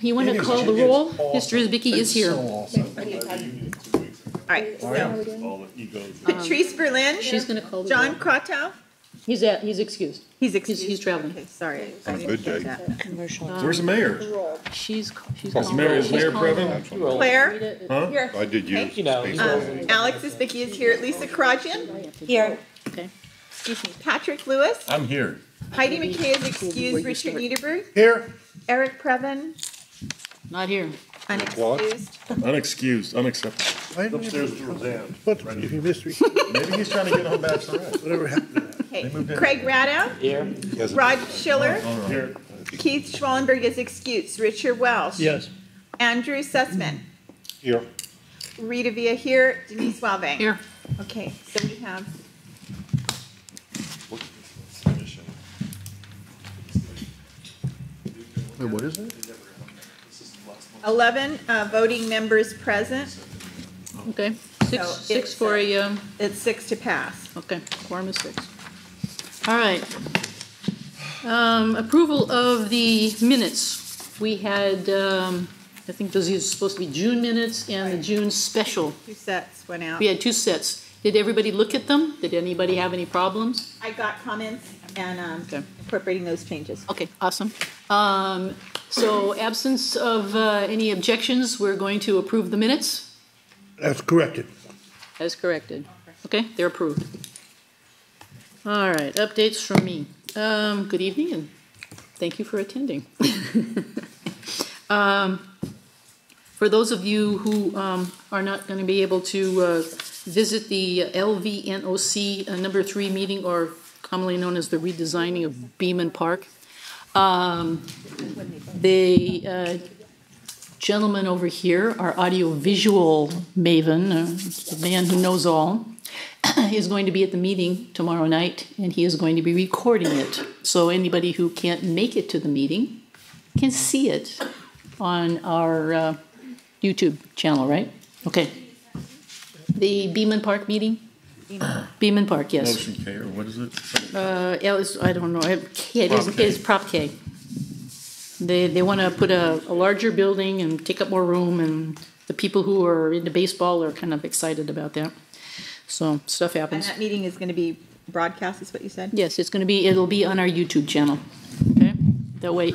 You want to call the roll? Mr. Isbicki is here. All right. Patrice Berlin. She's going to call the John roll. Crotow. He's excused. He's excused. He's traveling. Okay, sorry. Good day. Where's the mayor? She's Is Mayor Previn? Claire. Huh? I did use. Alex Isbicki is here. Lisa Karajian. Here. Okay. Excuse me. Patrick Lewis. I'm here. Heidi McKay is excused. Richard Niederberg. Here. Eric Previn. Not here. Unexcused. Unexcused, unacceptable. Upstairs to Roseanne. But if you missed me, Maybe he's trying to get home bachelorette. whatever happened? Okay. Craig Radow. Here. Rob Schiller. Here. Keith Schwallenberg is excused. Richard Welsh. Yes. Andrew Sussman. Here. Rita Villa here. Denise Wellbank. Here. Okay, so we have Wait, what is it? 11 voting members present. Okay. So Six it's, for a, It's 6 to pass. okay, quorum is 6. All right. Approval of the minutes. We had, I think those are supposed to be June minutes and the June special. 2 sets went out. We had 2 sets. Did everybody look at them? Did anybody have any problems? I got comments and Okay. incorporating those changes. Okay, awesome. So absence of any objections, we're going to approve the minutes That's corrected. as corrected. Okay, they're approved. All right, updates from me. Good evening and thank you for attending. For those of you who are not going to be able to visit the LVNOC number 3 meeting, or commonly known as the redesigning of Beeman Park, the gentleman over here, our audio-visual maven, the man who knows all, is going to be at the meeting tomorrow night, and he is going to be recording it. So anybody who can't make it to the meeting can see it on our YouTube channel, right? Okay. The Beeman Park meeting? Beeman Park, yes. Motion K, or what is it? L is, I don't know, K, it is Prop K. They want to put a larger building and take up more room, and the people who are into baseball are kind of excited about that. So stuff And happens. that meeting is going to be broadcast, is what you said? Yes, it'll be on our YouTube channel. Okay? That way,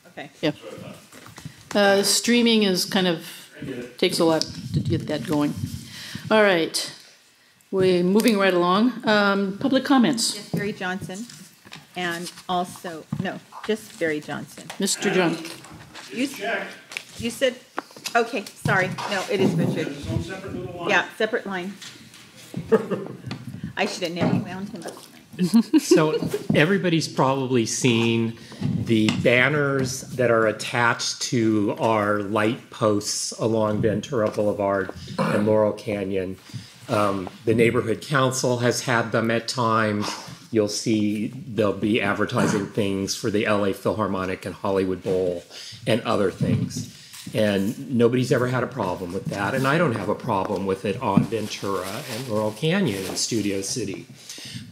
Okay. yeah. Streaming is kind of, takes a lot to get that going. All right. We're moving right along. Public comments. Just Barry Johnson. And also, no, just Barry Johnson. Mr. John. You said, okay, sorry. No, it is Richard. Yeah, separate line. I should have never wound him up tonight. So everybody's probably seen the banners that are attached to our light posts along Ventura Boulevard and Laurel Canyon. The neighborhood council has had them at times. You'll see they'll be advertising things for the LA Philharmonic and Hollywood Bowl and other things. And nobody's ever had a problem with that. And I don't have a problem with it on Ventura and Laurel Canyon and Studio City.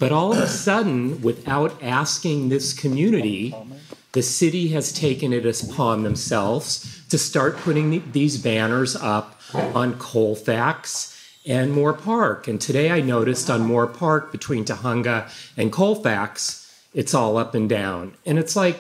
But all of a sudden, without asking this community, the city has taken it upon themselves to start putting these banners up on Colfax and Moore Park. And today I noticed on Moore Park between Tahunga and Colfax, it's all up and down. And it's like,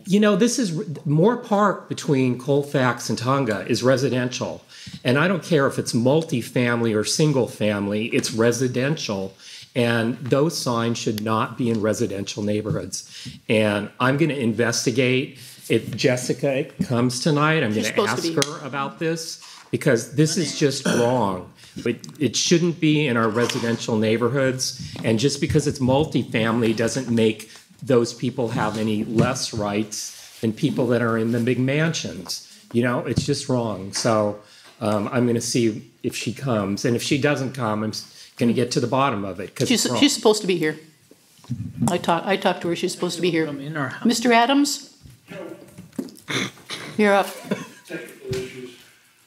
you know, this is Moore Park between Colfax and Tahunga is residential. And I don't care if it's multi-family or single family, it's residential. And those signs should not be in residential neighborhoods. And I'm going to investigate. If Jessica comes tonight, I'm going to ask her about this, because this is just wrong. It shouldn't be in our residential neighborhoods. And just because it's multifamily doesn't make those people have any less rights than people that are in the big mansions. You know, it's just wrong. So I'm going to see if she comes. And if she doesn't come, I'm going to get to the bottom of it. She's supposed to be here. I talked to her. She's supposed to be here. Mr. Adams? You're up. Technical issues.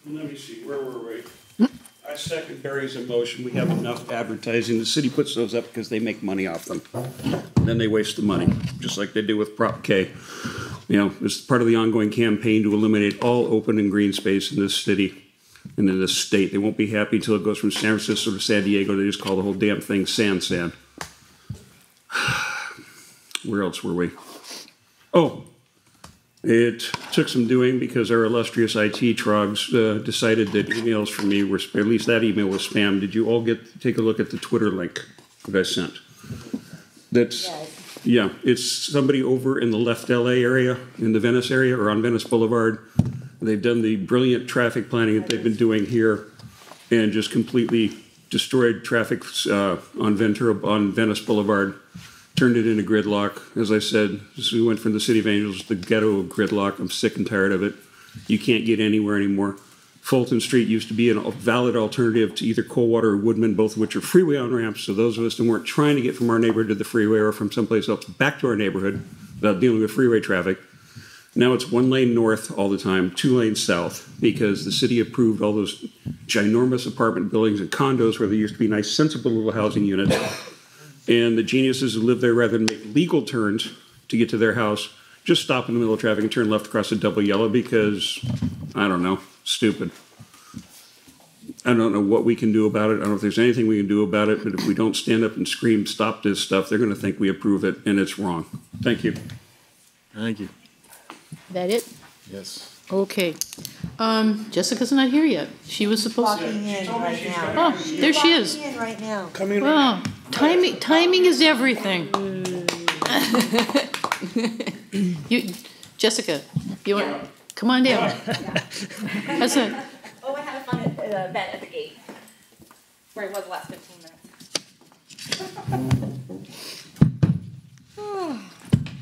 Let me see, where were we? I second Barry's motion. We have enough advertising. The city puts those up because they make money off them. And then they waste the money, just like they do with Prop K. It's part of the ongoing campaign to eliminate all open and green space in this city and in this state. They won't be happy until it goes from San Francisco to San Diego. They just call the whole damn thing sand. Where else were we? Oh, it took some doing because our illustrious IT trogs decided that emails from me were, at least that email was spam. Did you all take a look at the Twitter link that I sent? That's, yeah, it's somebody over in the left LA area, in the Venice area, or on Venice Boulevard. They've done the brilliant traffic planning that they've been doing here and just completely destroyed traffic on Venice Boulevard. Turned it into gridlock. As I said, we went from the City of Angels to the ghetto of gridlock. I'm sick and tired of it. You can't get anywhere anymore. Fulton Street used to be a valid alternative to either Coldwater or Woodman, both of which are freeway on-ramps. So those of us that weren't trying to get from our neighborhood to the freeway or from someplace else back to our neighborhood without dealing with freeway traffic. Now it's 1 lane north all the time, 2 lanes south, because the city approved all those ginormous apartment buildings and condos where there used to be nice, sensible little housing units. And the geniuses who live there, rather than make legal turns to get to their house, just stop in the middle of traffic and turn left across a double yellow because, I don't know, stupid. I don't know what we can do about it. I don't know if there's anything we can do about it, but if we don't stand up and scream, stop this stuff, they're going to think we approve it, and it's wrong. Thank you. Thank you. That it? Yes. Okay. Jessica's not here yet. She was supposed to. Walking in right now. Oh, there she is. Walking in right now. Come in right Wow, timing is everything. Jessica, you want, come on down. That's it. Oh, I had a fun event at the gate, where I was the last 15 minutes.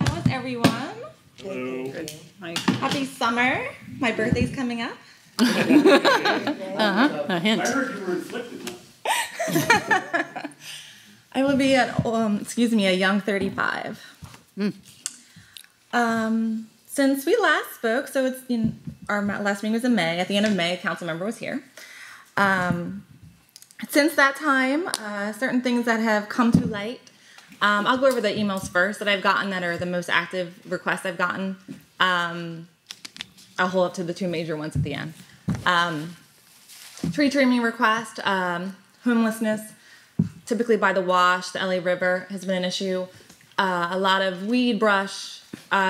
How is everyone? Hello. Happy summer. My birthday's coming up. A hint. I heard you were inflicted. I will be a young 35. Since we last spoke, so it's our last meeting was in May. At the end of May, a council member was here. Since that time, certain things that have come to light. I'll go over the emails first that I've gotten that are the most active requests I've gotten. I'll hold up to the 2 major ones at the end. Tree trimming request, homelessness, typically by the wash, the LA River has been an issue. A lot of weed brush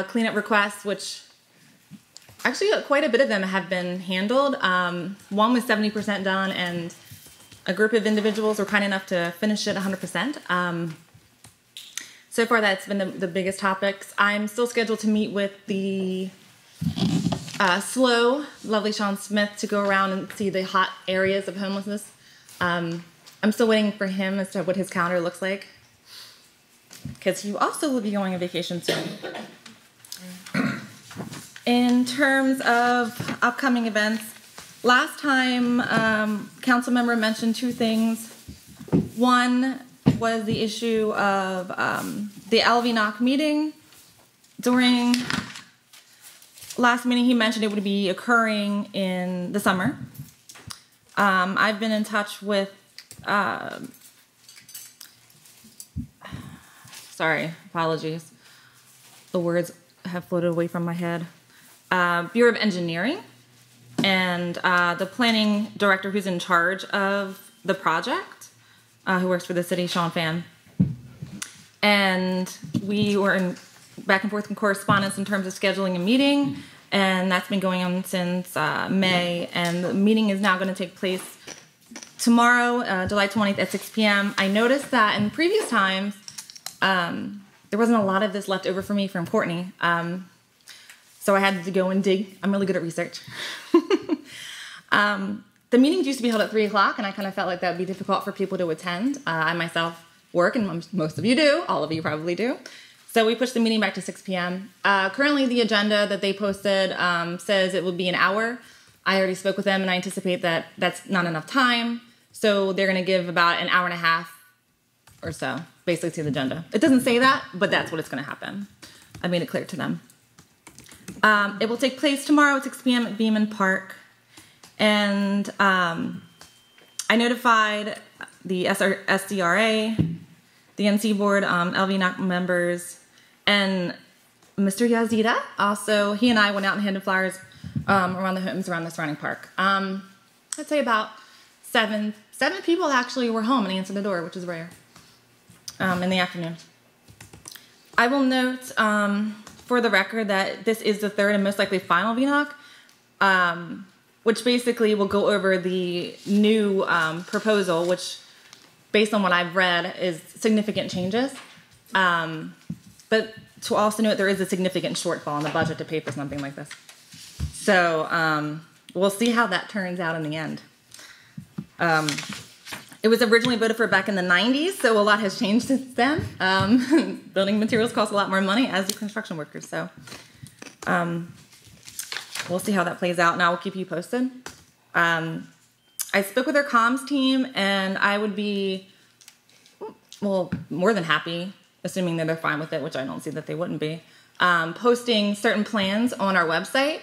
cleanup requests, which actually quite a bit of them have been handled. One was 70% done, and a group of individuals were kind enough to finish it 100%. So far, that's been the biggest topics. I'm still scheduled to meet with the lovely Sean Smith, to go around and see the hot areas of homelessness. I'm still waiting for him as to what his calendar looks like, because he also will be going on vacation soon. In terms of upcoming events, last time council member mentioned 2 things. One was the issue of the LVNOC meeting. During last meeting, he mentioned it would be occurring in the summer. I've been in touch with, sorry, apologies. The words have floated away from my head. Bureau of Engineering and the planning director who's in charge of the project, who works for the city, Sean Fan. And we were in back and forth in correspondence in terms of scheduling a meeting, and that's been going on since May, and the meeting is now going to take place tomorrow, July 20th at 6 p.m. I noticed that in previous times, there wasn't a lot of this left over for me from Courtney, so I had to go and dig. I'm really good at research. The meetings used to be held at 3 o'clock, and I kind of felt like that would be difficult for people to attend. I myself work, and most of you do. All of you probably do. So we pushed the meeting back to 6 p.m. Currently, the agenda that they posted says it will be an hour. I already spoke with them, and I anticipate that that's not enough time. So they're going to give about an hour and a half or so, basically, to the agenda. It doesn't say that, but that's what it's going to happen. I made it clear to them. It will take place tomorrow at 6 p.m. at Beeman Park. And I notified the SDRA, the NC board, LVNOC members, and Mr. Yazida. Also, he and I went out and handed flowers around the homes around the surrounding park. I'd say about seven people actually were home and answered the door, which is rare, in the afternoon. I will note for the record that this is the third and most likely final VNOC, which basically will go over the new proposal, which, based on what I've read, is significant changes. But to also note, there is a significant shortfall in the budget to pay for something like this. So we'll see how that turns out in the end. It was originally voted for back in the 90s, so a lot has changed since then. Building materials cost a lot more money, as do construction workers. So we'll see how that plays out, and I will keep you posted. I spoke with our comms team, and I would be, well, more than happy, assuming that they're fine with it, which I don't see that they wouldn't be, posting certain plans on our website,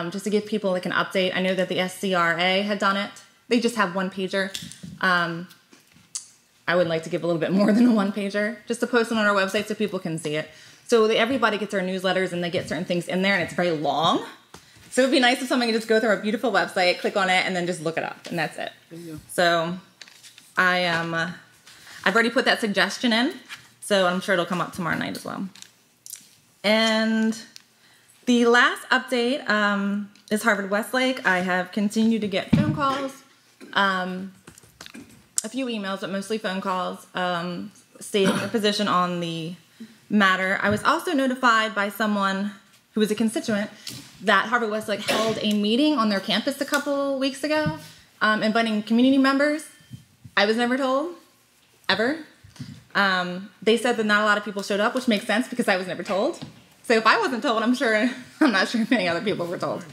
just to give people like an update. I know that the SCRA had done it. They just have one pager. I would like to give a little bit more than a one pager, just to post it on our website so people can see it. So everybody gets our newsletters and they get certain things in there, and it's very long. So it'd be nice if someone could just go through our beautiful website, click on it, and then just look it up, and that's it. So I've already put that suggestion in, so I'm sure it'll come up tomorrow night as well. And the last update is Harvard Westlake. I have continued to get phone calls, a few emails, but mostly phone calls, stating their position on the matter. I was also notified by someone who was a constituent that Harvard Westlake held a meeting on their campus a couple weeks ago, inviting community members. I was never told, ever. They said that not a lot of people showed up, which makes sense because I was never told. So if I wasn't told, I'm not sure if many other people were told.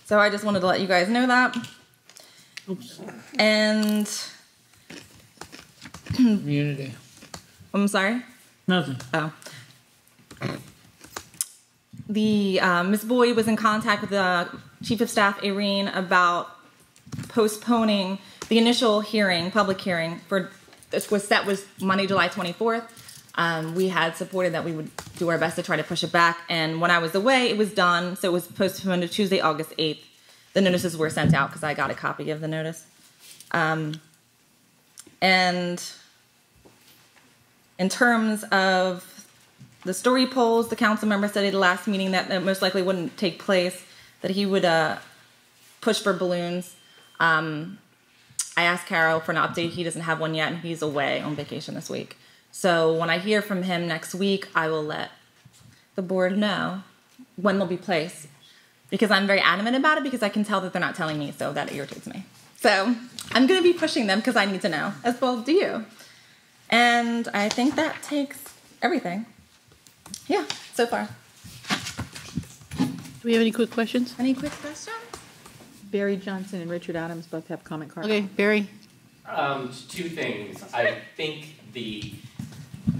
So I just wanted to let you guys know that. Oops. And Community. I'm sorry? Nothing. Oh. The Ms. Boyd was in contact with the Chief of Staff, Irene, about postponing the initial hearing, public hearing, for this was Monday, July 24th. We had supported that we would do our best to try to push it back, and when I was away, it was done, so it was postponed to Tuesday, August 8th. The notices were sent out because I got a copy of the notice. And in terms of the story polls, the council member said at the last meeting that it most likely wouldn't take place, that he would push for balloons. I asked Carol for an update. He doesn't have one yet, and he's away on vacation this week. So when I hear from him next week, I will let the board know when they'll be placed, because I'm very adamant about it, because I can tell that they're not telling me, so that irritates me. So I'm going to be pushing them because I need to know, as well do you. And I think that takes everything. Yeah, so far. Do we have any quick questions? Any quick questions? Barry Johnson and Richard Adams both have comment cards. Okay, Barry. Two things. I think the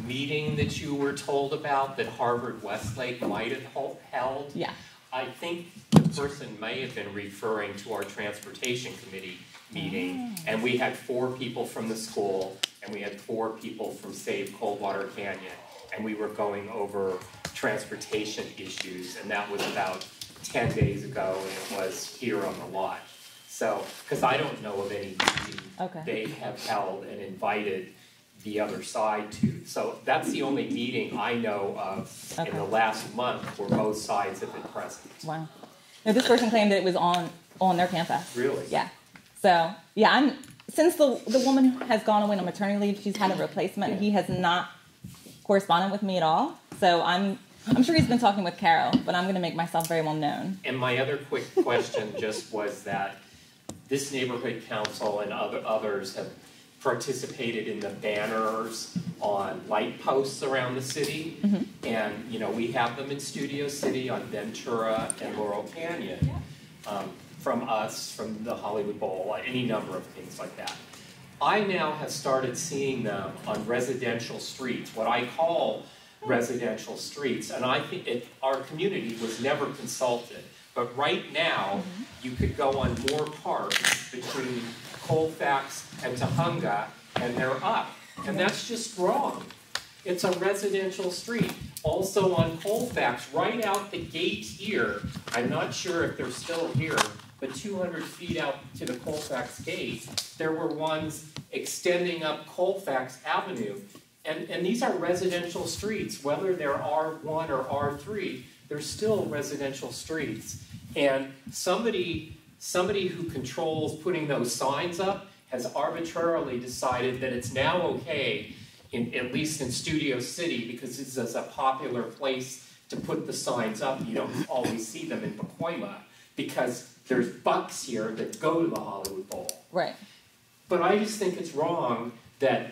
meeting that you were told about that Harvard Westlake might have held, Yeah. I think the person may have been referring to our transportation committee meeting, and we had 4 people from the school, and we had 4 people from Save Coldwater Canyon, and we were going over transportation issues, and that was about 10 days ago, and it was here on the lot. So, because I don't know of any meeting they have held and invited the other side to. So that's the only meeting I know of in the last month where both sides have been present. Wow. No, this person claimed that it was on their campus. Really? Yeah. So, yeah, since the woman has gone away on maternity leave, she's had a replacement. He has not corresponded with me at all. So I'm sure he's been talking with Carol, but I'm going to make myself very well known. And my other quick question just was that this neighborhood council and others have participated in the banners on light posts around the city. Mm-hmm. And, you know, we have them in Studio City, on Ventura and Laurel Canyon, from us, from the Hollywood Bowl, any number of things like that. I now have started seeing them on residential streets, what I call residential streets, and I think our community was never consulted. But right now, you could go on Moore Park between Colfax and Tahunga, and they're up. And that's just wrong. It's a residential street. Also on Colfax, right out the gate here, I'm not sure if they're still here, but 200 feet out to the Colfax gate, there were ones extending up Colfax Avenue. And these are residential streets, whether they're R1 or R3, they're still residential streets. And somebody who controls putting those signs up has arbitrarily decided that it's now okay, at least in Studio City, because this is a popular place to put the signs up. You don't always see them in Pacoima, because there's bucks here that go to the Hollywood Bowl. Right. But I just think it's wrong that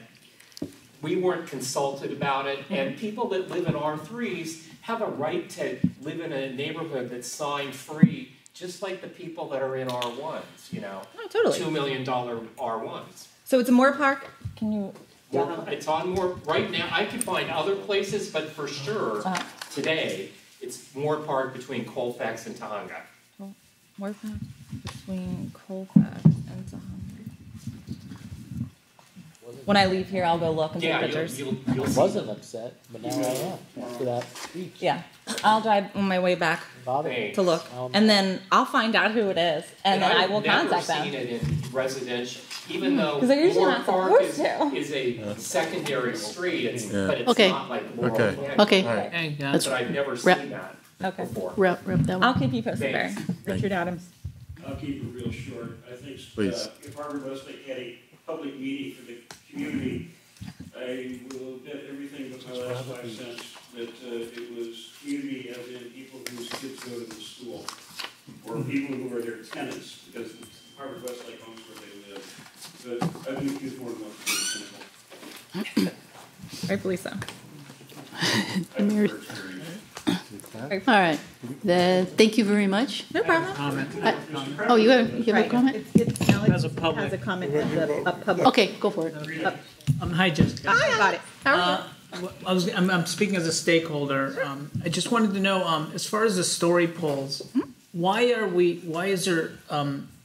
we weren't consulted about it, and people that live in R3s have a right to live in a neighborhood that's sign-free, just like the people that are in R1s, you know. Oh, totally. $2 million R1s. So it's a Moore Park. Can you? It's on Moore, right now, I could find other places, but for sure, today, it's Moore Park between Colfax and Tahunga. Moore Park between Colfax and Tahunga. When I leave here, I'll go look and take pictures. You'll I see. wasn't upset, but now I am after that speech. Yeah, I'll drive on my way back Thanks. to look, and then I'll find out who it is, and then I will contact them. I've never seen it in residential, even though 'Cause they're usually Moore not Park supposed to. is a secondary street, but it's Okay. not like Laurel Canyon. Okay, Hey, Let's But I've never wrap- seen that Okay. before. wrap that one. I'll keep you posted, Barry. Thanks. Richard Adams. I'll keep it real short. I think Please. if Harvard Westlake had a public meeting for the community, I will bet everything but my last 5 cents that it was community as in people whose kids go to the school, or people who are their tenants, because Harvard Westlake owns where they live. But I think he's more than welcome to be cynical. Rightfully so. I prefer experience. All right, thank you very much. No problem. Comment. Oh, you have a Right. comment? Alex As a public. has a comment as a public. Okay, go for it. Hi, Jessica. I got it. How are you? I'm speaking as a stakeholder. I just wanted to know, as far as the story polls, why is there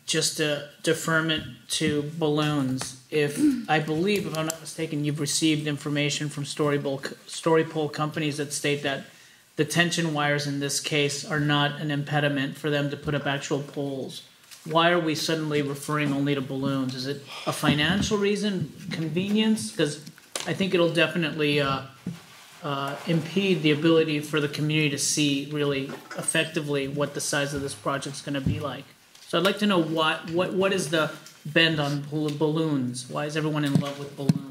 just a deferment to balloons? If I believe, if I'm not mistaken, you've received information from story poll companies that state that the tension wires in this case are not an impediment for them to put up actual poles. Why are we suddenly referring only to balloons? Is it a financial reason, convenience? Because I think it'll definitely impede the ability for the community to see really effectively what the size of this project's going to be like. So I'd like to know what is the bend on balloons? Why is everyone in love with balloons?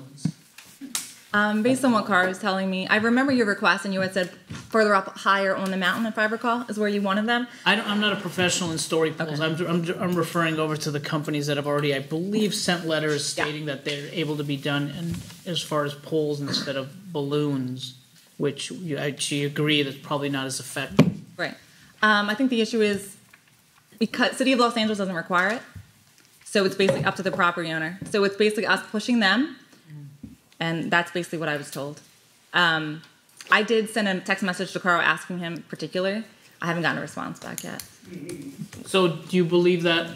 Based on what Carl was telling me, I remember your request, and you had said further up, higher on the mountain, if I recall, is where you wanted them. I'm not a professional in story polls. Okay. I'm referring over to the companies that have already, I believe, sent letters stating that they're able to be done and as far as polls instead of balloons, which you actually agree that's probably not as effective. Right. I think the issue is because City of Los Angeles doesn't require it, so it's basically up to the property owner. So it's basically us pushing them, and that's basically what I was told. I did send a text message to Carl asking him particularly. I haven't gotten a response back yet. So do you believe that,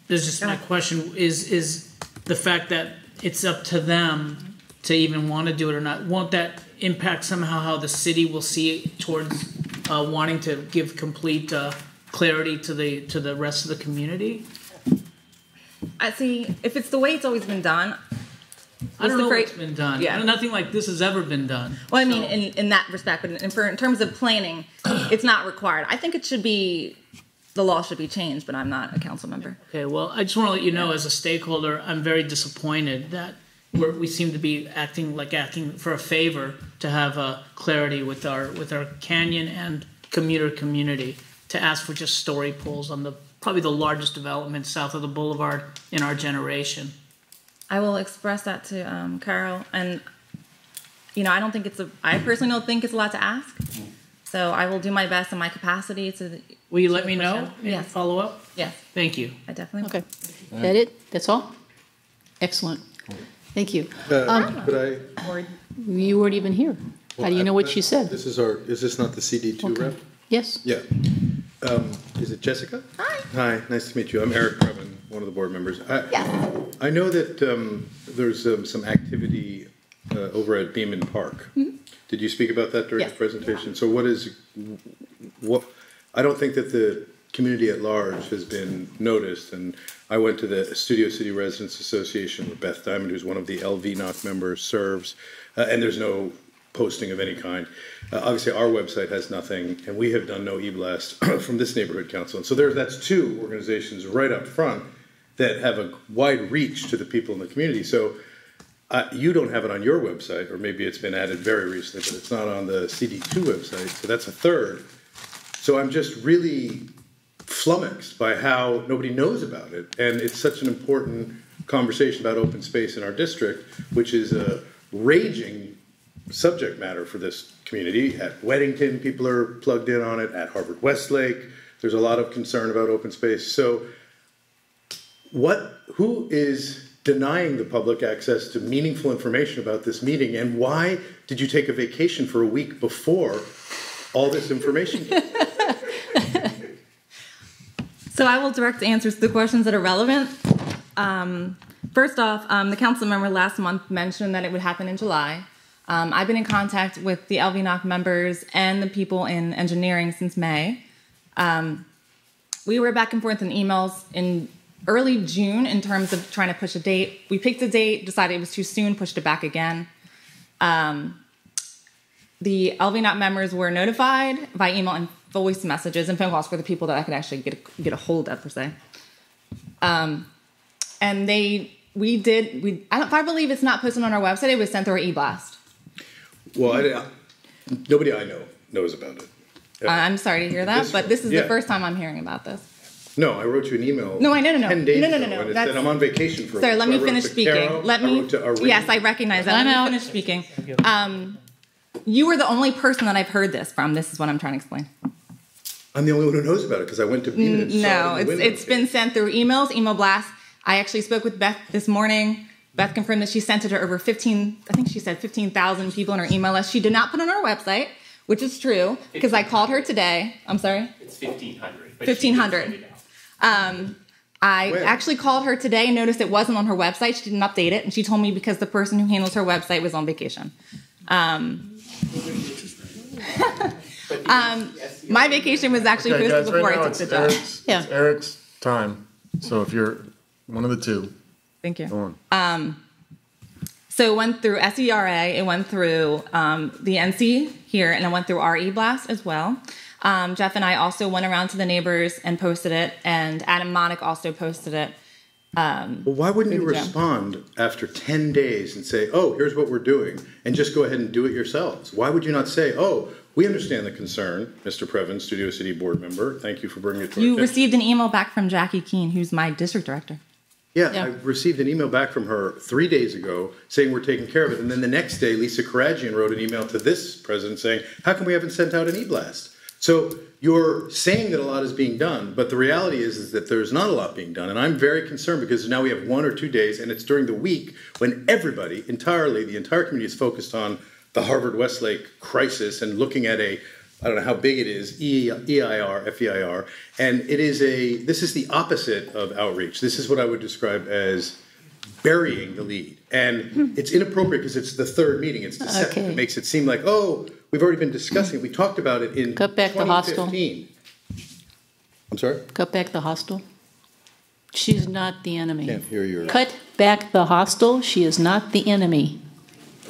this is just my question, is the fact that it's up to them to even want to do it or not, won't that impact somehow how the city will see it towards wanting to give complete clarity to the rest of the community? I see, if it's the way it's always been done. I don't know what's been done. Yeah. Nothing like this has ever been done. Well, I mean, in that respect, but in terms of planning, it's not required. I think it should be, the law should be changed, but I'm not a council member. Okay, well, I just want to let you know, as a stakeholder, I'm very disappointed that we seem to be acting for a favor to have clarity with our canyon and commuter community, to ask for just story polls on probably the largest development south of the boulevard in our generation. I will express that to Carol, and I personally don't think it's a lot to ask. So I will do my best in my capacity to. Will you let me know? Yes. Follow up? Yes, Thank you. I definitely will. Okay, is that it? That's all? Excellent. Thank you. But I. You weren't even here. How do you know what she said? This is is this not the CD2 rep? Yes? Yeah. Is it Jessica? Hi. Hi, nice to meet you. I'm Eric Previn, one of the board members. Yes. I know that there's some activity over at Beaman Park. Mm-hmm. Did you speak about that during Yes. the presentation? So what, I don't think that the community at large has been noticed, and I went to the Studio City Residents Association where Beth Diamond, who's one of the LVNOC members, serves, and there's no posting of any kind. Obviously, our website has nothing, and we have done no e-blast from this neighborhood council. And so that's two organizations right up front that have a wide reach to the people in the community. So you don't have it on your website, or maybe it's been added very recently, but it's not on the CD2 website, so that's a third. So I'm just really flummoxed by how nobody knows about it. And it's such an important conversation about open space in our district, which is a raging subject matter for this community. At Weddington, people are plugged in on it. At Harvard Westlake, there's a lot of concern about open space. So who is denying the public access to meaningful information about this meeting, and why did you take a vacation for a week before all this information came? So I will direct answers to the questions that are relevant. First off, the council member last month mentioned that it would happen in July. I've been in contact with the LVNOC members and the people in engineering since May. We were back and forth in emails in early June in terms of trying to push a date. We picked a date, decided it was too soon, pushed it back again. The LVNOC members were notified by email and voice messages and phone calls for the people that I could actually get a hold of, per se. And I believe it's not posted on our website. It was sent through our e-blast. Well, nobody I know knows about it. I'm sorry to hear that, but this is the first time I'm hearing about this. No, I wrote you an email. No, 10 days ago, No. and it said I'm on vacation for a Sir, week. let me finish speaking. Yes, I recognize that. I'm Let me out. finish speaking. You were the only person that I've heard this from. This is what I'm trying to explain. I'm the only one who knows about it because I went to view it and saw No, it in the window. it's been sent through emails, email blasts. I actually spoke with Beth this morning. Beth confirmed that she sent it to over 15,000 people in her email list. She did not put it on our website, which is true, because I called her today. I'm sorry? It's 1,500. 1,500. I actually called her today and noticed it wasn't on her website. She didn't update it, and she told me because the person who handles her website was on vacation. My vacation was actually Okay, posted guys, before right now I took the job. It's Yeah. Eric's time. So if you're one of the two, Thank you. go on. So it went through SERA, it went through the NC here, and it went through our e-blast as well. Jeff and I also went around to the neighbors and posted it, and Adam Monick also posted it. Well, why wouldn't you respond after 10 days and say, oh, here's what we're doing, and just go ahead and do it yourselves? Why would you not say, oh, we understand the concern, Mr. Previn, Studio City board member. Thank you for bringing it to our You attention. received an email back from Jackie Keene, who's my district director. Yeah, Yeah. I received an email back from her 3 days ago saying we're taking care of it. And then the next day, Lisa Karagian wrote an email to this president saying, how come we haven't sent out an e-blast? So you're saying that a lot is being done, but the reality is that there's not a lot being done. And I'm very concerned because now we have 1 or 2 days, and it's during the week when everybody, the entire community is focused on the Harvard Westlake crisis and looking at I don't know how big it is, EIR, FEIR, and this is the opposite of outreach. This is what I would describe as burying the lead. And it's inappropriate because it's the third meeting. It's deceptive. Okay. It makes it seem like, oh, we've already been discussing it. We talked about it in Cut back the hostile. 2015. I'm sorry? Cut back the hostile. She's not the enemy. Can't hear your... Cut back the hostile. She is not the enemy.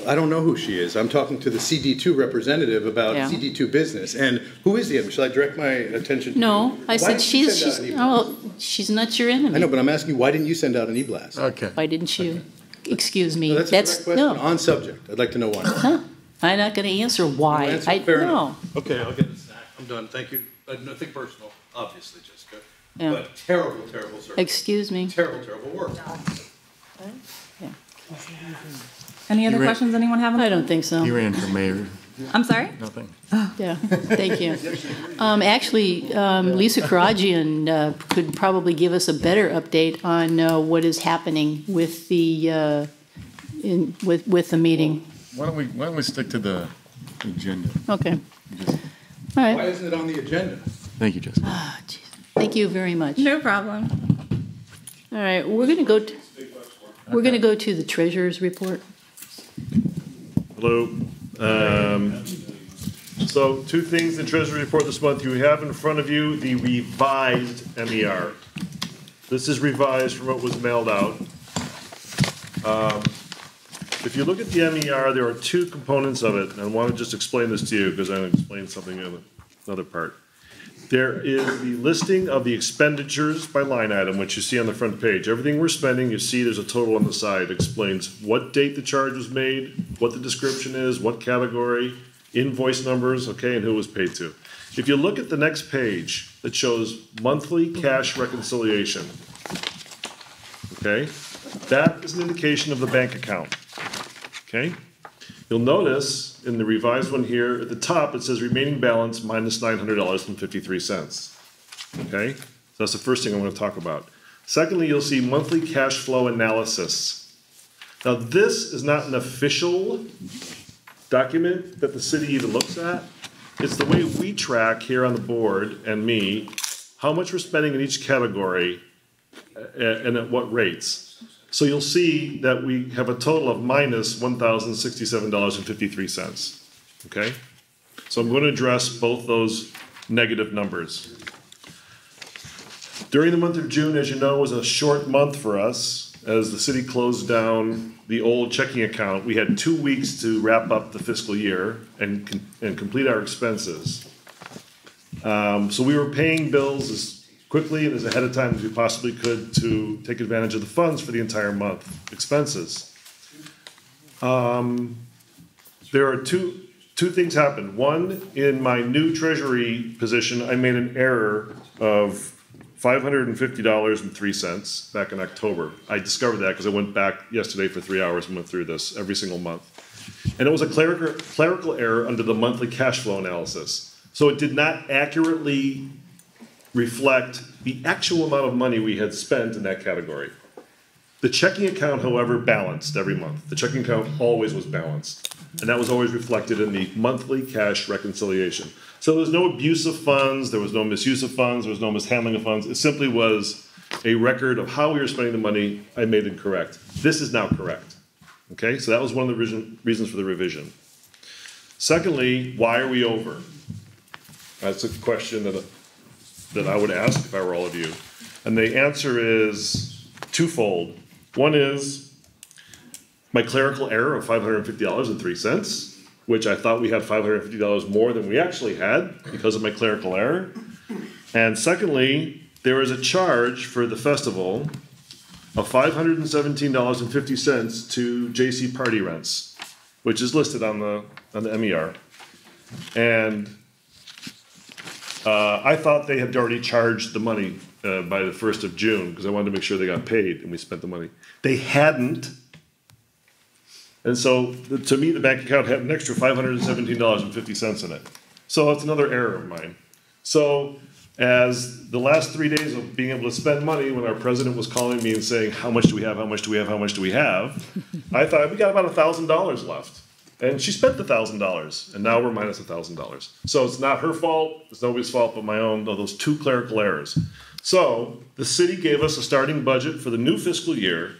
I don't know who she is. I'm talking to the CD2 representative about Yeah. CD2 business. And who is the enemy? Shall I direct my attention to No, you? I Why said didn't you she's send out an e-blast? she's not your enemy. I know, but I'm asking you, why didn't you send out an e-blast? Okay. Why didn't you? Excuse me. No, that's a direct question. no. On subject. I'd like to know why. Huh? I'm not going to answer why. No answer? I Fair no. enough. Okay, I'll get a snack. I'm done. Thank you. Nothing personal, obviously, Jessica. Yeah. But terrible, terrible service. Excuse me. Terrible, terrible work. Yeah. Any other You ran- questions anyone have? I don't think He so. ran for mayor. I'm sorry? Nothing. Yeah. Thank you. Actually, Lisa Karagian could probably give us a better update on what is happening with the with the meeting. Why don't we stick to the agenda? Okay. Just, All Why right. isn't it on the agenda? thank you, Jessica. Ah, geez. Thank you very much. No problem. All right, we're going to go to the treasurer's report. Hello. So two things in the Treasury report this month. You have in front of you the revised MER. This is revised from what was mailed out. If you look at the MER, there are two components of it, and I want to just explain this to you because I'm going to explain something in another part. There is the listing of the expenditures by line item, which you see on the front page. Everything we're spending, you see there's a total on the side. It explains what date the charge was made, what the description is, what category, invoice numbers, okay, and who it was paid to. If you look at the next page, it shows monthly cash reconciliation. Okay, that is an indication of the bank account. Okay, you'll notice in the revised one here at the top it says remaining balance minus $900.53. Okay, so that's the first thing I'm going to talk about. Secondly, you'll see monthly cash flow analysis. Now, this is not an official document that the city even looks at. It's the way we track here on the board and me how much we're spending in each category and at what rates. So you'll see that we have a total of minus $1,067.53. Okay? So I'm going to address both those negative numbers. During the month of June, as you know, was a short month for us. As the city closed down the old checking account, we had 2 weeks to wrap up the fiscal year and complete our expenses. So we were paying bills as quickly and as ahead of time as we possibly could to take advantage of the funds for the entire month expenses. There are two things happened. One, in my new treasury position, I made an error of $550.03 back in October. I discovered that because I went back yesterday for 3 hours and went through this every single month. And it was a clerical error under the monthly cash flow analysis. So it did not accurately reflect the actual amount of money we had spent in that category. The checking account, however, balanced every month. The checking account always was balanced. And that was always reflected in the monthly cash reconciliation. So there was no abuse of funds, there was no misuse of funds, there was no mishandling of funds. It simply was a record of how we were spending the money. I made it correct. This is now correct. Okay, so that was one of the reasons for the revision. Secondly, why are we over? That's a question that I would ask if I were all of you. And the answer is twofold. One is my clerical error of $550.03, which I thought we had $550 more than we actually had because of my clerical error. And secondly, there is a charge for the festival of $517.50 to JC Party Rents, which is listed on the MER. And I thought they had already charged the money by the 1st of June because I wanted to make sure they got paid and we spent the money. They hadn't. And so, to me, the bank account had an extra $517.50 in it. So that's another error of mine. So, as the last 3 days of being able to spend money, when our president was calling me and saying, how much do we have, how much do we have, how much do we have, I thought, we got about $1,000 left. And she spent the $1,000, and now we're minus $1,000. So it's not her fault, it's nobody's fault but my own, those two clerical errors. So, the city gave us a starting budget for the new fiscal year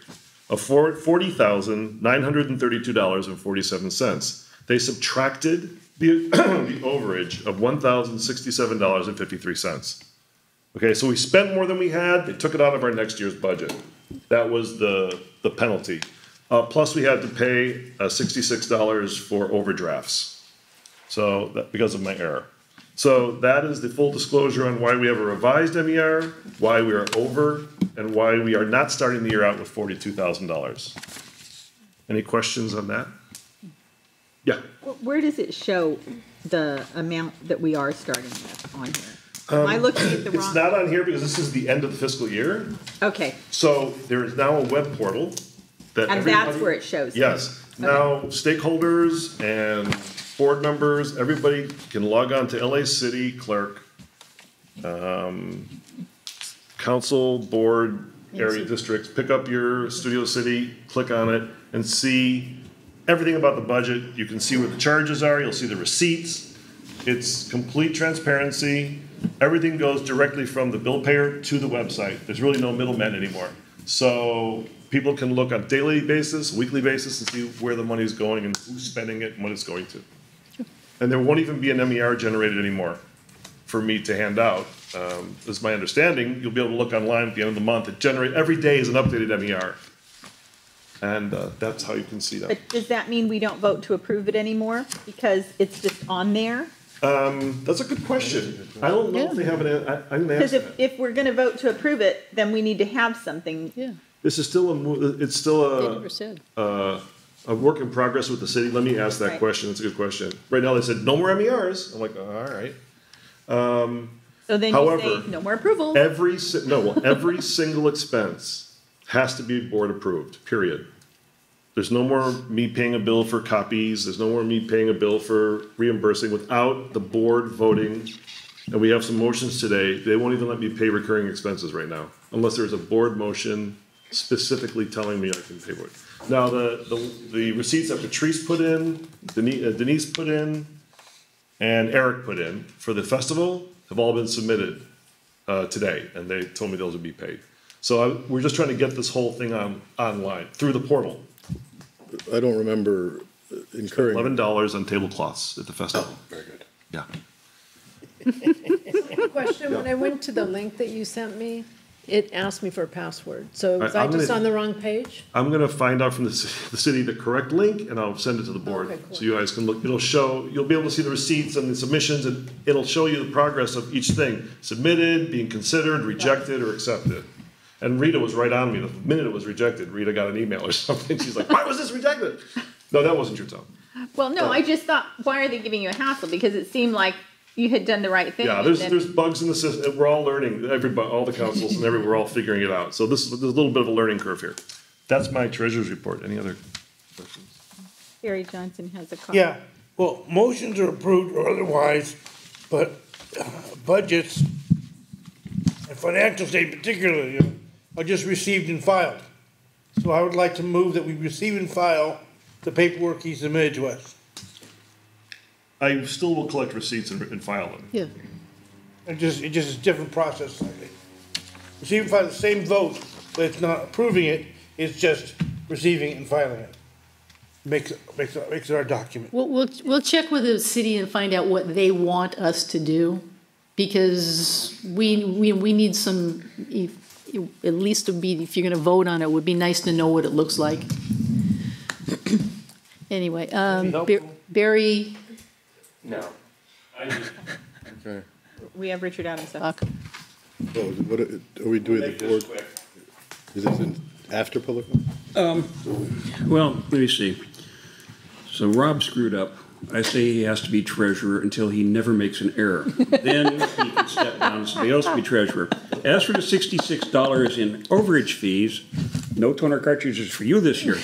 of $40,932.47. They subtracted the overage of $1,067.53. Okay, so we spent more than we had. They took it out of our next year's budget. That was the penalty. Plus, we had to pay $66 for overdrafts. So that because of my error. So that is the full disclosure on why we have a revised MER, why we are over, and why we are not starting the year out with $42,000. Any questions on that? Yeah. Where does it show the amount that we are starting with on here? Am I looking at the wrong? It's not on here because this is the end of the fiscal year. Okay. So there is now a web portal that And that's where it shows. Yes. Okay. Now stakeholders and board members, everybody can log on to LA City Clerk, council, board, area districts, pick up your Studio City, click on it, and see everything about the budget. You can see where the charges are, you'll see the receipts. It's complete transparency. Everything goes directly from the bill payer to the website. There's really no middleman anymore. So people can look on a daily basis, weekly basis, and see where the money's going and who's spending it and what it's going to. And there won't even be an MER generated anymore for me to hand out. This is my understanding. You'll be able to look online at the end of the month. Every day is an updated MER. And that's how you can see that. But does that mean we don't vote to approve it anymore because it's just on there? That's a good question. I don't know if they have an, I'm gonna Because ask that. if we're gonna vote to approve it, then we need to have something. Yeah, This is still it's still they never said. a work in progress with the city. Let me ask that Right. question. It's a good question. Right now they said no more MERs. I'm like, all right. So then you However, say, no more approvals. Every single expense has to be board approved, period. There's no more me paying a bill for copies. There's no more me paying a bill for reimbursing without the board voting. And we have some motions today. They won't even let me pay recurring expenses right now, unless there's a board motion specifically telling me I can pay for it. Now, the receipts that Patrice put in, Denise put in, and Eric put in for the festival have all been submitted today, and they told me those would be paid. So we're just trying to get this whole thing online through the portal. I don't remember incurring. $11 on tablecloths at the festival. Oh, very good. Yeah. Question, when I went to the link that you sent me, it asked me for a password. So was I I'm just gonna- on the wrong page? I'm gonna find out from the city the correct link, and I'll send it to the board. Okay, cool. So you guys can look, you'll be able to see the receipts and the submissions, and it'll show you the progress of each thing. Submitted, being considered, rejected, or accepted. And Rita was right on me. The minute it was rejected, Rita got an email or something. She's like, why was this rejected? No, that wasn't your tone. Well, no, I just thought, why are they giving you a hassle? Because it seemed like you had done the right thing. Yeah, and there's then- bugs in the system. We're all learning. Everybody, all the councils and we're all figuring it out. So there's a little bit of a learning curve here. That's my treasurer's report. Any other questions? Barry Johnson has a comment. Yeah, well, motions are approved or otherwise, but budgets and financial statement particularly are just received and filed. So I would like to move that we receive and file the paperwork he submitted to us. I still will collect receipts and file them. Yeah, It just is a different process slightly. Receive and file the same vote, but it's not approving it, it's just receiving it and filing it. Makes it our document. we'll check with the city and find out what they want us to do, because we need some, at least to be, if you're gonna vote on it, it would be nice to know what it looks like. Anyway, Barry. No. Okay. We have Richard Adams. Buck. Oh, what are we doing the board? Is this after public? Well, let me see. So Rob screwed up. I say he has to be treasurer until he never makes an error. Then he can step down and somebody else to be treasurer. As for the $66 in overage fees, no toner cartridges for you this year.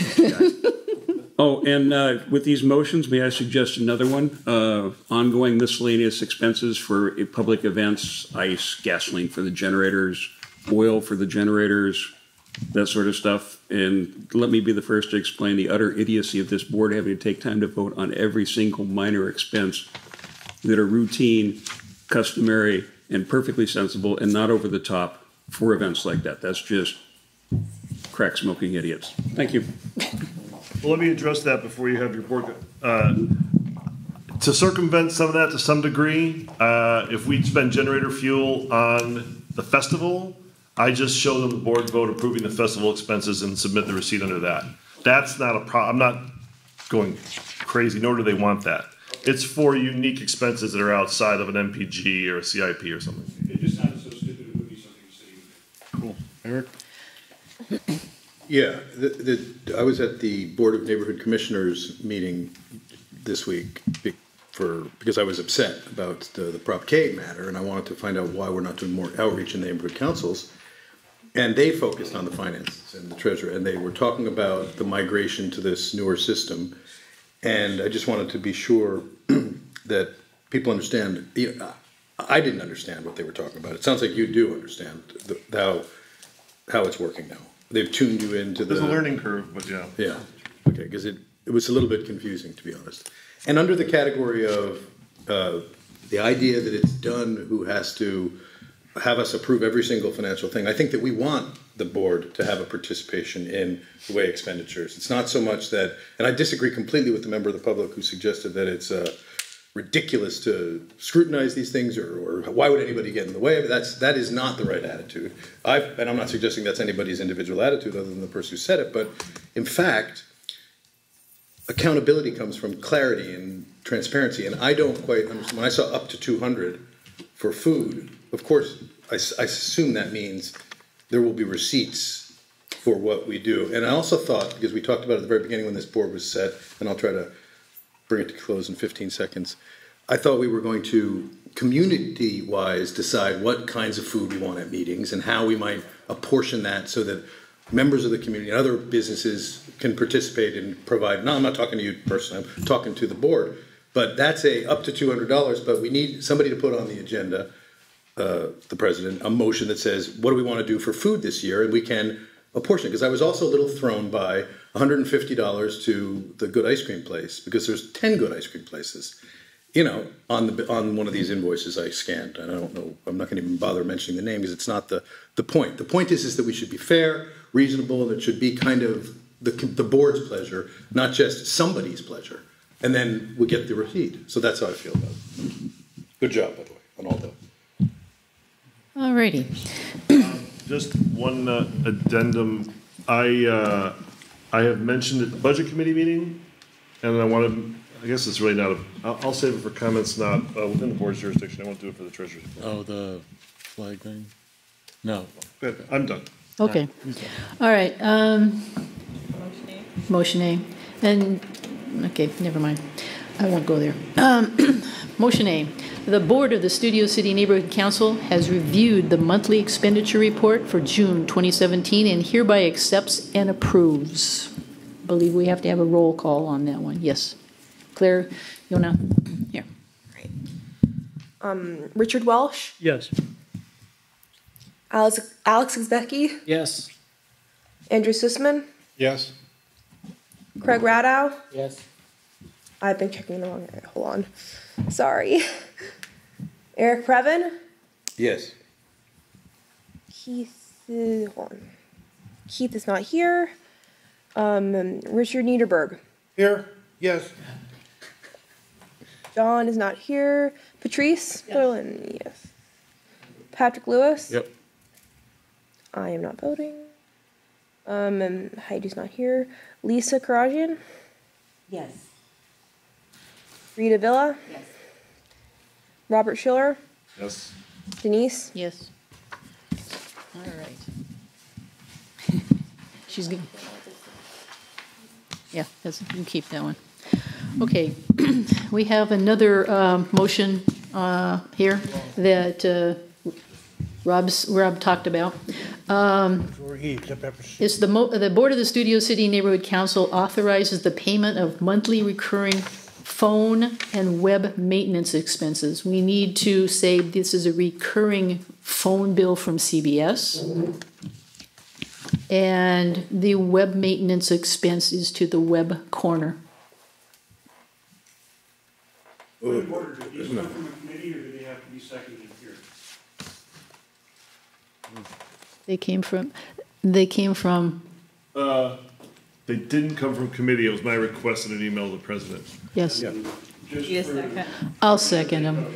Oh, and with these motions, may I suggest another one? Ongoing miscellaneous expenses for public events, ice, gasoline for the generators, oil for the generators, that sort of stuff. And let me be the first to explain the utter idiocy of this board having to take time to vote on every single minor expense that are routine, customary, and perfectly sensible and not over the top for events like that. That's just crack smoking idiots. Thank you. Well, let me address that before you have your board. To circumvent some of that to some degree, if we spend generator fuel on the festival, I just show them the board vote approving the festival expenses and submit the receipt under that. That's not a problem. I'm not going crazy, nor do they want that. It's for unique expenses that are outside of an MPG or a CIP or something. It just sounded so stupid, it would be something the city would do. Cool. Eric? Yeah, I was at the Board of Neighborhood Commissioners meeting this week because I was upset about the Prop K matter, and I wanted to find out why we're not doing more outreach in the neighborhood councils. And they focused on the finances and the treasurer, and they were talking about the migration to this newer system. And I just wanted to be sure that people understand. I didn't understand what they were talking about. It sounds like you do understand how it's working now. They've tuned you into There's a learning curve, but yeah. Yeah, okay, because it was a little bit confusing, to be honest. And under the category of the idea that it's done who has to have us approve every single financial thing. I think that we want the board to have a participation in the way expenditures. It's not so much that, and I disagree completely with the member of the public who suggested that it's ridiculous to scrutinize these things, or why would anybody get in the way? That is not the right attitude. And I'm not suggesting that's anybody's individual attitude other than the person who said it, but in fact, accountability comes from clarity and transparency, and I don't quite understand. When I saw up to 200 for food, of course, I assume that means there will be receipts for what we do. And I also thought, because we talked about it at the very beginning when this board was set, and I'll try to bring it to close in 15 seconds, I thought we were going to, community-wise, decide what kinds of food we want at meetings and how we might apportion that so that members of the community and other businesses can participate and provide. No, I'm not talking to you personally, I'm talking to the board. But that's up to $200, but we need somebody to put on the agenda, the president, a motion that says, what do we want to do for food this year? And we can apportion it. Because I was also a little thrown by $150 to the good ice cream place, because there's 10 good ice cream places, you know, on one of these invoices I scanned. And I don't know, I'm not going to even bother mentioning the name because it's not the point. The point is that we should be fair, reasonable, and it should be kind of the board's pleasure, not just somebody's pleasure. And then we get the receipt. So that's how I feel about it. Good job, by the way, on all that. All righty. Just one addendum. I have mentioned at the budget committee meeting, and I guess it's really not I'll save it for comments not within the board's jurisdiction. I won't do it for the treasurer's report. Oh, the flag thing? No. Good. I'm done. Okay. All right. Motion A. And, okay, never mind. I won't go there. Motion A. The Board of the Studio City Neighborhood Council has reviewed the monthly expenditure report for June 2017 and hereby accepts and approves. I believe we have to have a roll call on that one. Yes. Claire, you wanna? Here. Richard Welsh, Yes. Alex Zbecki, Yes. Andrew Sussman, Yes. Craig Radow. Yes. I've been checking the wrong area. Hold on. Sorry. Eric Previn. Yes. Keith is not here. Richard Niederberg. Here? Yes. John is not here. Patrice Berlin. Yes. Patrick Lewis. Yep. I am not voting. And Heidi's not here. Lisa Karajian. Yes. Rita Villa. Yes. Robert Schiller. Yes. Denise. Yes. All right. She's good. Yeah, you can keep that one. Okay, we have another motion here that Rob talked about. It's the Board of the Studio City Neighborhood Council authorizes the payment of monthly recurring phone and web maintenance expenses. We need to say this is a recurring phone bill from CBS. And the web maintenance expense is to the web corner. Point of order, did these come from a committee or do they have to be seconded here? They came from. They didn't come from committee. It was my request in an email to the president. Yes. Yeah. Need a second. I'll second them.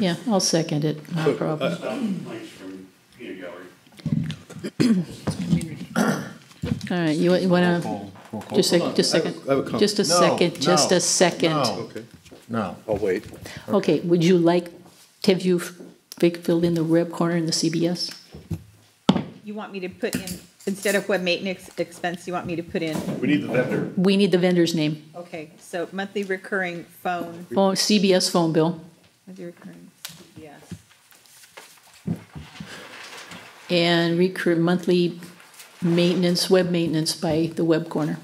Yeah, I'll second it. No problem. Complaints from peanut gallery. All right, you want to just a second? Just a second. Just a second. Okay. No. I'll wait. Okay. Would you like to have you filled in the web corner in the CBS? You want me to put in, instead of web maintenance expense, you want me to put in, We need the vendor. We need the vendor's name. okay, so monthly recurring phone, CBS phone bill monthly recurring, yes. and monthly maintenance, web maintenance by the web corner.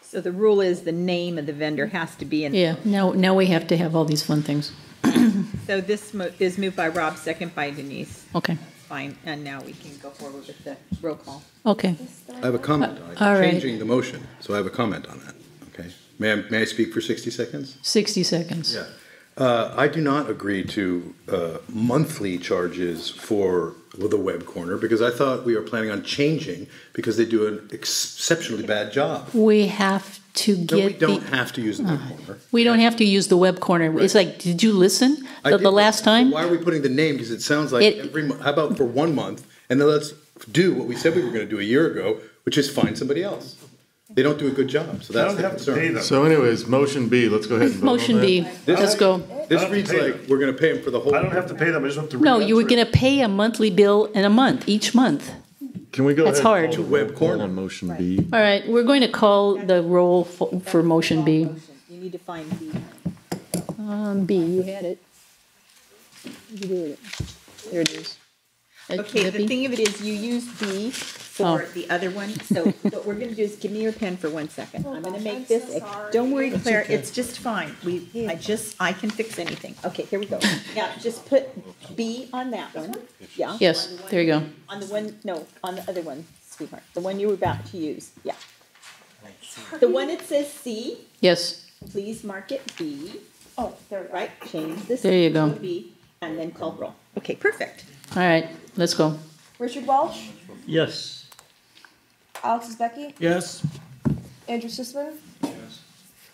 So the rule is the name of the vendor has to be in. Yeah. Now we have to have all these fun things. So this is moved by Rob, second by Denise. Okay. Fine, and now we can go forward with the roll call. Okay. I have a comment on it. all right. Changing the motion, so I have a comment on that, okay? May I speak for 60 seconds? 60 seconds. Yeah. I do not agree to monthly charges for the web corner because I thought we were planning on changing because they do an exceptionally bad job. We have to No, get we don't have to use the web corner. We don't have to use the web corner. It's like, did you listen I the did, last time? Why are we putting the name? Because it sounds like how about for 1 month, and then let's do what we said we were going to do a year ago, which is find somebody else. They don't do a good job, so that's the concern. So anyways, motion B, let's go ahead and vote on Motion that. B, let's go. This I don't reads have to pay like we're going to pay them for the whole. I don't have to pay them, I just have to. No, you were re-enter gonna pay a monthly bill in a month, each month. Can we go That's ahead and hard. call the Web roll corner. on motion B? All right, we're going to call the roll for motion B. You need to find B. B, you had it. You do it. There it is. Okay, the thing of it is, you used B for Oh. the other one, so what we're gonna do is, give me your pen for 1 second. I'm gonna make this, don't worry, Claire, it's just fine. I can fix anything. Okay, here we go. Now, just put B on that one, yeah? Yes, there you go. On the one, no, on the other one, sweetheart, the one you were about to use, yeah. The one that says C, Yes, please mark it B. Oh, there, right, change this. There you go. to B, and then call roll. Okay, perfect. all right, let's go. Richard Welsh, Yes. Alexis Becky, Yes. Andrew Sisman. Yes.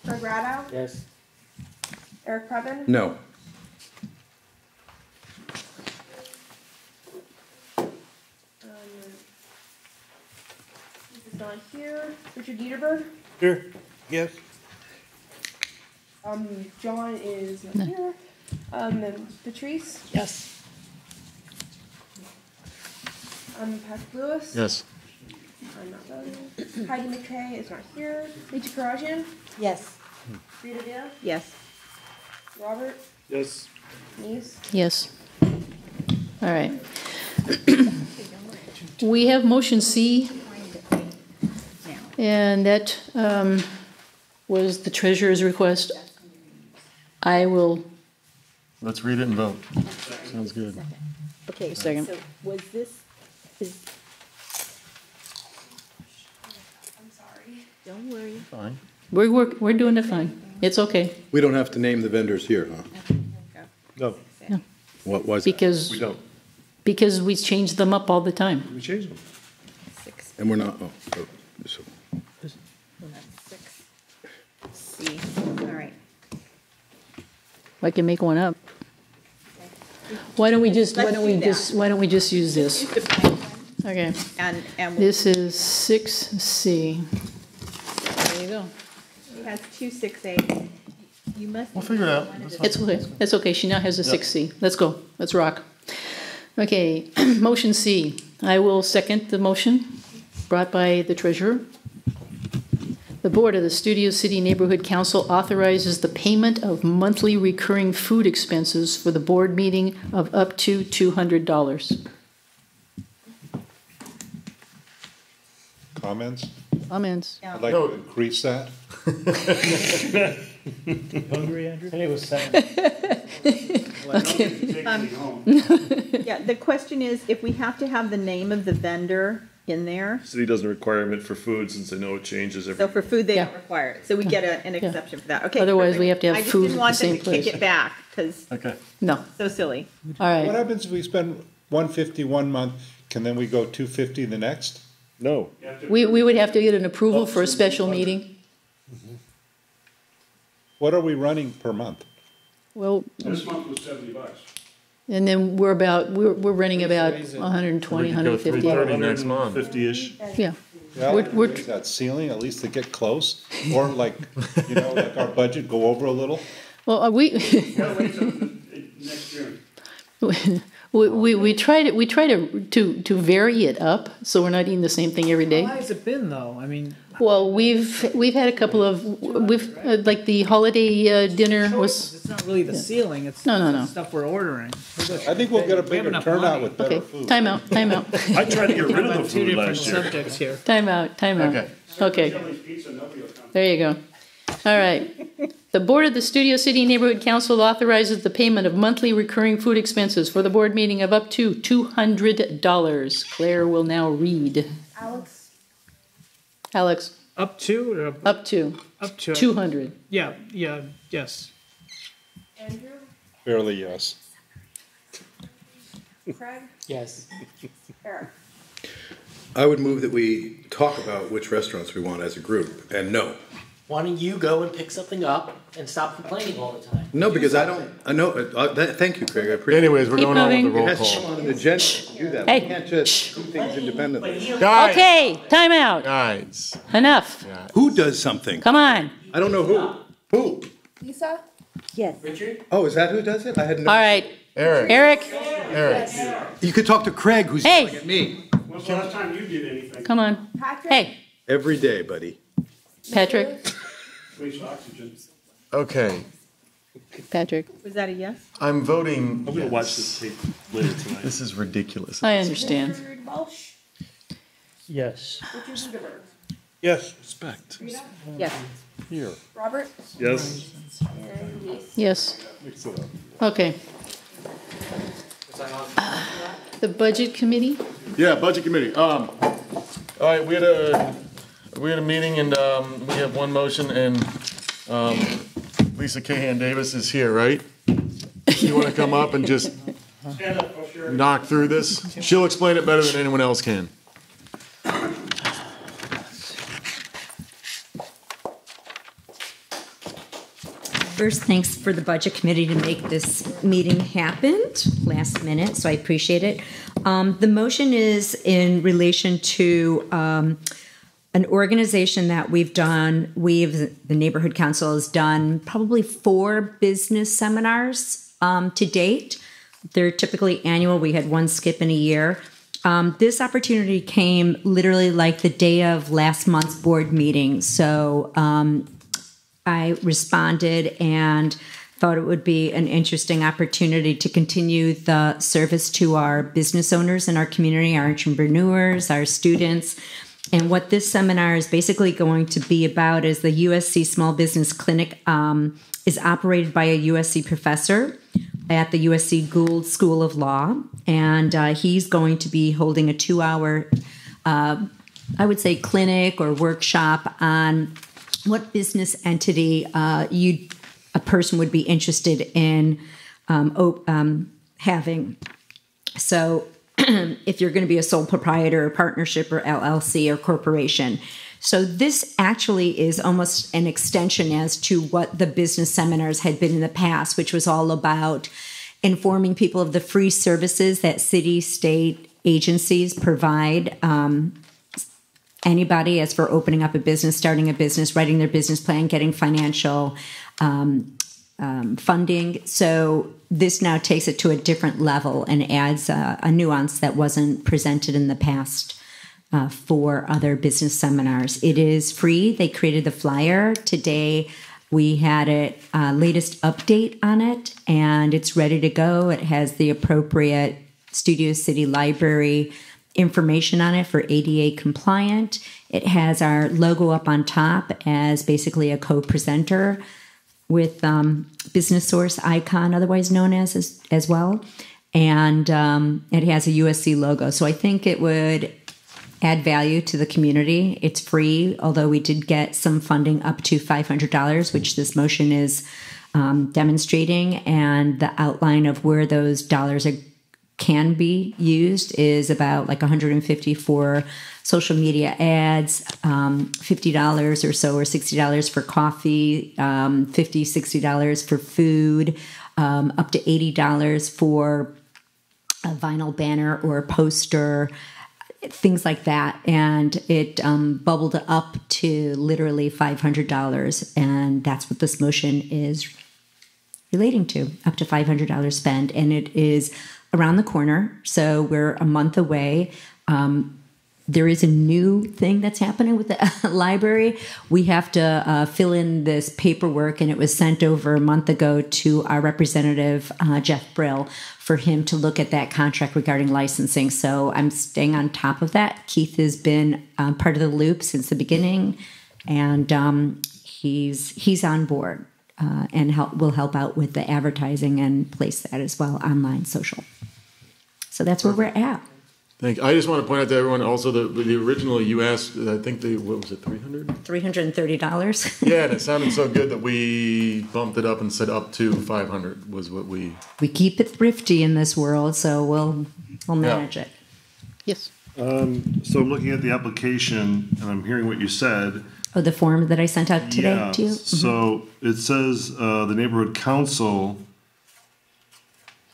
Craig Radow, Yes. Eric Previn, No. this is not here. Richard Dieterberg, Here, yes. John is not here. Patrice, Yes. Patrick Lewis. Yes. I'm not voting. Heidi McKay is not here. Rachel Karajian, Yes. Rita Dale, Yes. Robert, Yes. Neese. Yes. All right. We have motion C, and that was the treasurer's request. I will, Let's read it and vote. Sounds good. Okay, Second. so was this, I'm sorry. don't worry. Fine. we're doing it fine. It's okay, We don't have to name the vendors here, huh? No, What was it? we don't. because we change them up all the time. We changed them. And we're not, so C, all right. I can make one up. Why don't we just Let's use this? Use the blank one, Okay, and this is 6C. There you go. she has 2, 6, 8. You must. We'll figure it out. It's okay, she now has a 6C. Let's go, let's rock. Okay, motion C. I will second the motion brought by the treasurer. The board of the Studio City Neighborhood Council authorizes the payment of monthly recurring food expenses for the board meeting of up to $200. Comments? Comments? I'd like to increase that. Hungry, Andrew? I think it was 7. Yeah, the question is, if we have to have the name of the vendor in there, City doesn't require it for food since they know it changes every. so for food, they don't Yeah. require it, so we get an exception for that, okay. Otherwise, perfect. we have to have food at the same I just didn't want them to place. kick it back, because, Okay. No, so silly. all What right. happens if we spend 150 one month, can then we go 250 the next? No, We would have to get an approval for a special meeting. What are we running per month? Well, This month was $70. and then we're running about 120, We could go 150. 330 next month. 50-ish. Yeah. Yeah, We're- is that ceiling, at least to get close? Or like, like our budget go over a little? Well, we we try to vary it up so we're not eating the same thing every day. How has it been, though? I mean, Well, we've had a couple of like the holiday dinner was it's not really the ceiling, it's No. the stuff we're ordering. I think we'll get a We have bigger enough turnout money. with better okay. food. Time out. I tried to get rid of the About two food different last year. subjects here. Time out. Okay. Okay. There you go. All right. The Board of the Studio City Neighborhood Council authorizes the payment of monthly recurring food expenses for the board meeting of up to $200. Claire will now read. Alex Alex, Up to? up to Up to. 200. Yeah, yes. Barely, yes. Yes. I would move that we talk about which restaurants we want as a group, and no. Why don't you go and pick something up and stop complaining all the time? No, because I know, thank you, Craig, I appreciate it. Anyways, we're Keep going on with the moving. It roll has to come call. on an agenda to do that. Hey. We can't just do things independently. Guys, Okay, time out. guys. Enough. Who does something? Come on. I don't know who. Who? Lisa? Yes. Richard? Oh, is that who does it? I had no. All right, Eric, Eric, You could talk to Craig, who's Hey. yelling at me. When's the last time you did anything? come on. Hey, Every day, buddy. Patrick, Waste oxygen. okay, Patrick. Was that a yes? I'm voting. I'm gonna watch this tape later tonight. This is ridiculous. I understand. Yes. Yes. Respect. Yes. Here. Robert? Yes. Yes. Mix it up. Okay. The budget committee? Yeah, budget committee. All right, we had a meeting and we have one motion and Lisa Cahan Davis is here, right? You want to come up and just knock through this? She'll explain it better than anyone else can. First, thanks for the budget committee to make this meeting happen last minute, so I appreciate it. The motion is in relation to an organization that we've done. The neighborhood council has done probably 4 business seminars to date. They're typically annual. We had one skip in a year. This opportunity came literally like the day of last month's board meeting. So I responded and thought it would be an interesting opportunity to continue the service to our business owners in our community, our entrepreneurs, our students. And what this seminar is basically going to be about is the USC Small Business Clinic is operated by a USC professor at the USC Gould School of Law. And he's going to be holding a 2-hour, I would say, clinic or workshop on what business entity a person would be interested in having. So if you're going to be a sole proprietor or partnership or LLC or corporation. So this actually is almost an extension as to what the business seminars had been in the past, which was all about informing people of the free services that city, state agencies provide anybody as for opening up a business, starting a business, writing their business plan, getting financial funding. So this now takes it to a different level and adds a nuance that wasn't presented in the past for other business seminars. It is free. They created the flyer. Today we had a latest update on it, and it's ready to go. It has the appropriate Studio City Library information on it for ADA compliant. It has our logo up on top as basically a co-presenter with Business Source icon, otherwise known as well. And it has a USC logo. So I think it would add value to the community. It's free, although we did get some funding up to $500, which this motion is demonstrating. And the outline of where those dollars can be used is about like $150 for social media ads, $50 or so, or $60 for coffee, $50, $60 for food, up to $80 for a vinyl banner or a poster, things like that. And it bubbled up to literally $500. And that's what this motion is relating to, up to $500 spend. And it is around the corner. So we're a month away. There is a new thing that's happening with the library. We have to fill in this paperwork, and it was sent over a month ago to our representative, Jeff Brill, for him to look at that contract regarding licensing. So I'm staying on top of that. Keith has been part of the loop since the beginning, and he's on board and will help out with the advertising and place that as well, online, social. So that's where we're at. Thank you. I just want to point out to everyone also the original you asked, I think what was it, 300? $330. Yeah, and it sounded so good that we bumped it up and said up to 500 was what we. We keep it thrifty in this world, so we'll manage it. Yes. So I'm looking at the application and I'm hearing what you said. Oh, the form that I sent out today to you? So it says the neighborhood council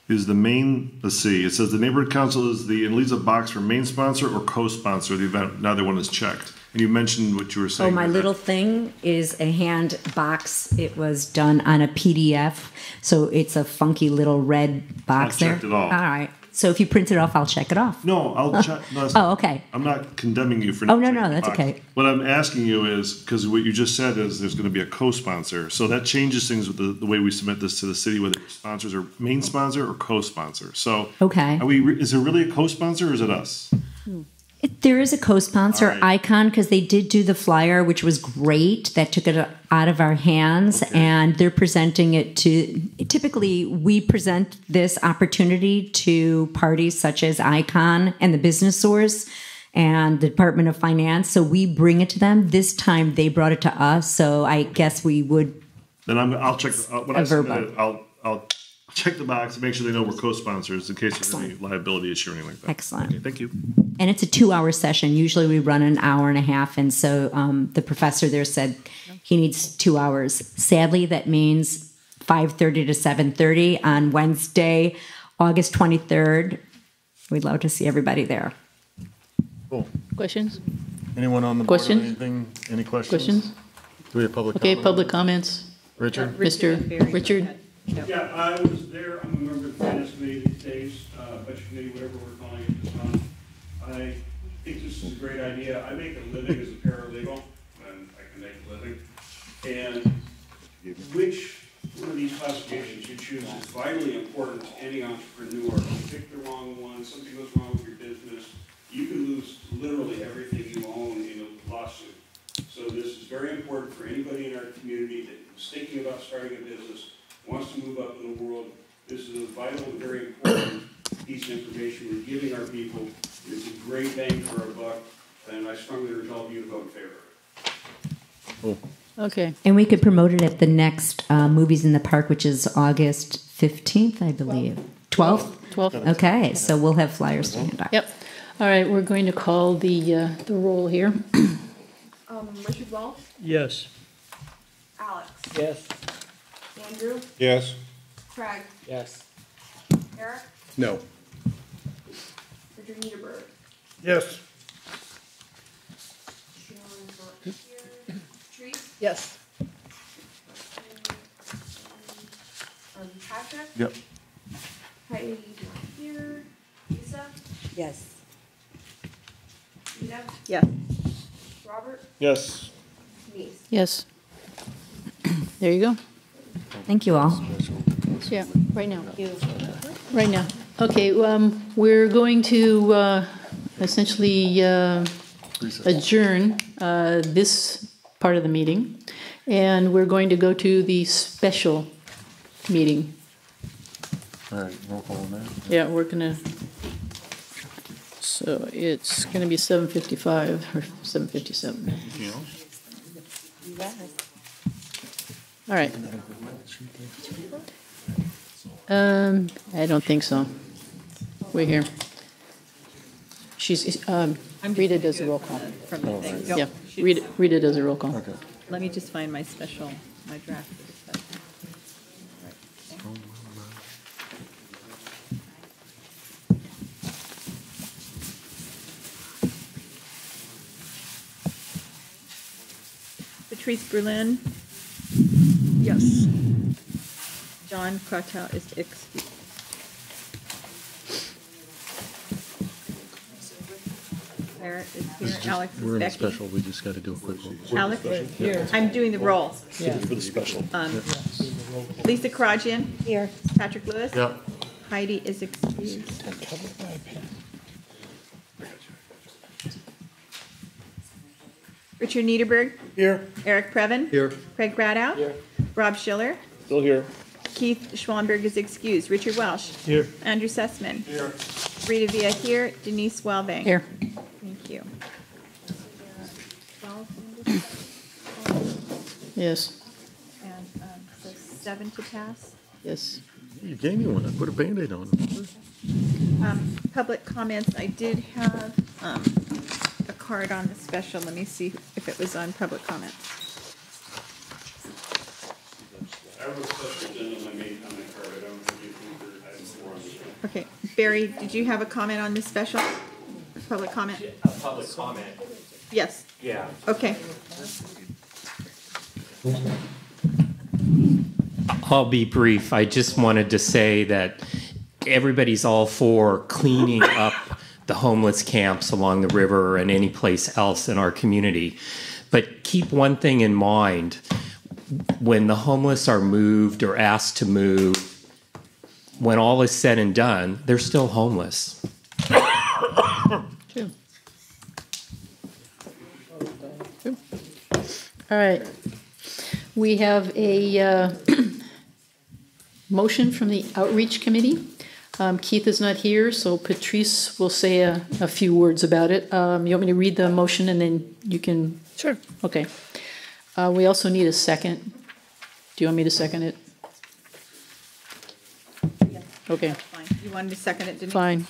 is the main, let's see, it says the neighborhood council is and leaves a box for main sponsor or co-sponsor of the event. Neither one is checked. And you mentioned what you were saying. Oh, my little thing is a hand box. It was done on a PDF, so it's a funky little red box there. Checked it all. All right. So if you print it off, I'll check it off. No, I'll check. No, Oh, okay. I'm not condemning you for. Oh, not no, checking no, the that's box. okay. What I'm asking you is, because what you just said is there's going to be a co-sponsor. So that changes things with the way we submit this to the city, whether sponsors are main sponsor or co-sponsor. So Okay. is there really a co-sponsor or is it us? There is a co-sponsor All right. icon because they did do the flyer, which was great. That took it out of our hands, and they're presenting it to. Typically, we present this opportunity to parties such as Icon and the Business Source and the Department of Finance. So we bring it to them. This time, they brought it to us. So I guess we would. Then I'll check when A I submit verbal. it. I'll check the box and make sure they know we're co-sponsors in case there's any liability issue or anything like that. Excellent. Okay, thank you. And it's a 2-hour session. Usually we run an hour and a half. And so the professor there said he needs 2 hours. Sadly, that means 5:30 to 7:30 on Wednesday, August 23rd. We'd love to see everybody there. Cool. Questions? Anyone on the board have Question? anything? Any questions? Questions? Do we have public Okay, comment? public comments. Richard? Mr. Richard? Yeah, I was there, I'm a member of the finance committee these days, budget committee, whatever we're calling it this month. I think this is a great idea. I make a living as a paralegal, and I can make a living. And which one of these classifications you choose is vitally important to any entrepreneur. If you pick the wrong one, something goes wrong with your business, you can lose literally everything you own in a lawsuit. So this is very important for anybody in our community that is thinking about starting a business, wants to move up in the world. This is a vital and very important piece of information we're giving our people. It's a great bang for our buck, and I strongly urge all of you to vote in favor of it. Cool. Okay. And we could promote it at the next Movies in the Park, which is August 15th, I believe. 12th? 12th. Okay, so we'll have flyers to hand out. Yep. All right, we're going to call the roll here. Richard Welch, Yes. Alex, Yes. Andrew, Yes. Craig, Yes. Eric, No. Richard Niederberg, Yes. Sean's not here, Treese, Yes. Patrick, Yep. Heidi's not here, Lisa, Yes. Rita, Yes. Robert, Yes. Denise. Yes. There you go. Thank you all. Yeah, right now. Right now. Okay, we're going to essentially adjourn this part of the meeting, and we're going to go to the special meeting. All right, roll call on that. Yeah, we're gonna, so it's gonna be 7:55 or 7:57. All right. I don't think so. We're here. She's, Rita does a roll call. From the thing. Yeah, Rita does a roll call. Okay. Let me just find my special, my draft for the special. Patrice Berlin, Yes. John Krakow is excused. Claire is here, Alex is We're in a Becky. special, we just gotta do a quick roll. Alex, I'm doing the roll. For the special. Lisa Karajian. Here. Patrick Lewis. Yeah. Heidi is excused. Richard Niederberg. Here. Eric Previn. Here. Craig Radow. Here. Rob Schiller. Still here. Keith Schwamberg is excused. Richard Welsh. Here. Andrew Sussman. Here. Rita Villa here. Denise Wellbank. Here. Thank you. Yes, And so 7 to pass. yes. You gave me one. I put a Band-Aid on it. Public comments. I did have a card on the special. Let me see if it was on public comments. I have a special agenda on my main comment card. I don't think you can item 4 on the Okay, Barry, did you have a comment on this special? Public comment? A public comment. Yes. Yeah. Okay. I'll be brief. I just wanted to say that everybody's all for cleaning up the homeless camps along the river and any place else in our community. But keep one thing in mind. When the homeless are moved or asked to move, when all is said and done, they're still homeless. True. All right. We have a motion from the Outreach Committee. Keith is not here, so Patrice will say a few words about it. You want me to read the motion and then you can? Sure. Okay. We also need a second. Do you want me to second it? Yes. Okay. Fine. You wanted to second it, didn't you? Fine.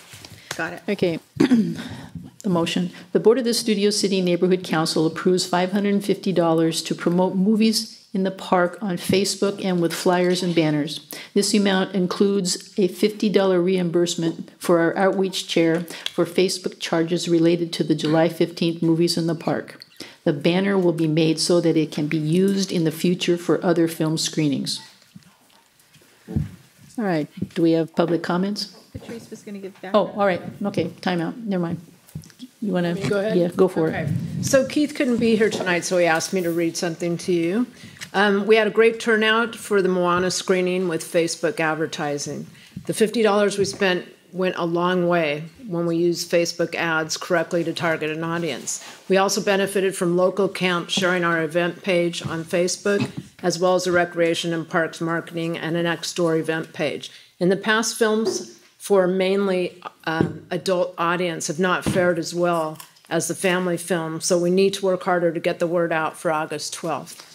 Got it. Okay. The motion. The Board of the Studio City Neighborhood Council approves $550 to promote movies in the park on Facebook and with flyers and banners. This amount includes a $50 reimbursement for our outreach chair for Facebook charges related to the July 15th movies in the park. The banner will be made so that it can be used in the future for other film screenings. All right. Do we have public comments? Patrice was going to give back. Oh, all right. Okay. Time out. Never mind. You want to? Go ahead? Yeah, go for Okay. it. So Keith couldn't be here tonight, so he asked me to read something to you. We had a great turnout for the Moana screening with Facebook advertising. The $50 we spent went a long way when we used Facebook ads correctly to target an audience. We also benefited from local camps sharing our event page on Facebook, as well as the Recreation and Parks Marketing and a Next Door event page. In the past, films for mainly adult audience have not fared as well as the family film, so we need to work harder to get the word out for August 12th.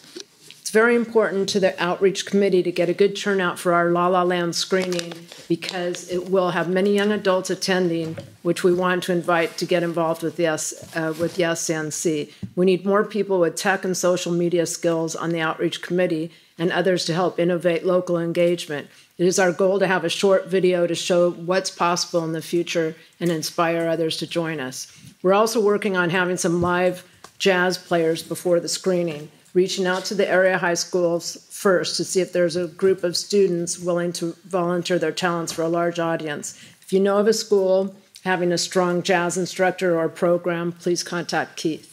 It's very important to the Outreach Committee to get a good turnout for our La La Land screening because it will have many young adults attending, which we want to invite to get involved with the SCNC. We need more people with tech and social media skills on the Outreach Committee and others to help innovate local engagement. It is our goal to have a short video to show what's possible in the future and inspire others to join us. We're also working on having some live jazz players before the screening, reaching out to the area high schools first to see if there's a group of students willing to volunteer their talents for a large audience. If you know of a school having a strong jazz instructor or program, please contact Keith.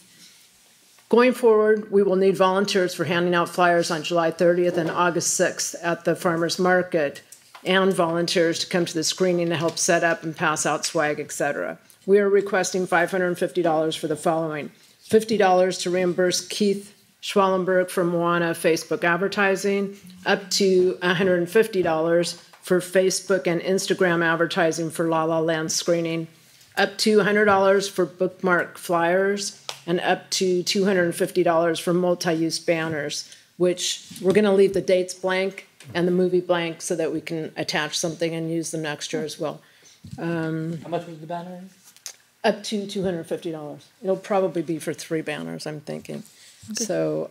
Going forward, we will need volunteers for handing out flyers on July 30th and August 6th at the farmers market, and volunteers to come to the screening to help set up and pass out swag, etc. We are requesting $550 for the following: $50 to reimburse Keith Schwellenberg for Moana Facebook advertising, up to $150 for Facebook and Instagram advertising for La La Land screening, up to $100 for bookmark flyers, and up to $250 for multi-use banners, which we're going to leave the dates blank and the movie blank so that we can attach something and use them next year as well. How much was the banner? Up to $250. It'll probably be for 3 banners, I'm thinking. Okay. So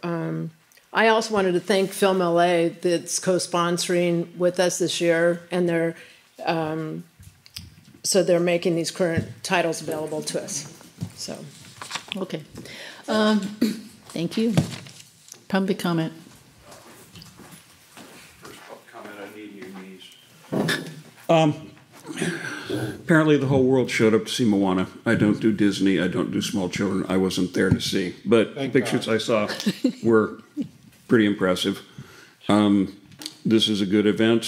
I also wanted to thank Film LA that's co-sponsoring with us this year, and they're making these current titles available to us. So. Okay. Thank you. Public comment. First comment, I need your knees. Apparently the whole world showed up to see Moana. I don't do Disney. I don't do small children. I wasn't there to see. But the pictures I saw were pretty impressive. This is a good event.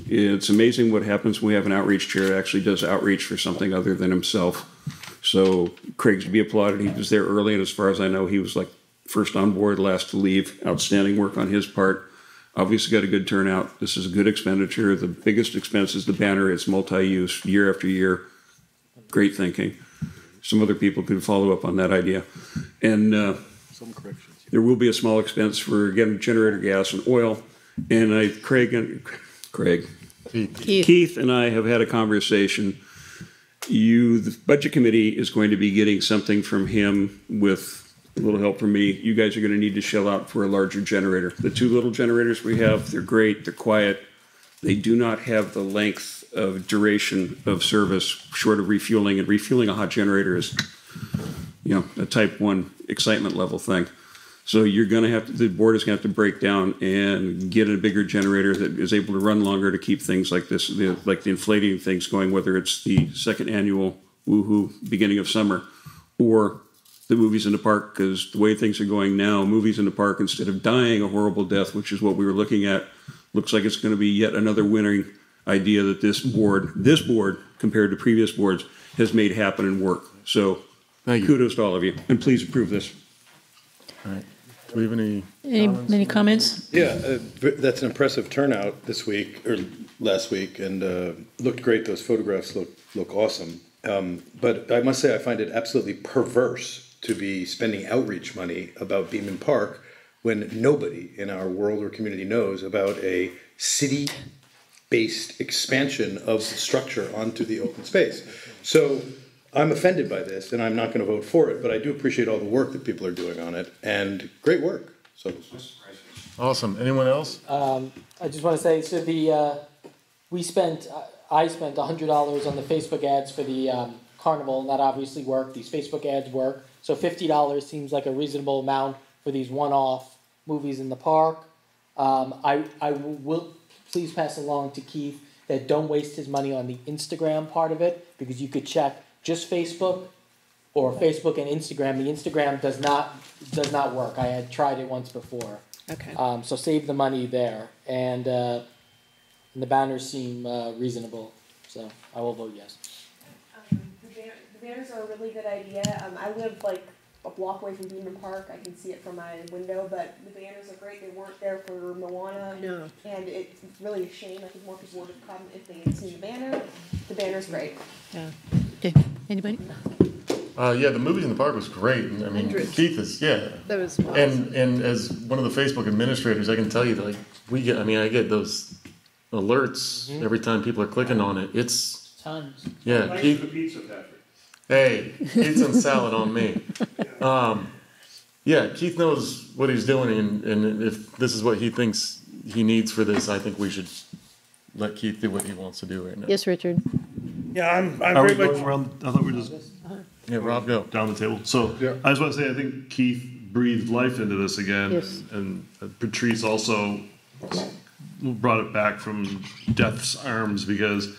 It's amazing what happens when we have an outreach chair that actually does outreach for something other than himself. So Craig's to be applauded. He was there early, and as far as I know, he was like first on board, last to leave. Outstanding work on his part. Obviously got a good turnout. This is a good expenditure. The biggest expense is the banner. It's multi-use year after year. Great thinking. Some other people could follow up on that idea. And there will be a small expense for getting generator gas and oil. And Keith and I have had a conversation. The budget committee is going to be getting something from him with a little help from me. You guys are going to need to shell out for a larger generator. The 2 little generators we have, they're great, they're quiet. They do not have the length of duration of service short of refueling, and refueling a hot generator is, a type 1 excitement level thing. So the board is going to have to break down and get a bigger generator that is able to run longer to keep things like this, like the inflating things going, whether it's the second annual woohoo beginning of summer or the movies in the park, because the way things are going now, movies in the park, instead of dying a horrible death, which is what we were looking at, looks like it's going to be yet another winning idea that this board, compared to previous boards, has made happen and work. So kudos to all of you, and please approve this. All right. Do we have Any comments? Yeah, that's an impressive turnout this week, or last week, and looked great. Those photographs look awesome. But I must say I find it absolutely perverse to be spending outreach money about Beaman Park when nobody in our world or community knows about a city-based expansion of the structure onto the open space. So I'm offended by this, and I'm not going to vote for it, but I do appreciate all the work that people are doing on it, and great work. So awesome. Anyone else? I just want to say, so I spent $100 on the Facebook ads for the carnival, and that obviously worked. These Facebook ads work. So $50 seems like a reasonable amount for these one-off movies in the park. I will please pass along to Keith that don't waste his money on the Instagram part of it, because you could check just Facebook or Facebook and Instagram. The Instagram does not work. I had tried it once before. Okay. So save the money there, and the banners seem reasonable. So I will vote yes. The banners are a really good idea. I live like a block away from Beaman Park. I can see it from my window, but the banners are great. They weren't there for Moana. No. And it's really a shame. I think more people would have come if they had seen the banner. The banner's great. Yeah. Okay. Anybody? Yeah, the movies in the park was great. I mean, Keith is, That was awesome. And as one of the Facebook administrators, I can tell you that I get those alerts every time people are clicking on it. It's tons. Yeah, Thanks Keith. for the pizza, Patrick. Hey, pizza and salad on me. Yeah, Keith knows what he's doing, and if this is what he thinks he needs for this, I think we should let Keith do what he wants to do right now. Yes, Richard. Yeah, I'm Are we very going much. around? I thought we were just Yeah, Rob, go. down the table. So I just want to say, I think Keith breathed life into this again, Yes. and Patrice also brought it back from death's arms, because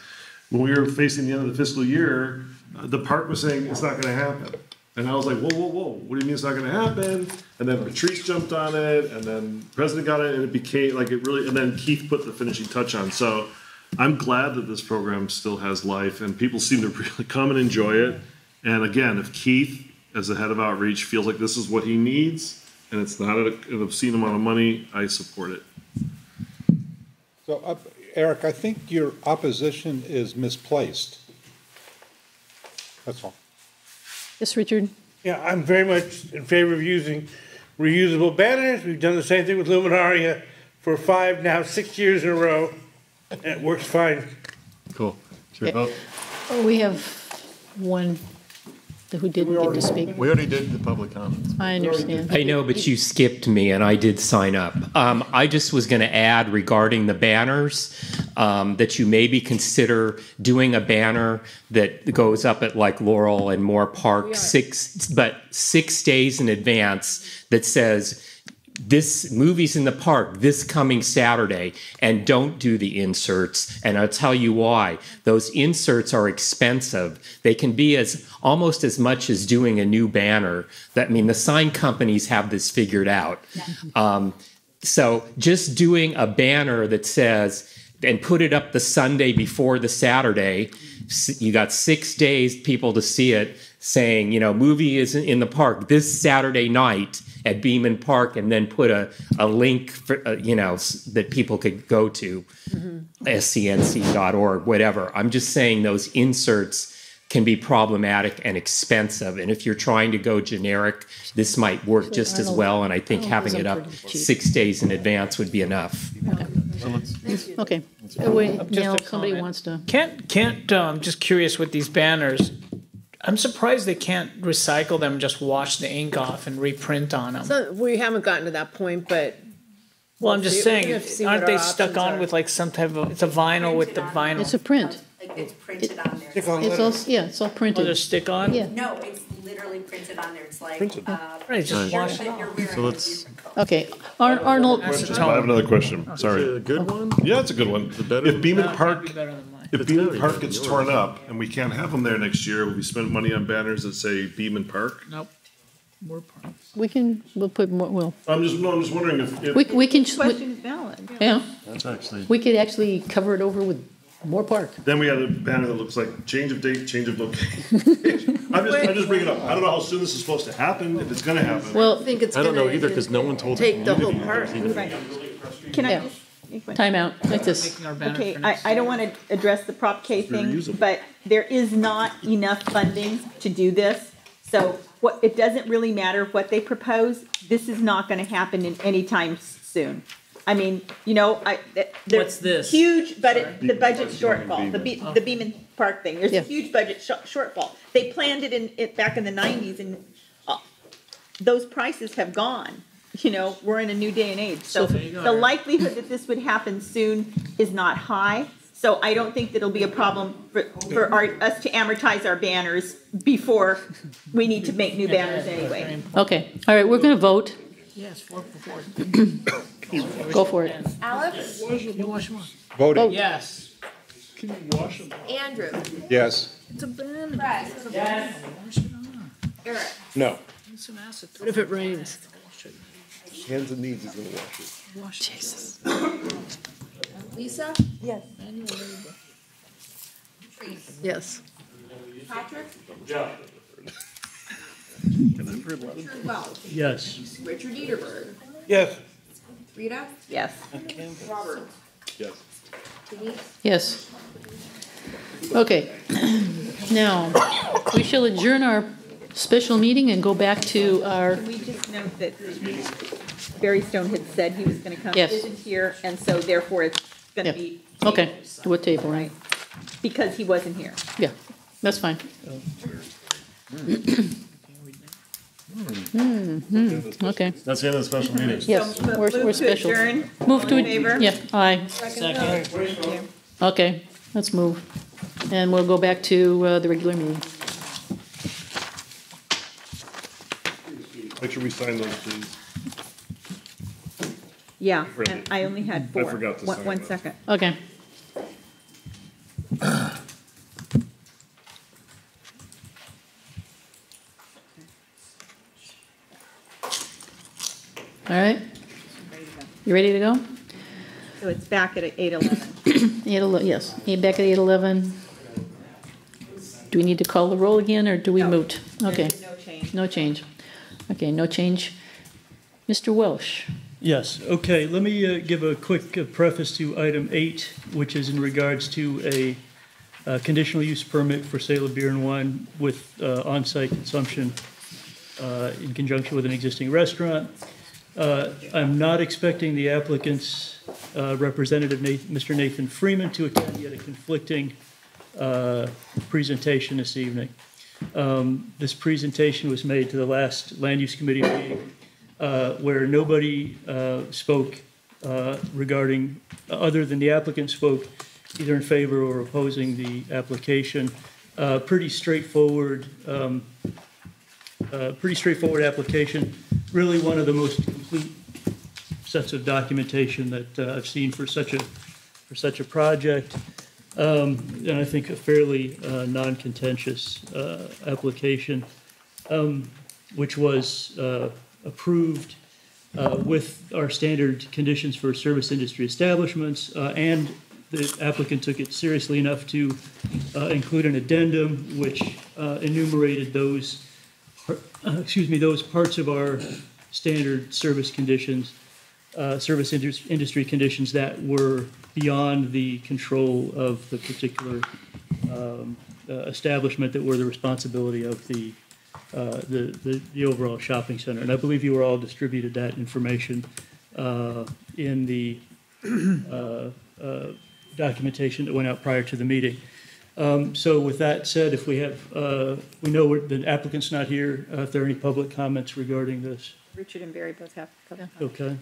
when we were facing the end of the fiscal year, the park was saying it's not going to happen. And I was like, whoa, what do you mean it's not going to happen? And then Patrice jumped on it, and then the president got it, and it became like it really, and then Keith put the finishing touch on. So I'm glad that this program still has life, and people seem to really come and enjoy it. And again, if Keith, as the head of outreach, feels like this is what he needs, and it's not an obscene amount of money, I support it. So, Eric, I think your opposition is misplaced. That's all. Yes, Richard. Yeah, I'm very much in favor of using reusable banners. We've done the same thing with Luminaria for 5, now 6 years in a row, and it works fine. Cool. Should we vote? We have one who didn't get to speak. We already did the public comments. I understand. I know, but you skipped me, and I did sign up. I just was going to add regarding the banners that you maybe consider doing a banner that goes up at like Laurel and Moore Park 6 days in advance that says, this movie's in the park this coming Saturday, and don't do the inserts. And I'll tell you why. Those inserts are expensive. They can be almost as much as doing a new banner. The sign companies have this figured out. So just doing a banner that says, and put it up the Sunday before the Saturday, you got 6 days people to see it, saying, movie is in the park this Saturday night at Beaman Park, and then put a link for, that people could go to, SCNC.org, whatever. I'm just saying those inserts can be problematic and expensive. And if you're trying to go generic, this might work just as well. And I think having it up 6 days in advance would be enough. Okay. Wait, Just now a somebody comment. wants to. Just curious with these banners. I'm surprised they can't recycle them, just wash the ink off and reprint on them. So we haven't gotten to that point, but Well, I'm just we're saying, gonna see aren't what they our stuck options on are. with like some type of, it's a vinyl with the vinyl. It's a print. Like it's printed on there. Stick on It's letters. all, yeah, it's all Oh, printed. there's stick on? Yeah. No, it's literally printed on there. It's like, Right, just shirt wash it that you're off. wearing So is let's- different color. Okay. Arnold, I have another question, sorry. A good one? Yeah, it's a good one. If Beaman Park, Better than mine. if Beaman Park gets torn up and we can't have them there next year, will we spend money on banners that say Beaman Park? Nope. More parts. we'll put more, I'm just wondering if. we can, Question is valid. yeah, That's actually. we could actually cover it over with more park. Then we have a banner that looks like change of date, change of location. I'm just bringing it up. I don't know how soon this is supposed to happen, if it's gonna happen. Well, I think it's I don't know gonna either, because no one told. take the whole community. part. Can I Yeah. just make one? time out, like this. Making our banner Okay, for I next don't year. wanna address the Prop K thing, reusable. but there is not enough funding to do this. So it doesn't really matter what they propose, this is not gonna happen in any time soon. I mean, there's What's this? huge budget, the budget shortfall, the Beaman Park thing, there's Yeah. a huge budget shortfall. They planned it back in the 90s and those prices have gone. We're in a new day and age, so there you go, the Eric. likelihood that this would happen soon is not high. So I don't think that it'll be a problem for us to amortize our banners before we need to make new banners anyway. Okay, all right, we're gonna vote. Yes, 4 Go for it. Alex, You wash them off. Voting, Yes. Andrew, yes. It's a banner. Brett, Wash it on. Eric, No. It's an acetone. What if it rains? Hands and knees is gonna wash it. Wash it. Jesus. Lisa, Yes. Patrice, Yes. Patrick, Richard Welch, Yes. Richard Niederberg, Yes, Rita, Yes. Robert, Yes. Denise, Yes. Okay. Now, we shall adjourn our special meeting and go back to our, Can we just note that Barry Stone had said he was gonna come, Yes. isn't here, and so therefore it's gonna Yeah. be. okay, to a table, right? Because he wasn't here. Yeah, that's fine. Okay, That's the end of the special meeting. yes, So, we're move to special. adjourn. Move All to, in favor? yeah, aye. Second. Thank you. Okay, let's move. And we'll go back to the regular meeting. Make sure we sign those, please. Yeah, and I only had 4. forgot to sign One that. second. Okay. All right, you ready to go? So it's back at 8:11. 8:11, yes, back at 8:11. Do we need to call the roll again, or do we No. moot? Okay, No change. no change. Okay, no change. Mr. Welsh, Yes, okay, let me give a quick preface to item 8, which is in regards to a conditional use permit for sale of beer and wine with on-site consumption in conjunction with an existing restaurant. I'm not expecting the applicant's representative, Mr. Nathan Freeman, to attend yet a conflicting presentation this evening. This presentation was made to the last Land Use Committee meeting, where nobody spoke regarding, other than the applicant spoke, either in favor or opposing the application. Pretty straightforward application. Really one of the most complete sets of documentation that I've seen for such a project. And I think a fairly non-contentious application, which was approved with our standard conditions for service industry establishments, and the applicant took it seriously enough to include an addendum which enumerated those parts of our standard service conditions, industry conditions that were beyond the control of the particular establishment that were the responsibility of the overall shopping center. And I believe you were all distributed that information in the documentation that went out prior to the meeting. So with that said, if we have, we know the applicant's not here, if there are any public comments regarding this. Richard and Barry both have a couple. Okay.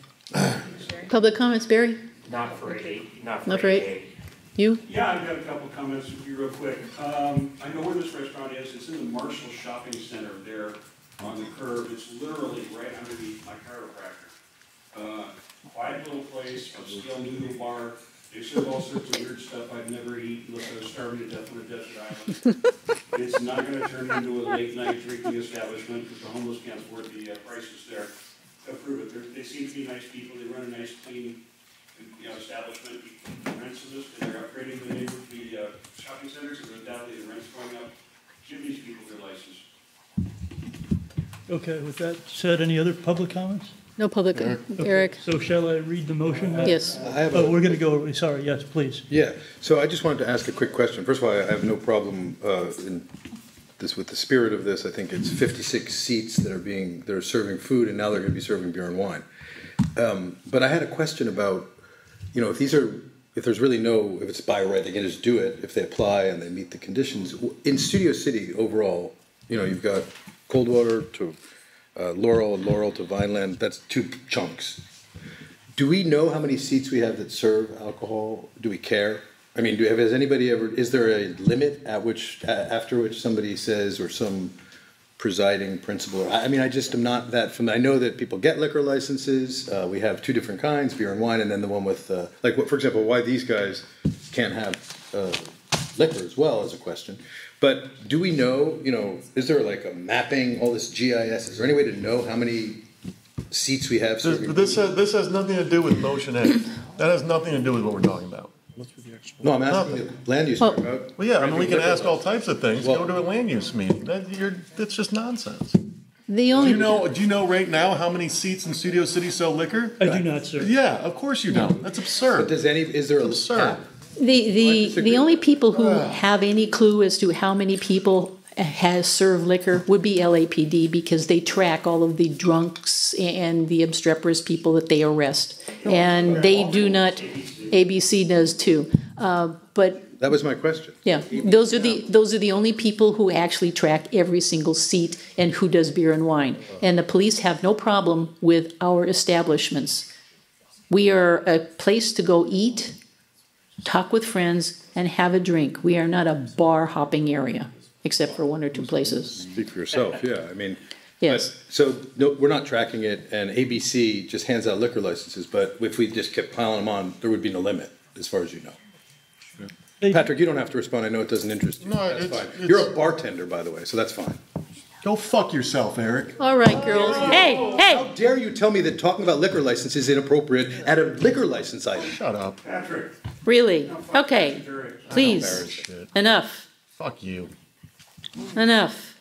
Public comments, Barry? Not for 8, not Not for for 8. 8. You? Yeah, I've got a couple of comments with you real quick. I know where this restaurant is. It's in the Marshall Shopping Center there on the curb. It's literally right underneath my chiropractor. Quiet little place, a steel noodle bar. They serve all sorts of weird stuff I'd never eat unless I was starving to death on a desert island. It's not gonna turn into a late night drinking establishment because the homeless can't afford the prices there. Approve it. They seem to be nice people. They run a nice, clean, establishment. Rents in this, and they're upgrading the shopping centers, and undoubtedly the rent's going up. Give these people their license. Okay, with that said, any other public comments? No public, Eric? So shall I read the motion? Yes. Oh, we're going to go, sorry, yes, please. Yeah, so I just wanted to ask a quick question. First of all, I have no problem in this with the spirit of this. I think it's 56 seats that are serving food, and now they're going to be serving beer and wine. But I had a question about, if there's really if it's by right, they can just do it if they apply and they meet the conditions. In Studio City overall, you've got Coldwater to Laurel and Laurel to Vineland. That's 2 chunks. Do we know how many seats we have that serve alcohol? Do we care? I mean, has anybody ever? Is there a limit after which somebody says, or some presiding principal? I mean, I just am not that familiar. I know that people get liquor licenses. We have 2 different kinds, beer and wine, and then the one with, for example, why these guys can't have liquor as well is a question. But do we know, is there like a mapping, all this GIS? Is there any way to know how many seats we have? This has nothing to do with motion A. That has nothing to do with what we're talking about. No, I'm asking the land use. Well, yeah, I mean, we can ask all types of things. Go to a land use meeting. That's just nonsense. Do you know right now how many seats in Studio City sell liquor? I do not, sir. Yeah, of course you don't. That's absurd. But is there absurd? The only people who have any clue as to how many people has served liquor would be LAPD, because they track all of the drunks and the obstreperous people that they arrest, and they do not. ABC does too, but that was my question. Yeah, those are the only people who actually track every single seat and who does beer and wine, and the police have no problem with our establishments. We are a place to go eat, talk with friends, and have a drink. We are not a bar hopping area, except for 1 or 2 places. Speak for yourself, yeah. I mean, yes. So no, we're not tracking it, and ABC just hands out liquor licenses. But if we just kept piling them on, there would be no limit, as far as you know. Patrick, you don't have to respond. I know it doesn't interest you. No, that's fine. You're a bartender, by the way, so that's fine. Go fuck yourself, Eric. All right, girls. Hey. How dare you tell me that talking about liquor license is inappropriate at a liquor license item? Shut up. Patrick. Really? Okay. Please. Enough. Fuck you. Enough.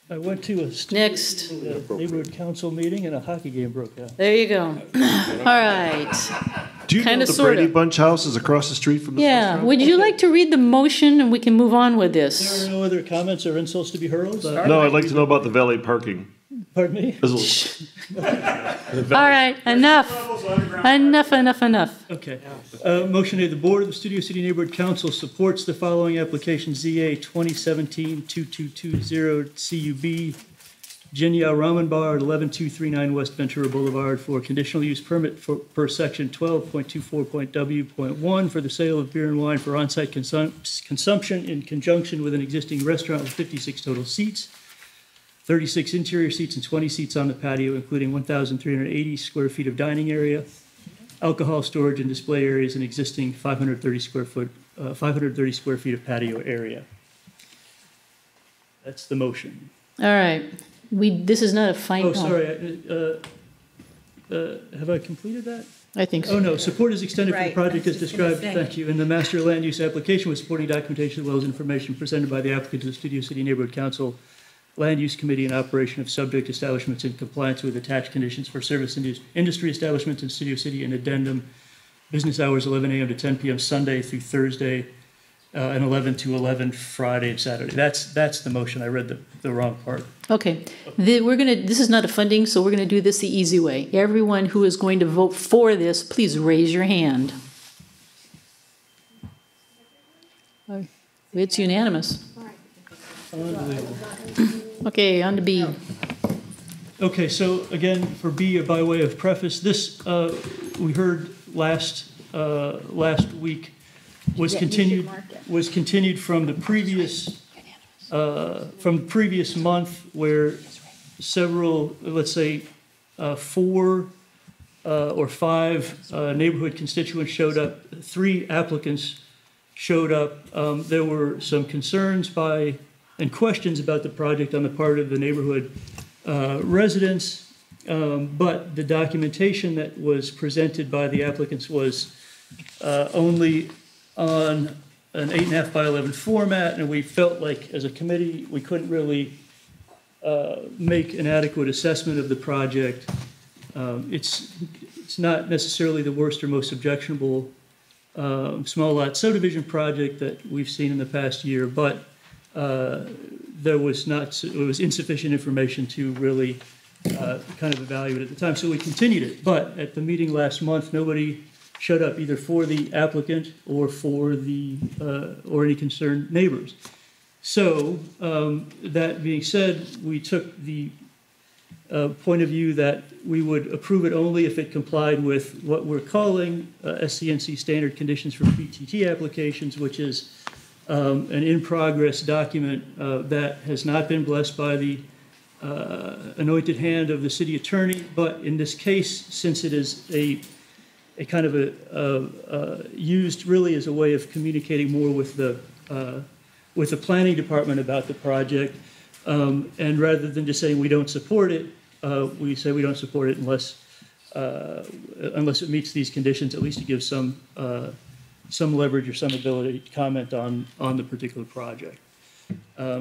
I went to a Next. neighborhood council meeting and a hockey game broke out. There you go. All right. Do you know the Brady Bunch house is across the street from the Yeah. Would you like to read the motion and we can move on with this? There are no other comments or insults to be hurled? No, I'd like to know about the valet parking. Pardon me? All right. Enough. Enough. Okay. Motion A, the Board of the Studio City Neighborhood Council supports the following application: ZA 2017-2220 CUB, Jinya Ramen Bar at 11239 West Ventura Boulevard for conditional use permit per section 12.24.W.1 for the sale of beer and wine for on-site consumption in conjunction with an existing restaurant with 56 total seats, 36 interior seats and 20 seats on the patio, including 1,380 square feet of dining area, alcohol storage and display areas, and existing 530 square feet of patio area. That's the motion. All right. This is not a final. Oh, sorry. Have I completed that? I think so. Oh, no. Support is extended for the project as described. Thank you. In the master land use application with supporting documentation as well as information presented by the applicant to the Studio City Neighborhood Council Land Use Committee and operation of subject establishments in compliance with attached conditions for service industry establishments in Studio City and addendum. Business hours 11 a.m. to 10 p.m. Sunday through Thursday, and 11 to 11 Friday and Saturday. That's the motion. I read the wrong part. Okay, this is not a funding, so we're gonna do this the easy way. Everyone who is going to vote for this, please raise your hand. It's unanimous. Unbelievable. Okay, on to B. Okay, so again, for B, by way of preface, this we heard last week was continued from the previous month, where several, let's say, 4 or 5 neighborhood constituents showed up. 3 applicants showed up. There were some concerns and questions about the project on the part of the neighborhood residents, but the documentation that was presented by the applicants was only on an 8.5 by 11 format, and we felt like as a committee we couldn't really make an adequate assessment of the project. It's not necessarily the worst or most objectionable small lot subdivision project that we've seen in the past year, but it was insufficient information to really kind of evaluate at the time, so we continued it. But at the meeting last month, nobody showed up either for the applicant or for or any concerned neighbors. So that being said, we took the point of view that we would approve it only if it complied with what we're calling SCNC standard conditions for PTT applications, which is an in-progress document that has not been blessed by the anointed hand of the city attorney. But in this case, since it is a kind of used really as a way of communicating more with the planning department about the project, and rather than just saying we don't support it, we say we don't support it unless it meets these conditions, at least to give some leverage or some ability to comment on the particular project.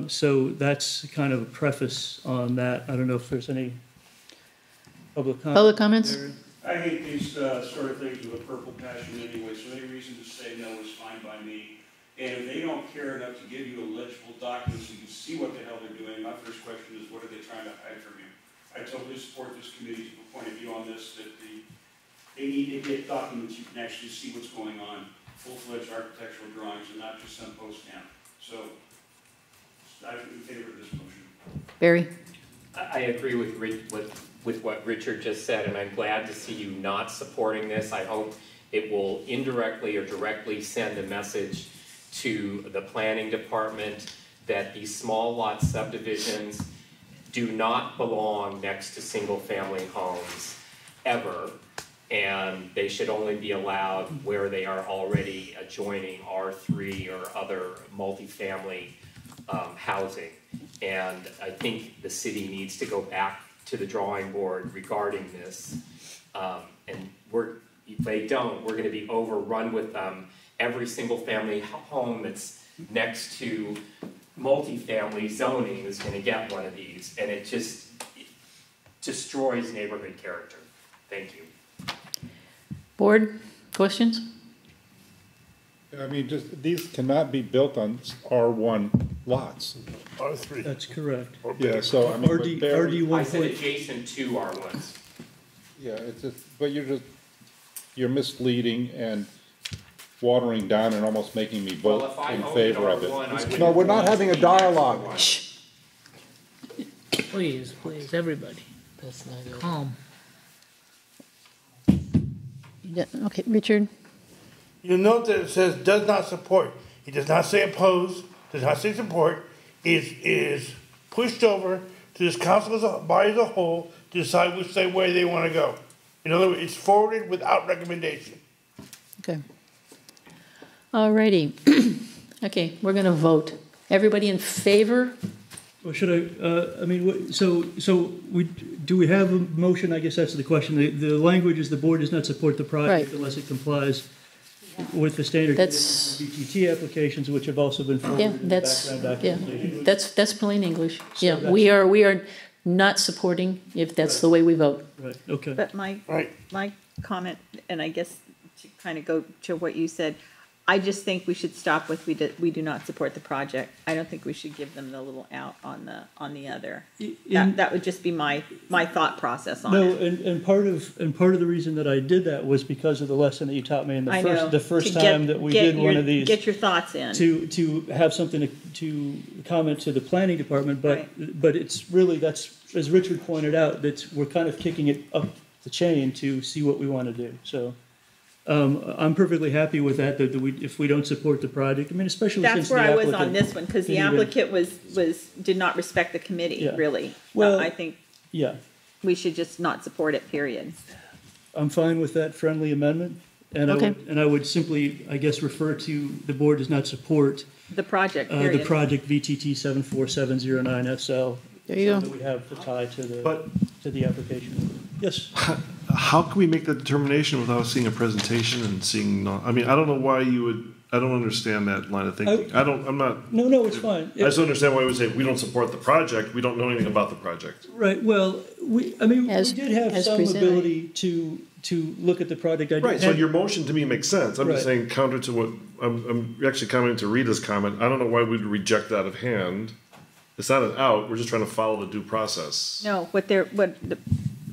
So that's kind of a preface on that. I don't know if there's any public comments. Public comments? I hate these sort of things with a purple passion anyway, so any reason to say no is fine by me. And if they don't care enough to give you a legible document so you can see what the hell they're doing, my first question is, what are they trying to hide from you? I totally support this committee's point of view on this, that they need to get documents you can actually see what's going on, full-fledged architectural drawings and not just some post-stamp. So I'm in favor of this motion. Barry? I agree with what Richard just said, and I'm glad to see you not supporting this. I hope it will indirectly or directly send a message to the planning department that these small lot subdivisions do not belong next to single-family homes ever, and they should only be allowed where they are already adjoining R3 or other multifamily housing. And I think the city needs to go back to the drawing board regarding this. And if they don't, we're going to be overrun with every single family home that's next to multifamily zoning is going to get one of these, and it just destroys neighborhood character. Thank you. Board, questions? I mean, these cannot be built on R1 lots. R3. That's correct. Yeah, so I mean, RD1. I said adjacent to R1s. Yeah, it's just, but you're misleading and watering down and almost making me vote in favor of it. No, we're not having a dialogue. Please, everybody, calm. Yeah, okay, Richard? You'll note that it says does not support. He does not say oppose, does not say support. Is pushed over to this council as a whole to decide which way they want to go. In other words, it's forwarded without recommendation. Okay. All righty. Okay, we're going to vote. Everybody in favor? Well, should I mean, do we have a motion? I guess that's the question. The language is the board does not support the project unless it complies with the standard BTT applications, which have also been forwarded in background documentation. That's plain English. So yeah, we are not supporting if that's the way we vote. Right. Okay. But my comment, and I guess to kind of go to what you said, I just think we should stop with we do not support the project. I don't think we should give them the little out on the other. That would just be my thought process on it. And part of the reason that I did that was because of the lesson that you taught me in the first To time that we did one of these. Get your thoughts in. To have something to comment to the planning department, but it's really, that's, as Richard pointed out, that we're kind of kicking it up the chain to see what we want to do. So I'm perfectly happy with that. If we don't support the project, I mean, especially that's since where the I was on this one, because the applicant did not respect the committee, really. Well, I think yeah, we should just not support it, period. I'm fine with that friendly amendment, and I would simply, I guess, refer to the board does not support the project. Period. The project VTT 74709 SL. There you go. That we have the tie to the application. Yes. How can we make that determination without seeing a presentation and seeing? I mean, I don't know why you would. I don't understand that line of thinking. I'm not. No, it's fine. I just don't understand why we would say we don't support the project. We don't know anything about the project. Right. Well, we did have some ability to look at the project. Right. So your motion to me makes sense. I'm just saying counter to what I'm actually commenting to Rita's comment. I don't know why we'd reject that out of hand. It's not an out. We're just trying to follow the due process. No,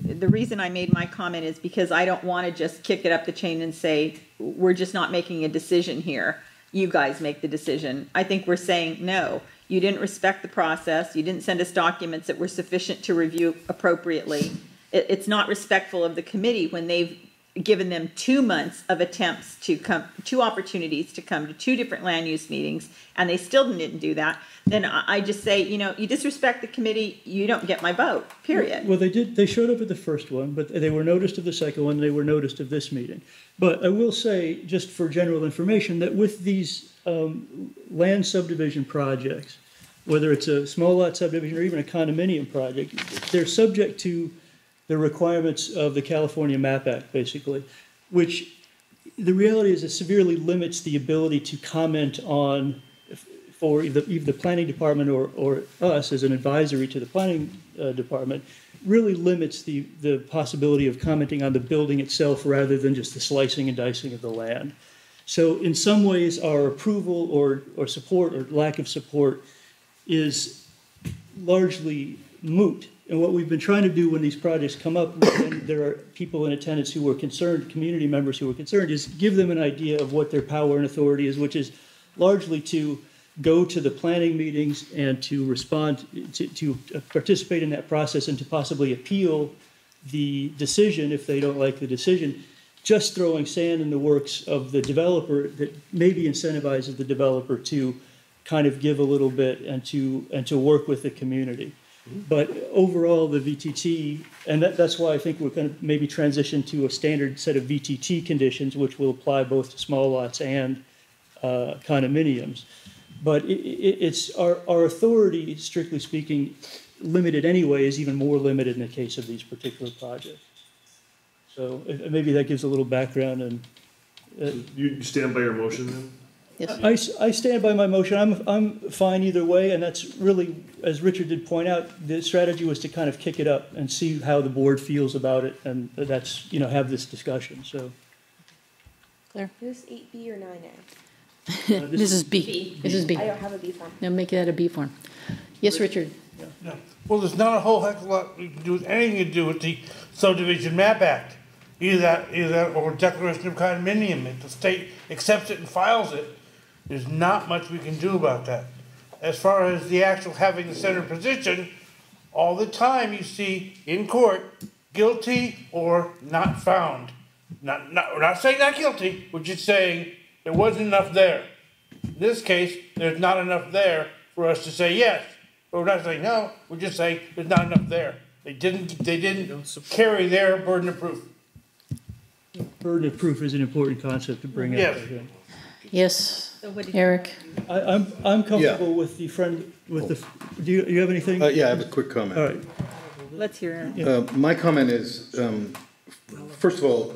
the reason I made my comment is because I don't want to just kick it up the chain and say, we're just not making a decision here. You guys make the decision. I think we're saying, no, you didn't respect the process. You didn't send us documents that were sufficient to review appropriately. It's not respectful of the committee when they've given them 2 months of attempts to come, 2 opportunities to come to 2 different land use meetings, and they still didn't do that. Then I just say, you disrespect the committee, you don't get my vote, period. Well, they did. They showed up at the first one, but they were noticed of the second one, they were noticed of this meeting. But I will say, just for general information, that with these land subdivision projects, whether it's a small lot subdivision or even a condominium project, they're subject to the requirements of the California MAP Act, basically, which the reality is it severely limits the ability to comment on, for either the planning department or us as an advisory to the planning department, really limits the possibility of commenting on the building itself rather than just the slicing and dicing of the land. So in some ways, our approval or support or lack of support is largely moot. And what we've been trying to do when these projects come up, when there are people in attendance who are concerned, community members who are concerned, is give them an idea of what their power and authority is, which is largely to go to the planning meetings and to respond, to participate in that process and to possibly appeal the decision if they don't like the decision. Just throwing sand in the works of the developer that maybe incentivizes the developer to kind of give a little bit and to work with the community. But overall, the VTT, and that's why I think we're going to maybe transition to a standard set of VTT conditions, which will apply both to small lots and condominiums. But it's our authority, strictly speaking, limited anyway, is even more limited in the case of these particular projects. So maybe that gives a little background. And you stand by your motion then? Yes. I stand by my motion. I'm fine either way, and that's really, as Richard did point out, the strategy was to kind of kick it up and see how the board feels about it, and that's, have this discussion. So, Claire, is this 8B or 9A? this is B. This is B. I don't have a B form. Now make that a B form. Yes, Richard. No. Well, there's not a whole heck of a lot we can do with anything to do with the Subdivision Map Act. Either that or Declaration of Condominium. If the state accepts it and files it, there's not much we can do about that. As far as the actual having the center position, all the time you see in court, guilty or not found. We're not saying not guilty, we're just saying there wasn't enough there. In this case, there's not enough there for us to say yes. But we're not saying no, we're just saying there's not enough there. They didn't carry their burden of proof. Burden of proof is an important concept to bring up. Yes. Yes. So what Eric. I'm comfortable with the friend with the. Do you have anything? Yeah, I have a quick comment. All right. Let's hear it. My comment is, first of all,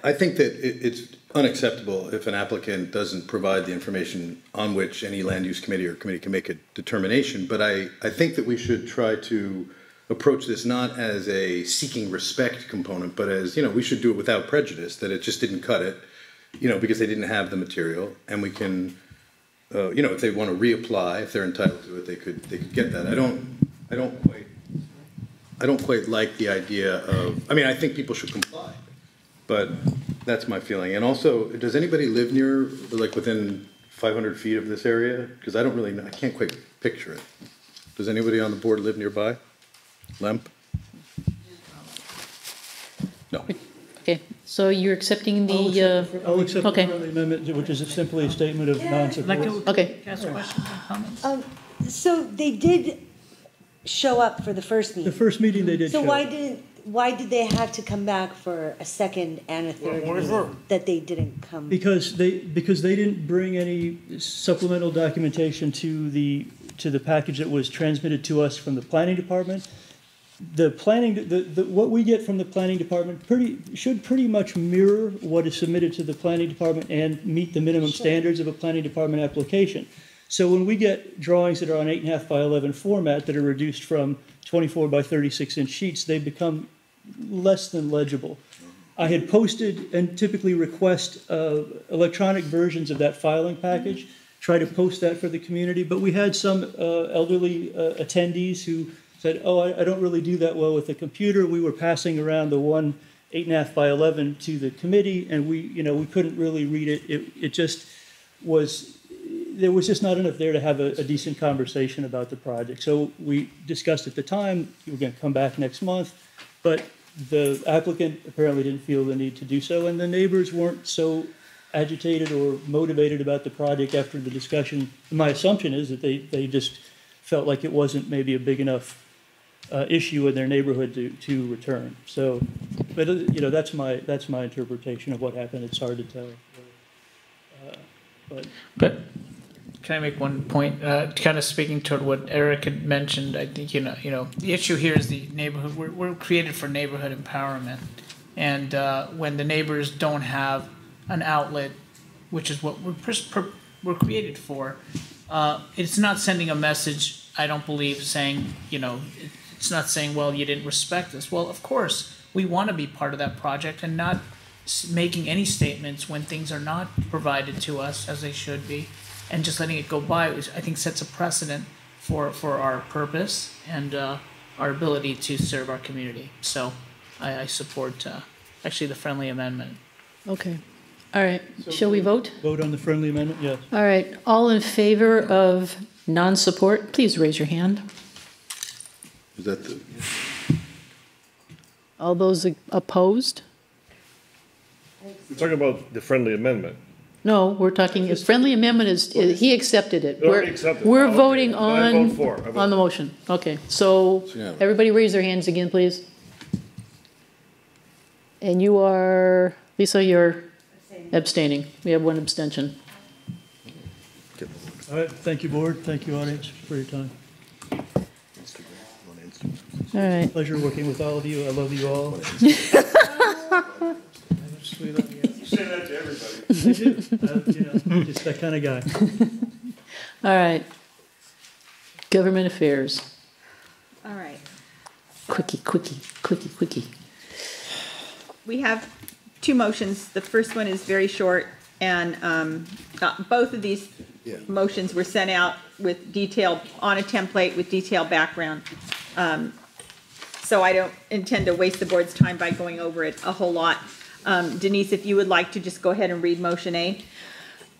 I think that it's unacceptable if an applicant doesn't provide the information on which any land use committee or committee can make a determination. But I think that we should try to approach this not as a seeking respect component, but as, we should do it without prejudice, that it just didn't cut it. because they didn't have the material, and we can, if they want to reapply, if they're entitled to it, they could get that. I don't quite like the idea of, I think people should comply, but that's my feeling. And also, does anybody live near, like within 500 feet of this area? Because I don't really know, I can't quite picture it. Does anybody on the board live nearby? Lemp? No. Okay, so you're accepting I'll accept the okay. friendly amendment, which is simply a statement of non-support. Okay. Ask questions or comments? So they did show up for the first meeting. The first meeting they did So show. why did they have to come back for a second and a third meeting that they didn't come? Because they didn't bring any supplemental documentation to the package that was transmitted to us from the planning department. The planning, what we get from the planning department should pretty much mirror what is submitted to the planning department and meet the minimum standards of a planning department application. So when we get drawings that are on 8.5 by 11 format that are reduced from 24 by 36 inch sheets, they become less than legible. I had posted and typically request electronic versions of that filing package, try to post that for the community, but we had some elderly attendees who said, oh, I don't really do that well with the computer. We were passing around the one 8.5 by 11 to the committee, and we couldn't really read it. It just was, there was just not enough there to have a decent conversation about the project. So we discussed at the time, we're going to come back next month, but the applicant apparently didn't feel the need to do so, and the neighbors weren't so agitated or motivated about the project after the discussion. My assumption is that they just felt like it wasn't maybe a big enough issue in their neighborhood to return. So, but that's my interpretation of what happened. It's hard to tell. But can I make one point? Kind of speaking toward what Eric had mentioned, I think the issue here is the neighborhood. We're created for neighborhood empowerment, and when the neighbors don't have an outlet, which is what we're created for, it's not sending a message. I don't believe saying it's not saying, well, you didn't respect us. Well, of course we want to be part of that project, and not making any statements when things are not provided to us as they should be, and just letting it go by, I think sets a precedent for our purpose and our ability to serve our community. So I support actually the friendly amendment. Okay. All right. Shall we vote? Vote on the friendly amendment, yes. All right. All in favor of non-support, please raise your hand. Is that the? All those opposed? We're talking about the friendly amendment. No, we're talking, his friendly amendment is, he accepted it. Already accepted. We're Okay. voting Then I on, vote for. I vote on the motion. Okay, so Yeah. everybody raise their hands again, please. And you are, Lisa, you're abstaining. We have one abstention. All right, thank you, board. Thank you, audience, for your time. All right. Pleasure working with all of you. I love you all. You say that to everybody. I do. Just that kind of guy. All right. Government affairs. All right. Quickie. We have two motions. The first one is very short, and both of these motions were sent out with detailed, on a template with detailed background. So I don't intend to waste the board's time by going over it a whole lot. Denise, if you would like to just go ahead and read motion A.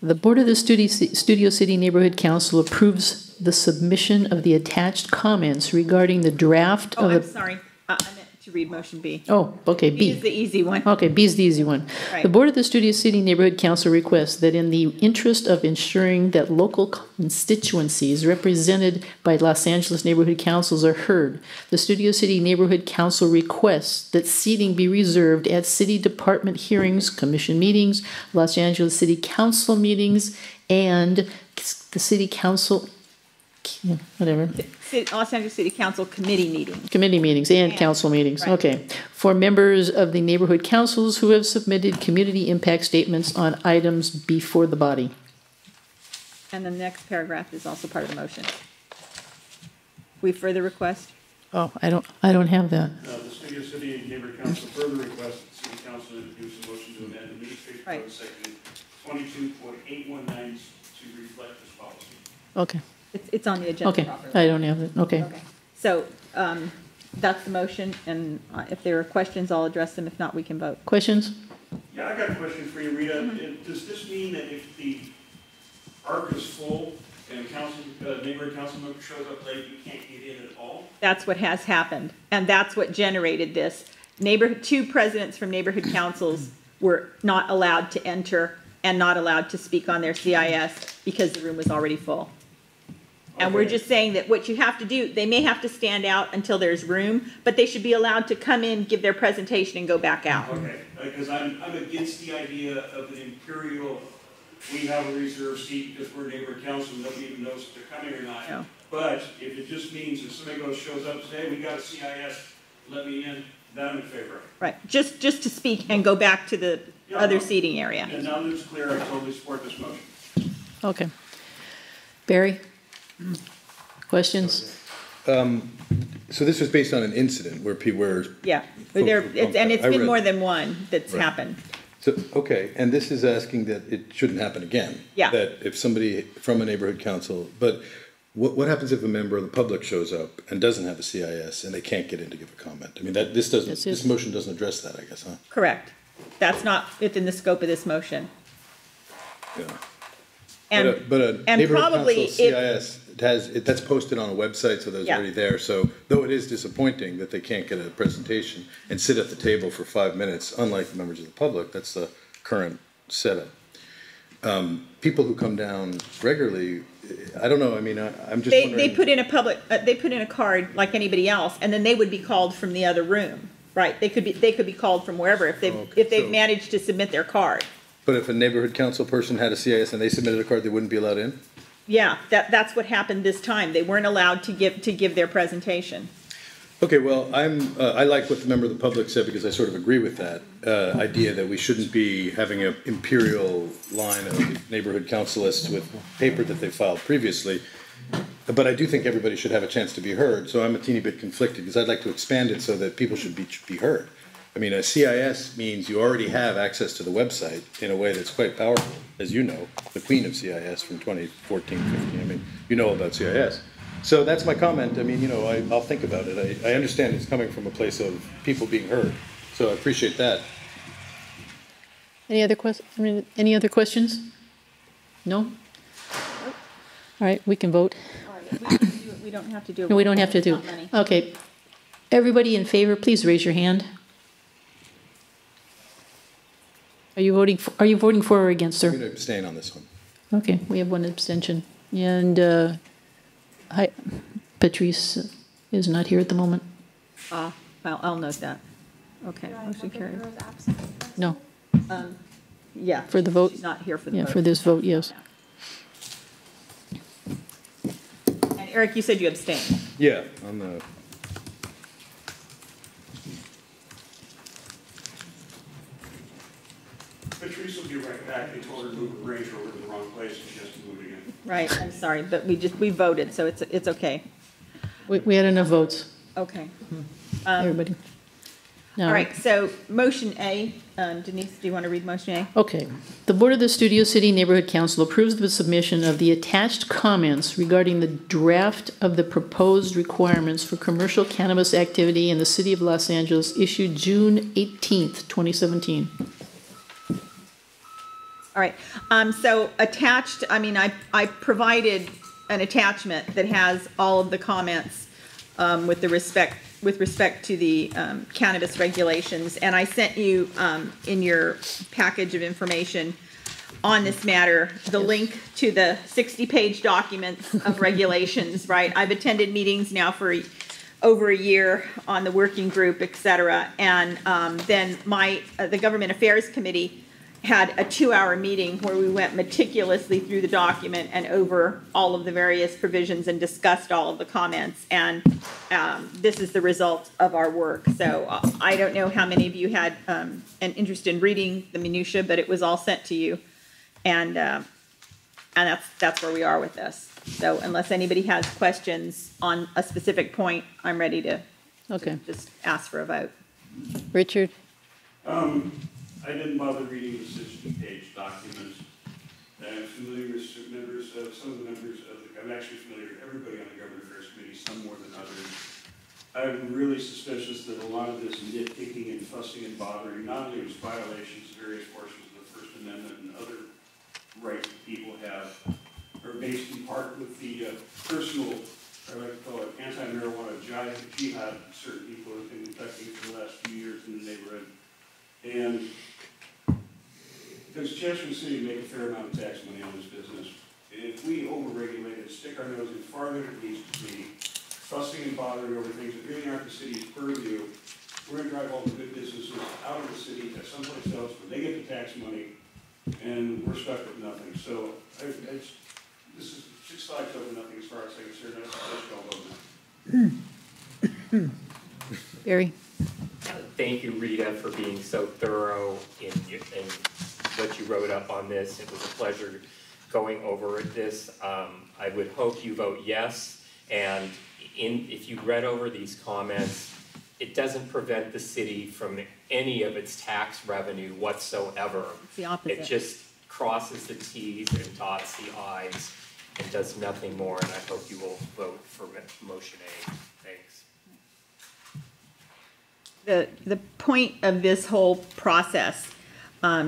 The Board of the Studio City Neighborhood Council approves the submission of the attached comments regarding the draft Oh, of I'm the... sorry. I meant to read motion B. Oh, okay, B B. is the easy one. Okay, B is the easy one. Right. The Board of the Studio City Neighborhood Council requests that in the interest of ensuring that local constituencies represented by Los Angeles Neighborhood Councils are heard, the Studio City Neighborhood Council requests that seating be reserved at city department hearings, commission meetings, Los Angeles City Council meetings, and the City Council, whatever. Los Angeles City Council committee meetings. Committee meetings and council meetings, right. okay. For members of the neighborhood councils who have submitted community impact statements on items before the body. And the next paragraph is also part of the motion. We further request? Oh, I don't have that. The Studio City Neighborhood Council further requests that City council introduce a motion to amend the administrative Right. code section 22.819 to reflect this policy. Okay, It's on the agenda okay, properly. I don't have it, okay. Okay, so, that's the motion, and if there are questions, I'll address them. If not, we can vote. Questions? Yeah, I got a question for you, Rita. Does this mean that if the arc is full and neighborhood council member shows up late, you can't get in at all? That's what has happened, and that's what generated this. Two presidents from neighborhood councils were not allowed to enter and not allowed to speak on their CIS because the room was already full. And we're just saying that what you have to do, they may have to stand out until there's room, but they should be allowed to come in, give their presentation, and go back out. Okay, because I'm against the idea of an imperial, we have a reserved seat because we're neighborhood council, nobody even knows if they're coming or not. No. But if it just means if somebody shows up and says, hey, we got a CIS, let me in, then I'm in favor of it. Right, just to speak and go back to the other seating area. And now that it's clear, I totally support this motion. Okay. Barry? Questions? So this was based on an incident where people were. Yeah, Folks there, were and it's I been read more that. than one that's Right. happened. So, okay, and this is asking that it shouldn't happen again. Yeah. That if somebody from a neighborhood council, but what happens if a member of the public shows up and doesn't have a CIS and they can't get in to give a comment? I mean, this motion doesn't address that, I guess, huh? Correct. That's not within the scope of this motion. Yeah. And, But a and neighborhood probably council if, CIS, that's posted on a website, so that's Yeah. already there. So though it is disappointing that they can't get a presentation and sit at the table for 5 minutes, unlike members of the public, that's the current setup. People who come down regularly, I don't know, I mean, I'm just they wondering. put in they put in a card like anybody else, and then they would be called from the other room. Right, they could be called from wherever if they've managed to submit their card. But if a neighborhood council person had a CIS and they submitted a card, they wouldn't be allowed in? Yeah, that's what happened this time. They weren't allowed to give their presentation. Okay, well, I like what the member of the public said because I sort of agree with that idea that we shouldn't be having an imperial line of neighborhood councilists with paper that they filed previously. But I do think everybody should have a chance to be heard, so I'm a teeny bit conflicted because I'd like to expand it so that people should be heard. I mean, a CIS means you already have access to the website in a way that's quite powerful, as you know, the queen of CIS from 2014, 15. I mean, you know about CIS. So that's my comment. I mean, you know, I'll think about it. I understand it's coming from a place of people being heard, so I appreciate that. Any other any other questions? No? All right, we can vote. We don't have to do. No, we don't have to do. Okay. Everybody in favor, please raise your hand. Are you voting for or against, sir? I'm going to abstain on this one. Okay, we have one abstention. And Patrice is not here at the moment. Well, I'll note that. Okay, motion carried. No. Yeah. For the vote? She's not here for the Yeah, vote. for this vote, yes. And Eric, you said you abstained. Yeah, on the. Patrice will be right back. They told her to move her Range Rover to the wrong place and she has to move it again. Right, I'm sorry, but we voted, so it's okay. We had enough votes, Okay. everybody. Now- All right, so motion A, Denise, do you want to read motion A? Okay. The Board of the Studio City Neighborhood Council approves the submission of the attached comments regarding the draft of the proposed requirements for commercial cannabis activity in the City of Los Angeles issued June 18th, 2017. All right, so attached, I mean, I provided an attachment that has all of the comments with respect to the cannabis regulations, and I sent you in your package of information on this matter the link to the 60-page documents of regulations. Right, I've attended meetings now for over a year on the working group, et cetera, and then the Government Affairs Committee had a 2-hour meeting where we went meticulously through the document and over all of the various provisions and discussed all of the comments. And this is the result of our work. So I don't know how many of you had an interest in reading the minutia, but it was all sent to you. And that's where we are with this. So unless anybody has questions on a specific point, I'm ready to Okay. just ask for a vote. Richard? I didn't bother reading the 60-page document. I'm familiar with some of the members of I'm actually familiar with everybody on the Government Affairs Committee, some more than others. I'm really suspicious that a lot of this nitpicking and fussing and bothering not only was violations of various portions of the First Amendment and other rights that people have, are based in part with the personal, I like to call it anti-marijuana jihad certain people have been conducting for the last few years in the neighborhood. And there's a chance for the city to make a fair amount of tax money on this business. If we overregulate it, stick our nose in farther than it needs to be, fussing and bothering over things that really aren't the city's purview, we're going to drive all the good businesses out of the city to someplace else where they get the tax money, and we're stuck with nothing. So this is 6 slides over nothing as far as I'm concerned. That's all about that. Barry? Thank you, Rita, for being so thorough in what you wrote up on this. It was a pleasure going over this. I would hope you vote yes. And if you read over these comments, it doesn't prevent the city from any of its tax revenue whatsoever. It's the opposite. It just crosses the T's and dots the I's and does nothing more. And I hope you will vote for motion A. Thanks. The point of this whole process,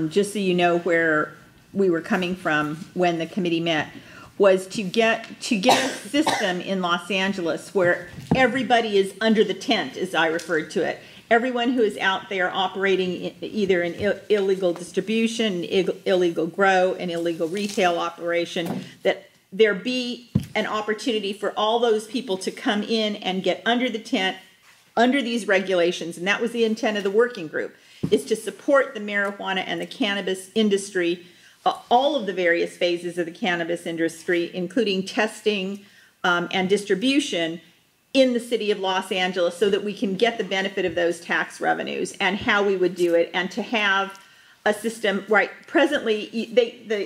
just so you know where we were coming from when the committee met, was to get a system in Los Angeles where everybody is under the tent, as I referred to it. Everyone who is out there operating either in illegal distribution, illegal grow, and illegal retail operation, that there be an opportunity for all those people to come in and get under the tent, under these regulations. And that was the intent of the working group, is to support the marijuana and the cannabis industry, all of the various phases of the cannabis industry, including testing and distribution in the city of Los Angeles, so that we can get the benefit of those tax revenues, and how we would do it, and to have a system. Right, presently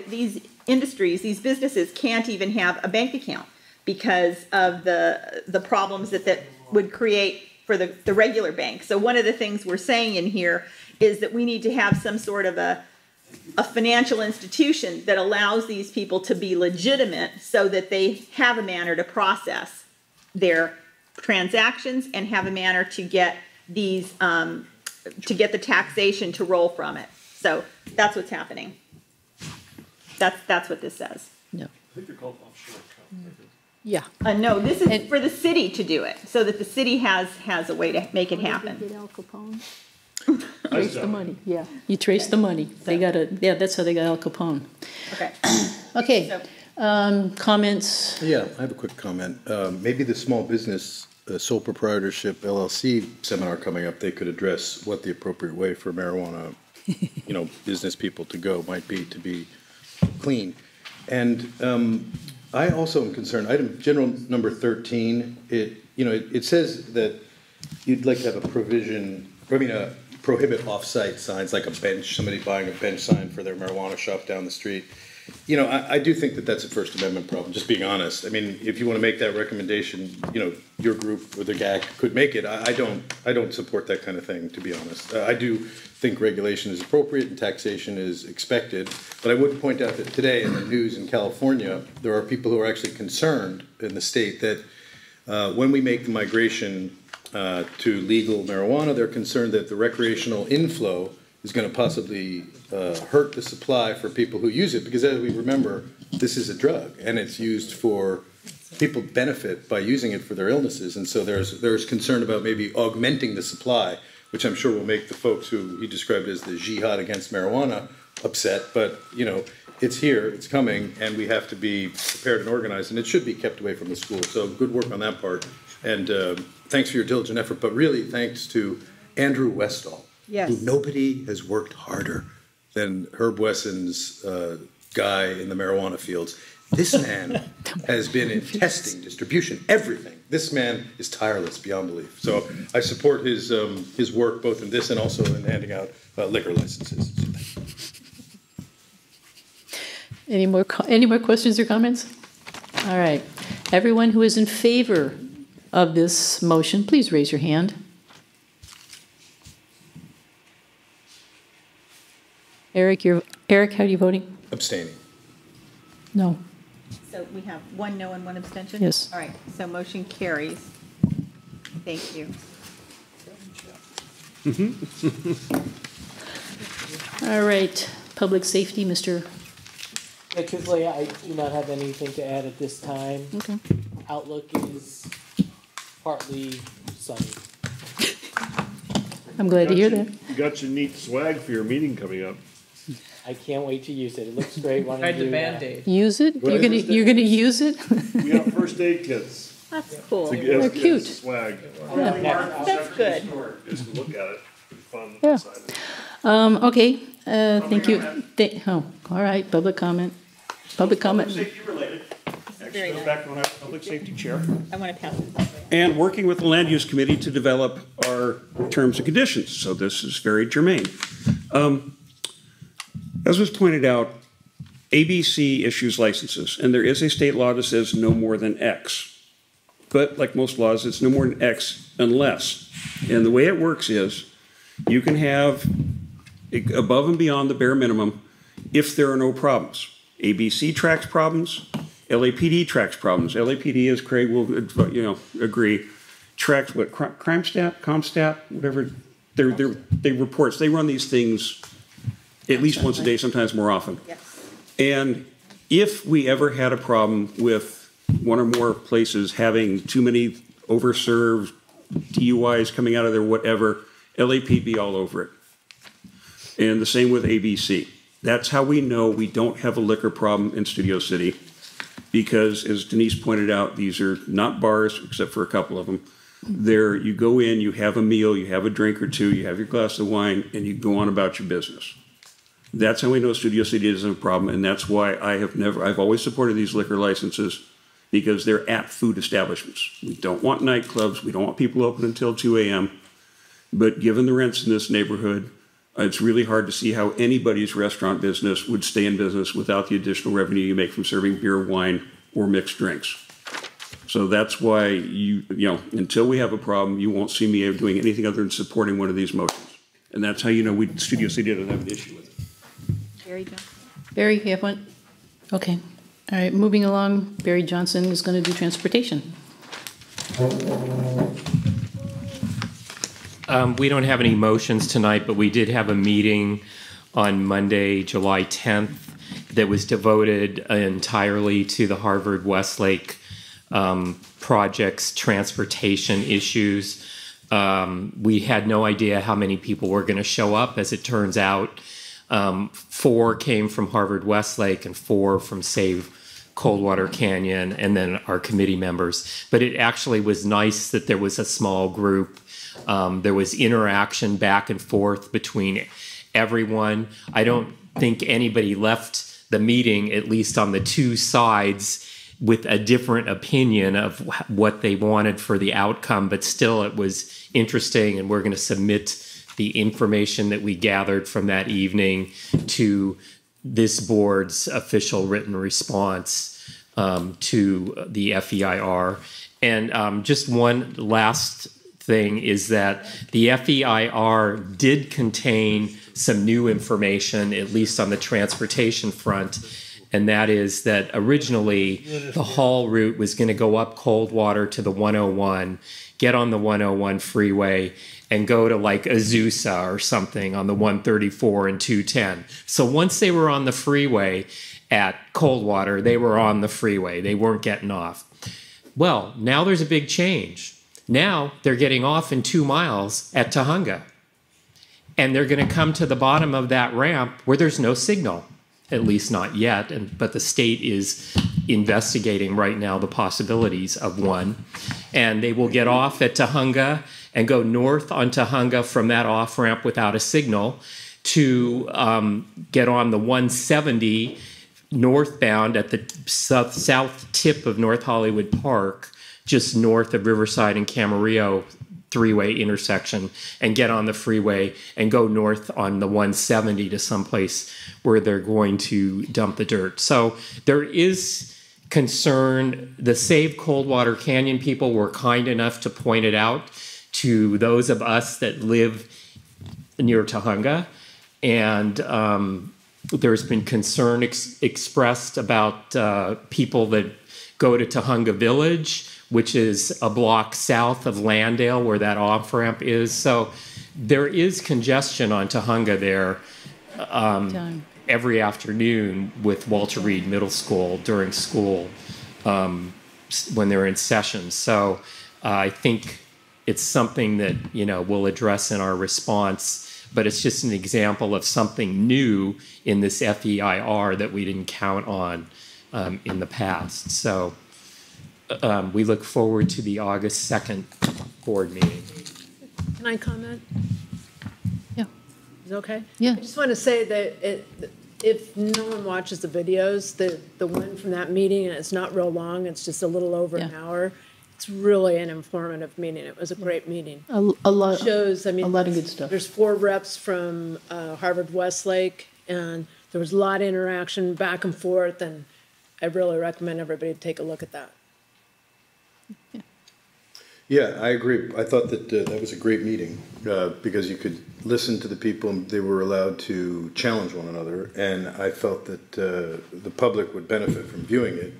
these industries, these businesses can't even have a bank account because of the problems that would create for the regular bank. So one of the things we're saying in here is that we need to have some sort of a financial institution that allows these people to be legitimate, so that they have a manner to process their transactions and have a manner to get these to get the taxation to roll from it. So that's what's happening. That's what this says. No. I think they're called offshore accounts. Yeah. No, this is for the city to do it, so that the city has a way to make it happen. Did Al Capone? Trace the money. Yeah. You trace the money. They yeah, that's how they got Al Capone. Okay. Okay. So, comments? Yeah, I have a quick comment. Maybe the small business sole proprietorship LLC seminar coming up, they could address what the appropriate way for marijuana, business people to go might be to be clean. And I also am concerned. Item general number 13. It says that you'd like to have a prohibit off-site signs, like a bench, somebody buying a bench sign for their marijuana shop down the street. I do think that that's a First Amendment problem, just being honest. I mean, if you want to make that recommendation, your group or the GAC could make it. I don't support that kind of thing, to be honest. I do think regulation is appropriate and taxation is expected, but I would point out that today in the news in California, there are people who are actually concerned in the state that when we make the migration to legal marijuana, they're concerned that the recreational inflow is going to possibly hurt the supply for people who use it, because as we remember, this is a drug and it's used for people benefit by using it for their illnesses, and so there's concern about maybe augmenting the supply, which I'm sure will make the folks who he described as the jihad against marijuana upset. But it's here, it's coming, and we have to be prepared and organized, and it should be kept away from the schools. So good work on that part, and thanks for your diligent effort. But really, thanks to Andrew Westall. Yes. Who nobody has worked harder than Herb Wesson's guy in the marijuana fields. This man has been in testing, distribution, everything. This man is tireless beyond belief. So I support his work both in this and also in handing out liquor licenses. Any more questions or comments? All right. Everyone who is in favor of this motion, please raise your hand. Eric, how are you voting? Abstaining. No. So we have one no and one abstention? Yes. All right, so motion carries. Thank you. All right, public safety, Mr. Yeah, Kisley, I do not have anything to add at this time. Okay. Outlook is partly sunny. I'm glad to hear that. You got your neat swag for your meeting coming up. I can't wait to use it. It looks great. Why don't Tried you the do that? Band-Aid. Use it? You're gonna use it? We got first aid kits. That's cool. They're cute. Swag. That's good. Just to look at it. It's fun. Yeah. Exciting. Okay, thank you. Oh, all right, public comment. Public comment. Safety related. very Actually, nice. back when I was public safety chair. I want to pass this out. And working with the land use committee to develop our terms and conditions. So this is very germane. As was pointed out, ABC issues licenses, and there is a state law that says no more than X. But like most laws, it's no more than X unless. And the way it works is you can have above and beyond the bare minimum if there are no problems. ABC tracks problems, LAPD tracks problems. LAPD, as Craig will agree, tracks what, crime stat, ComStat, whatever. They reports. They run these things at least once a day, sometimes more often. Yes. And if we ever had a problem with one or more places having too many overserved DUIs coming out of there, whatever, LAPD all over it. And the same with ABC. That's how we know we don't have a liquor problem in Studio City. Because, as Denise pointed out, these are not bars, except for a couple of them. There, you go in, you have a meal, you have a drink or two, you have your glass of wine, and you go on about your business. That's how we know Studio City isn't a problem, and that's why I've always supported these liquor licenses, because they're at food establishments. We don't want nightclubs, we don't want people open until 2 a.m., but given the rents in this neighborhood, it's really hard to see how anybody's restaurant business would stay in business without the additional revenue you make from serving beer, wine, or mixed drinks. So that's why until we have a problem, you won't see me doing anything other than supporting one of these motions. And that's how you know Studio City doesn't have an issue with it. Barry Johnson. Barry, you have one? Okay. All right, moving along, Barry Johnson is going to do transportation. We don't have any motions tonight, but we did have a meeting on Monday, July 10th, that was devoted entirely to the Harvard Westlake project's transportation issues. We had no idea how many people were going to show up. As it turns out, 4 came from Harvard Westlake and 4 from Save Coldwater Canyon, and then our committee members. But it actually was nice that there was a small group. There was interaction back and forth between everyone. I don't think anybody left the meeting, at least on the two sides, with a different opinion of what they wanted for the outcome, but still it was interesting, and we're going to submit the information that we gathered from that evening to this board's official written response to the FEIR. And just one last thing is that the FEIR did contain some new information, at least on the transportation front, and that is that originally the haul route was going to go up Coldwater to the 101, get on the 101 freeway, and go to like Azusa or something on the 134 and 210. So once they were on the freeway at Coldwater, they were on the freeway. They weren't getting off. Well, now there's a big change. Now they're getting off in 2 miles at Tahunga. And they're going to come to the bottom of that ramp where there's no signal, at least not yet. But the state is investigating right now the possibilities of one. And they will get off at Tahunga and go north on Tahunga from that off ramp without a signal to get on the 170 northbound at the south tip of North Hollywood Park, just north of Riverside and Camarillo three-way intersection, and get on the freeway and go north on the 170 to someplace where they're going to dump the dirt. So there is concern. The Save Coldwater Canyon people were kind enough to point it out to those of us that live near Tahunga. and there's been concern expressed about people that go to Tahunga Village, which is a block south of Landale where that off-ramp is. So there is congestion on Tahunga there every afternoon with Walter Reed Middle School during school when they're in session. So I think it's something that, you know, we'll address in our response, but it's just an example of something new in this FEIR that we didn't count on in the past. So we look forward to the August 2nd board meeting. Can I comment? Yeah. Is it okay? Yeah. I just want to say that if no one watches the videos, the one from that meeting, and it's not real long, it's just a little over an hour. It's really an informative meeting. It was a great meeting. A lot Shows, I mean, a lot of good stuff. There's 4 reps from Harvard Westlake, and there was a lot of interaction back and forth, and I really recommend everybody take a look at that. Yeah, I agree. I thought that that was a great meeting because you could listen to the people and they were allowed to challenge one another. And I felt that the public would benefit from viewing it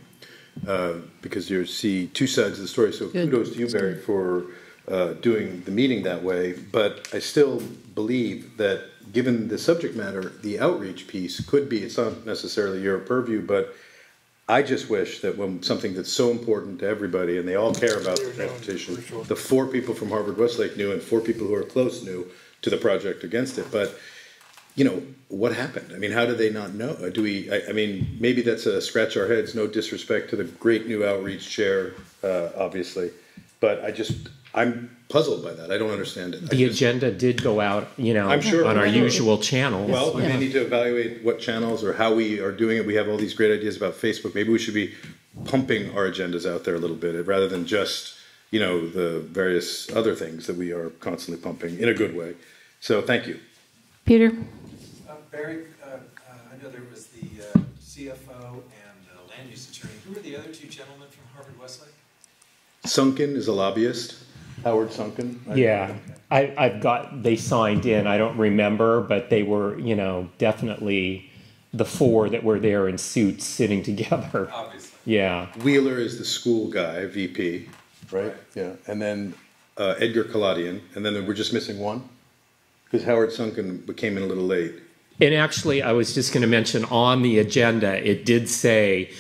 because you see 2 sides of the story. So kudos to you, Barry, for doing the meeting that way. But I still believe that given the subject matter, the outreach piece could be, it's not necessarily your purview, but I just wish that when something that's so important to everybody and they all care about the transportation, the 4 people from Harvard Westlake knew and 4 people who are close knew to the project against it. But, you know, what happened? I mean, how did they not know? Do we, I mean, maybe that's a scratch our heads, no disrespect to the great new outreach chair, obviously. But I'm puzzled by that. I don't understand it. The agenda did go out, you know, I'm sure, on our usual channels. Well, we may need to evaluate what channels or how we are doing it. We have all these great ideas about Facebook. Maybe we should be pumping our agendas out there a little bit rather than just, you know, the various other things that we are constantly pumping in a good way. So thank you. Peter? Barry, I know there was the CFO and the land use attorney. Who were the other 2 gentlemen from Harvard Westlake? Sunken is a lobbyist. Howard Sunken. Yeah, I've got, they signed in, I don't remember, but they were, you know, definitely the 4 that were there in suits sitting together. Obviously. Yeah. Wheeler is the school guy, VP, right? Yeah. And then Edgar Kaladian. And then we're just missing 1? Because Howard Sunken came in a little late. And actually, I was just going to mention on the agenda, it did say,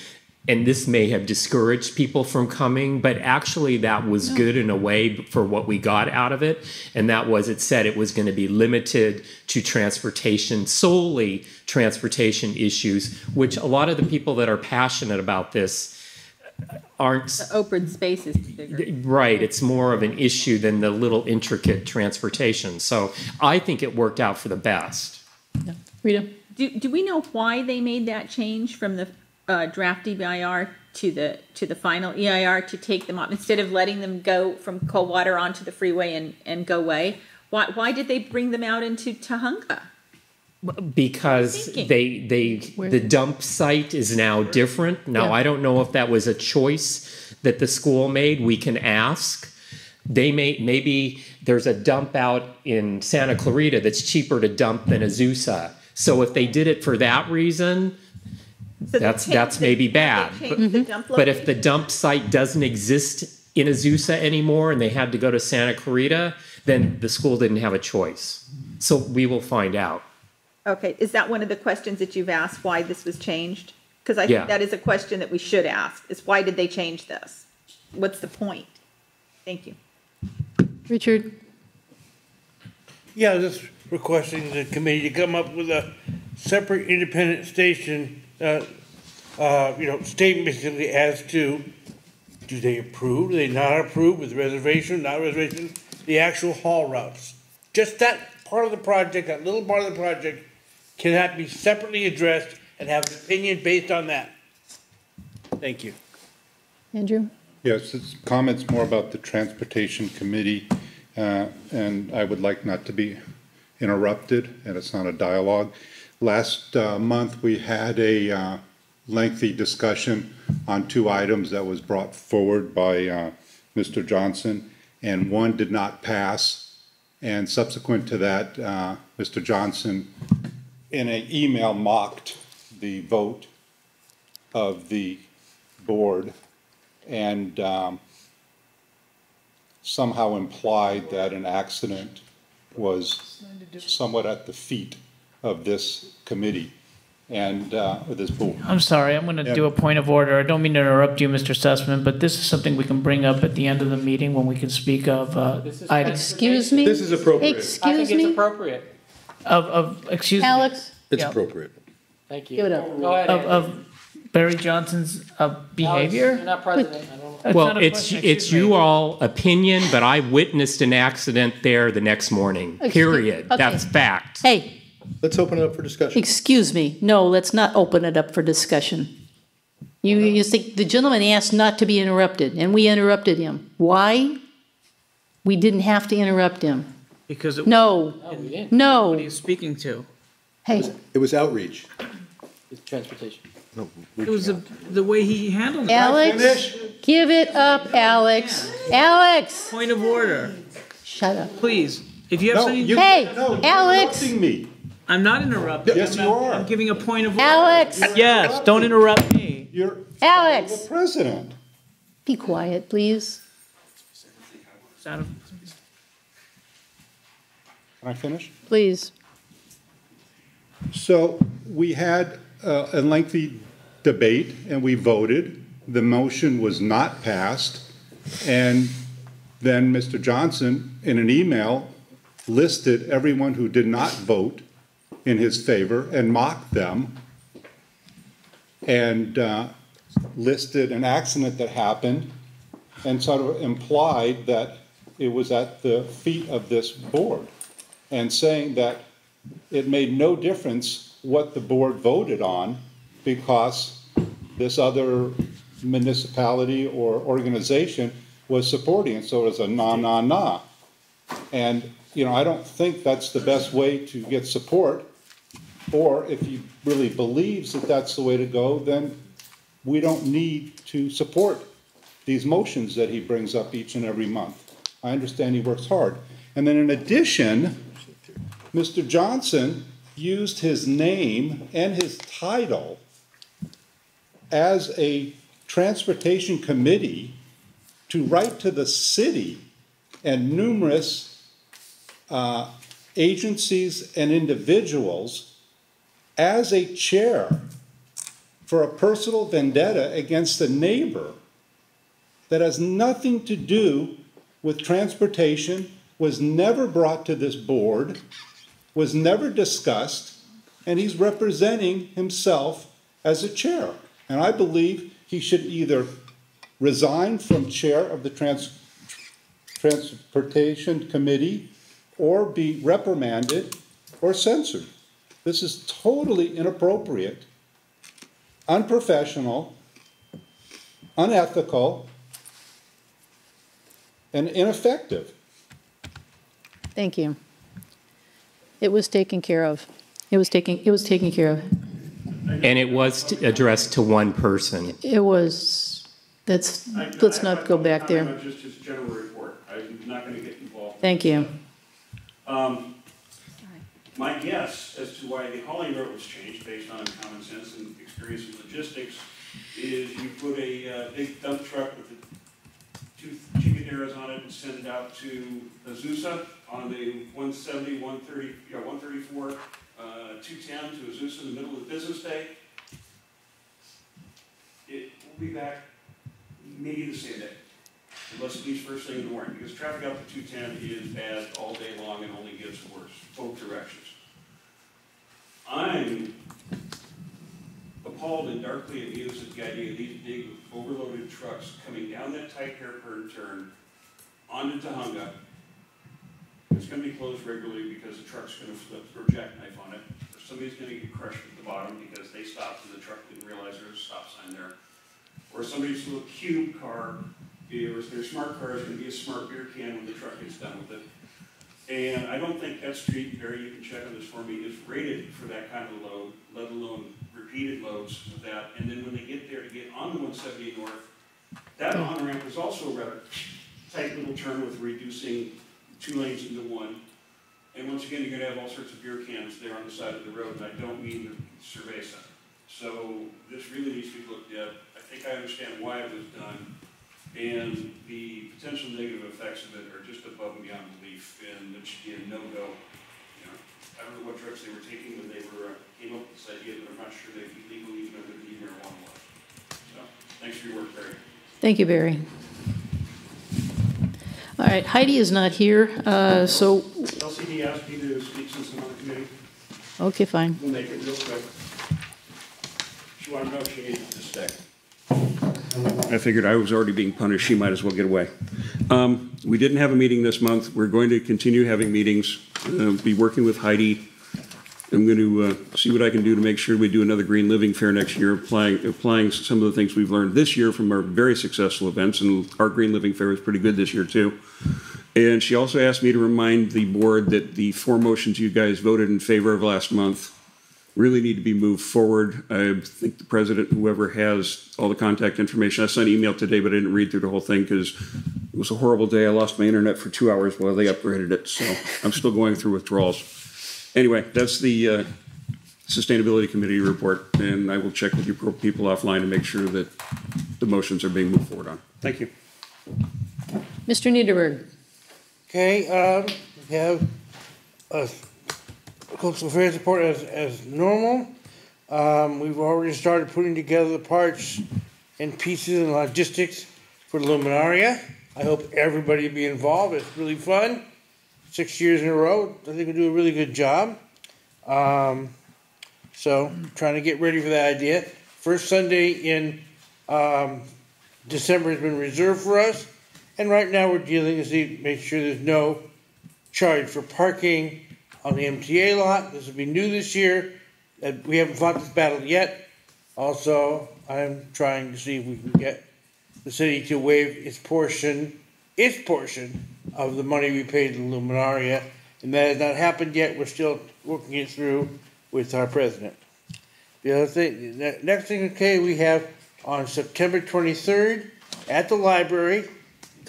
and this may have discouraged people from coming, but actually that was good in a way for what we got out of it. And that was, it said it was going to be limited to transportation, solely transportation issues, which a lot of the people that are passionate about this aren't. The open space is bigger. Right, it's more of an issue than the little intricate transportation. So I think it worked out for the best. Yeah. Rita? Do we know why they made that change from the draft EIR to the final EIR to take them off instead of letting them go from Coldwater onto the freeway and go away? Why did they bring them out into Tahunga? Because the dump site is now different. Now, I don't know if that was a choice that the school made. We can ask. Maybe there's a dump out in Santa Clarita that's cheaper to dump than Azusa. So if they did it for that reason, so that's maybe bad. But if the dump site doesn't exist in Azusa anymore and they had to go to Santa Clarita, then the school didn't have a choice. So we will find out. Okay, is that one of the questions that you've asked, why this was changed? Because I think that is a question that we should ask, is why did they change this? What's the point? Thank you. Richard? Yeah, just requesting the committee to come up with a separate independent station, statement basically as to, do they approve, do they not approve, with reservation, not reservation, the actual haul routes. Just that part of the project, that little part of the project, can that be separately addressed and have an opinion based on that? Thank you. Andrew? Yes, it's comments more about the Transportation Committee, and I would like not to be interrupted, and it's not a dialogue. Last month, we had a lengthy discussion on 2 items that was brought forward by Mr. Johnson, and one did not pass. And subsequent to that, Mr. Johnson in an email mocked the vote of the board and somehow implied that an accident was somewhat at the feet of this committee and this board. I'm sorry, I'm going to do a point of order. I don't mean to interrupt you, Mr. Sussman, but this is something we can bring up at the end of the meeting when we can speak of items. Excuse me? This is appropriate. I Excuse think it's me? appropriate. Excuse me. Alex, It's Yeah. appropriate. Thank you. give it up. Go ahead. Andy. Of Barry Johnson's behavior? Alex, you're not president. I don't. That's Well, not a question, it's excuse me. you all opinion, but I witnessed an accident there the next morning, period. okay. That's fact. Hey, Let's open it up for discussion. excuse me. No, let's not open it up for discussion. You think the gentleman asked not to be interrupted, and we interrupted him. Why? We didn't have to interrupt him. Because it, No, No, we didn't. what no. are you speaking to? Hey, It was outreach. It's transportation. No, It was the way he handled it. Alex, give it up, Alex. Alex, Point of order, shut up. please. If you have No, something, you, Hey, no, you're Alex. interrupting me. I'm not interrupting. Yes, you are. I'm giving a point of order. Alex, Yes, don't interrupt me. You're Alex. the president. Be quiet, please. It's out of- Can I finish? Please. So we had a lengthy debate and we voted. The motion was not passed. And then Mr. Johnson, in an email, listed everyone who did not vote in his favor and mocked them and listed an accident that happened and sort of implied that it was at the feet of this board and saying that it made no difference what the board voted on because this other municipality or organization was supporting it. So it was a nah. And, you know, I don't think that's the best way to get support. Or if he really believes that that's the way to go, then we don't need to support these motions that he brings up each and every month. I understand he works hard. And then in addition, Mr. Johnson used his name and his title as a transportation committee to write to the city and numerous agencies and individuals as a chair for a personal vendetta against a neighbor that has nothing to do with transportation, was never brought to this board, was never discussed, and he's representing himself as a chair. And I believe he should either resign from chair of the Transportation Committee or be reprimanded or censored. This is totally inappropriate, unprofessional, unethical, and ineffective. Thank you. It was taken care of. It was taken care of. And it was addressed to one person. It was, let's not go back there. Just his general report. I'm not going to get involved. Thank you. My guess as to why the hauling route was changed, based on common sense and experience in logistics, is you put a big dump truck with the 2 Chicaderas on it and send it out to Azusa on the 170, 134, 210 to Azusa in the middle of the business day. It will be back maybe the same day, unless it leaves first thing in the morning, because traffic out to 210 is bad all day long and only gets worse, both directions. I'm appalled and darkly amused at the idea of these big overloaded trucks coming down that tight hairpin turn onto Tahunga. It's going to be closed regularly because the truck's going to flip or jackknife on it, or somebody's going to get crushed at the bottom because they stopped and the truck didn't realize there was a stop sign there, or somebody's little cube car, or their smart car is going to be a smart beer can when the truck gets done with it. And I don't think that street, Barry, you can check on this for me, is rated for that kind of load, let alone repeated loads of that. And then when they get there to get on the 170 North, that on-ramp is also a rather tight little turn with reducing 2 lanes into one. And once again, you're gonna have all sorts of beer cans there on the side of the road, and I don't mean the survey center. So this really needs to be looked at. I think I understand why it was done, and the potential negative effects of it are just above and beyond belief, and it should be a no-go. You know, I don't know what drugs they were taking when they came up with this idea, but I'm not sure they'd be legal even if they'd be marijuana laws. So, thanks for your work, Barry. Thank you, Barry. All right, Heidi is not here, so... LCD asked me to speak since I'm on the committee. Okay, fine. We'll make it real quick. She wanted to know if she needed to stay. I figured I was already being punished, she might as well get away. We didn't have a meeting this month. We're going to continue having meetings. Be working with Heidi. I'm going to see what I can do to make sure we do another Green Living Fair next year, applying some of the things we've learned this year from our very successful events, and our Green Living Fair was pretty good this year too. And she also asked me to remind the board that the 4 motions you guys voted in favor of last month really need to be moved forward. I think the president, whoever has all the contact information, I sent an email today, but I didn't read through the whole thing because it was a horrible day. I lost my internet for 2 hours while they upgraded it, so I'm still going through withdrawals. Anyway, that's the Sustainability Committee report, and I will check with you people offline to make sure that the motions are being moved forward on. Thank you. Mr. Niederberg. Okay, we have a coastal affairs report as normal. We've already started putting together the parts and pieces and logistics for the Luminaria. I hope everybody will be involved. It's really fun. 6 years in a row. I think we do a really good job. So trying to get ready for that idea. First Sunday in December has been reserved for us. And right now we're dealing to make sure there's no charge for parking on the MTA lot. This will be new this year. We haven't fought this battle yet. Also, I'm trying to see if we can get the city to waive its portion of the money we paid to Luminaria, and that has not happened yet. We're still working it through with our president. The other thing, the next thing, okay, we have on September 23rd at the library,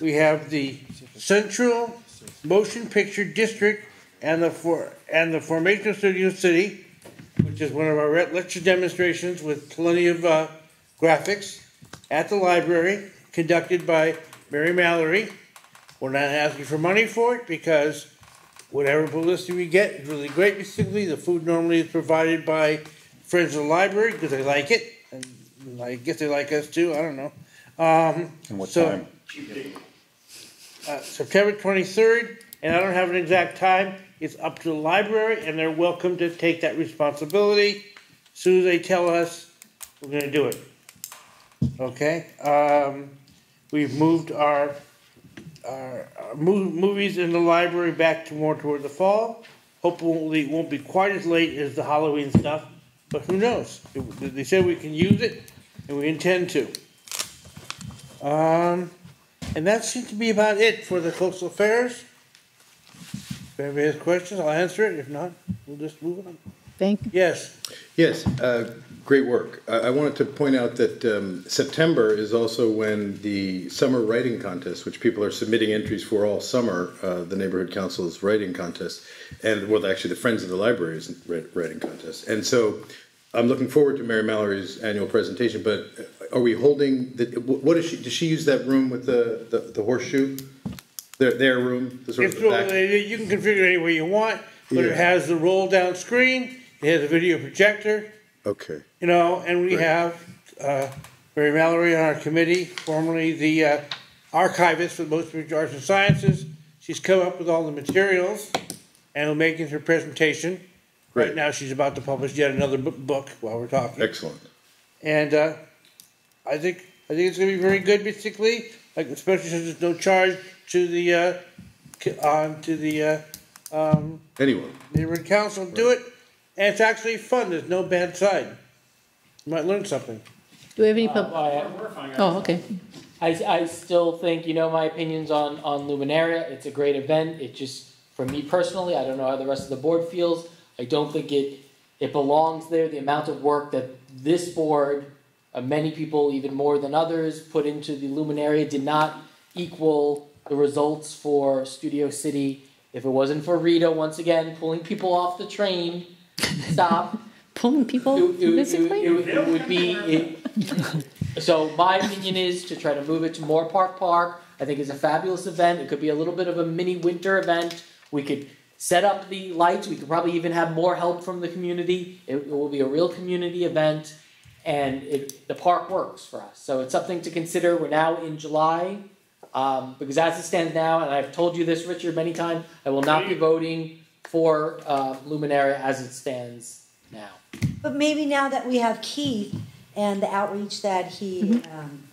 we have the Central Motion Picture District and the formation of Studio City, which is one of our lecture demonstrations with plenty of graphics at the library, conducted by Mary Mallory. We're not asking for money for it because whatever publicity we get is really great. Basically, the food normally is provided by Friends of the Library because they like it, and I guess they like us too. I don't know. And what time? September 23rd, and I don't have an exact time. It's up to the library, and they're welcome to take that responsibility. As soon as they tell us, we're going to do it. Okay. We've moved our movies in the library back to more toward the fall. Hopefully it won't be quite as late as the Halloween stuff, but who knows? They said we can use it, and we intend to. And that seems to be about it for the coastal affairs. If anybody has questions, I'll answer it. If not, we'll just move on. Thank you. Yes. Yes, great work. I wanted to point out that September is also when the summer writing contest, which people are submitting entries for all summer, the Neighborhood Council's writing contest, and well, actually the Friends of the Library's writing contest. And so I'm looking forward to Mary Mallory's annual presentation, but are we holding, what is she, does she use that room with the horseshoe? Their room? The sort of the back? You can configure it any way you want, but Yeah. it has the roll down screen, it has a video projector. Okay. You know, and we have Mary Mallory on our committee, formerly the archivist for the Most Arts and Sciences. She's come up with all the materials and will make her presentation. Great. Right now she's about to publish yet another book while we're talking. Excellent. And I think it's going to be very good, basically, like especially since there's no charge to the Anyone. neighborhood council to do it. And it's actually fun. There's no bad side. You might learn something. Do we have any Oh, okay. I still think, you know, my opinions on Luminaria. It's a great event. It just, for me personally, I don't know how the rest of the board feels. I don't think it belongs there. The amount of work that this board, many people, even more than others, put into the Luminaria did not equal the results for Studio City If it wasn't for Rita, once again, pulling people off the train, stop. Pulling people physically? It would be, so my opinion is to try to move it to Moore Park. I think it's a fabulous event. It could be a little bit of a mini winter event. We could set up the lights. We could probably even have more help from the community. It will be a real community event, and the park works for us. So it's something to consider. We're now in July, because as it stands now, and I've told you this, Richard, many times, I will not be voting for Luminaria as it stands now. But maybe now that we have Keith and the outreach that he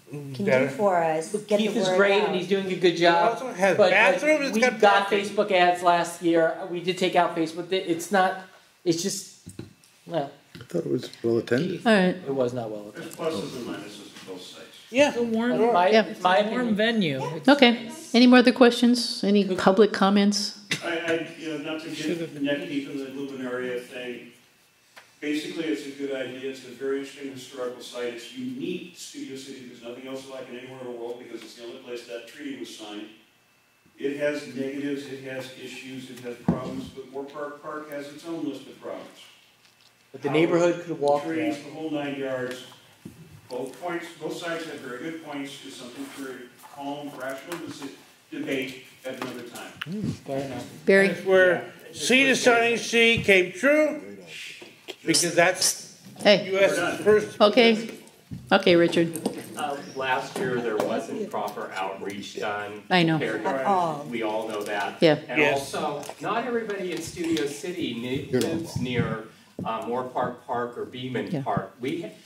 can do for us, get Keith the is word great, out. and he's doing a good job. also has But bathrooms, it's we got got parking. Facebook ads last year. We did take out Facebook. It's not. It's just. Well, I thought it was well attended. All right. it was not well. There's pluses and minuses to both sites. Yeah. It's a warm, It's my warm opinion. venue. Okay. Any more other questions? Any public comments? Not to get neck deep in the Luminaria thing, basically it's a good idea, it's a very interesting historical site, it's unique to Studio City, there's nothing else like it anywhere in the world because it's the only place that treaty was signed. It has negatives, it has issues, it has problems, but Moore Park has its own list of problems. But the neighborhood could walk Trees, there. the whole 9 yards, both sides have very good points, it's something for calm, rational debate at another time. Fair enough. Barry? That's where sea to shining sea came true, because that's Hey. U.S.'s first. Okay. Okay, Richard. Last year, there wasn't proper outreach done. I know. At all. We all know that. Yeah. And Yes. also, not everybody in Studio City lives near Moore Park or Beeman Yeah. Park.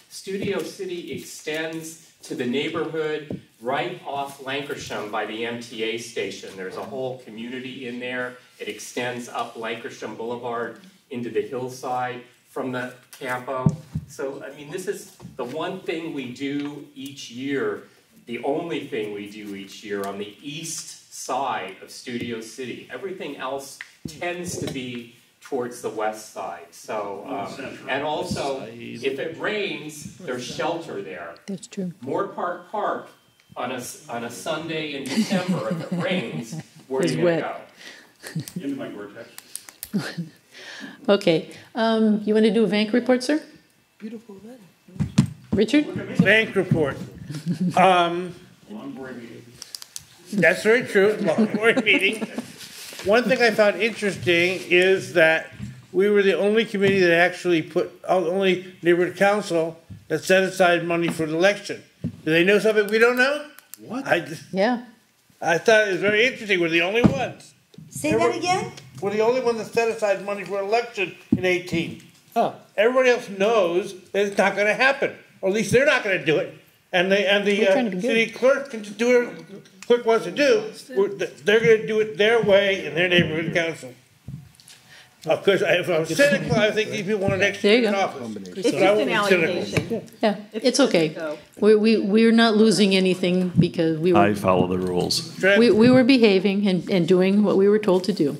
Studio City extends to the neighborhood right off Lankershim by the MTA station. There's a whole community in there. It extends up Lankershim Boulevard into the hillside from the Campo. So, I mean, this is the one thing we do each year, the only thing we do each year on the east side of Studio City. Everything else tends to be towards the west side. So, and also, if it rains, there's shelter there. That's true. Moore Park on a Sunday in December, if it rains, where are It's you gonna wet. go? Into my vortex. Okay. You want to do a bank report, sir? Beautiful event. Richard? Bank report. Long board meeting. That's very true, long board meeting. One thing I found interesting is that we were the only committee that actually only neighborhood council that set aside money for the election. Do they know something we don't know? What? Yeah. I thought it was very interesting, we're the only ones. Say that again? We're the only one that set aside money for an election in 18. Huh. Everybody else knows that it's not gonna happen, or at least they're not gonna do it. And the We're trying to be city clerk can just do what the clerk wants to do. They're gonna do it their way in their neighborhood council. Of course, if I'm cynical, I think these people want an extra There you in go. office. It's But just I won't an be cynical. allocation. Yeah. It's okay. We're not losing anything because I follow the rules. we were behaving and doing what we were told to do.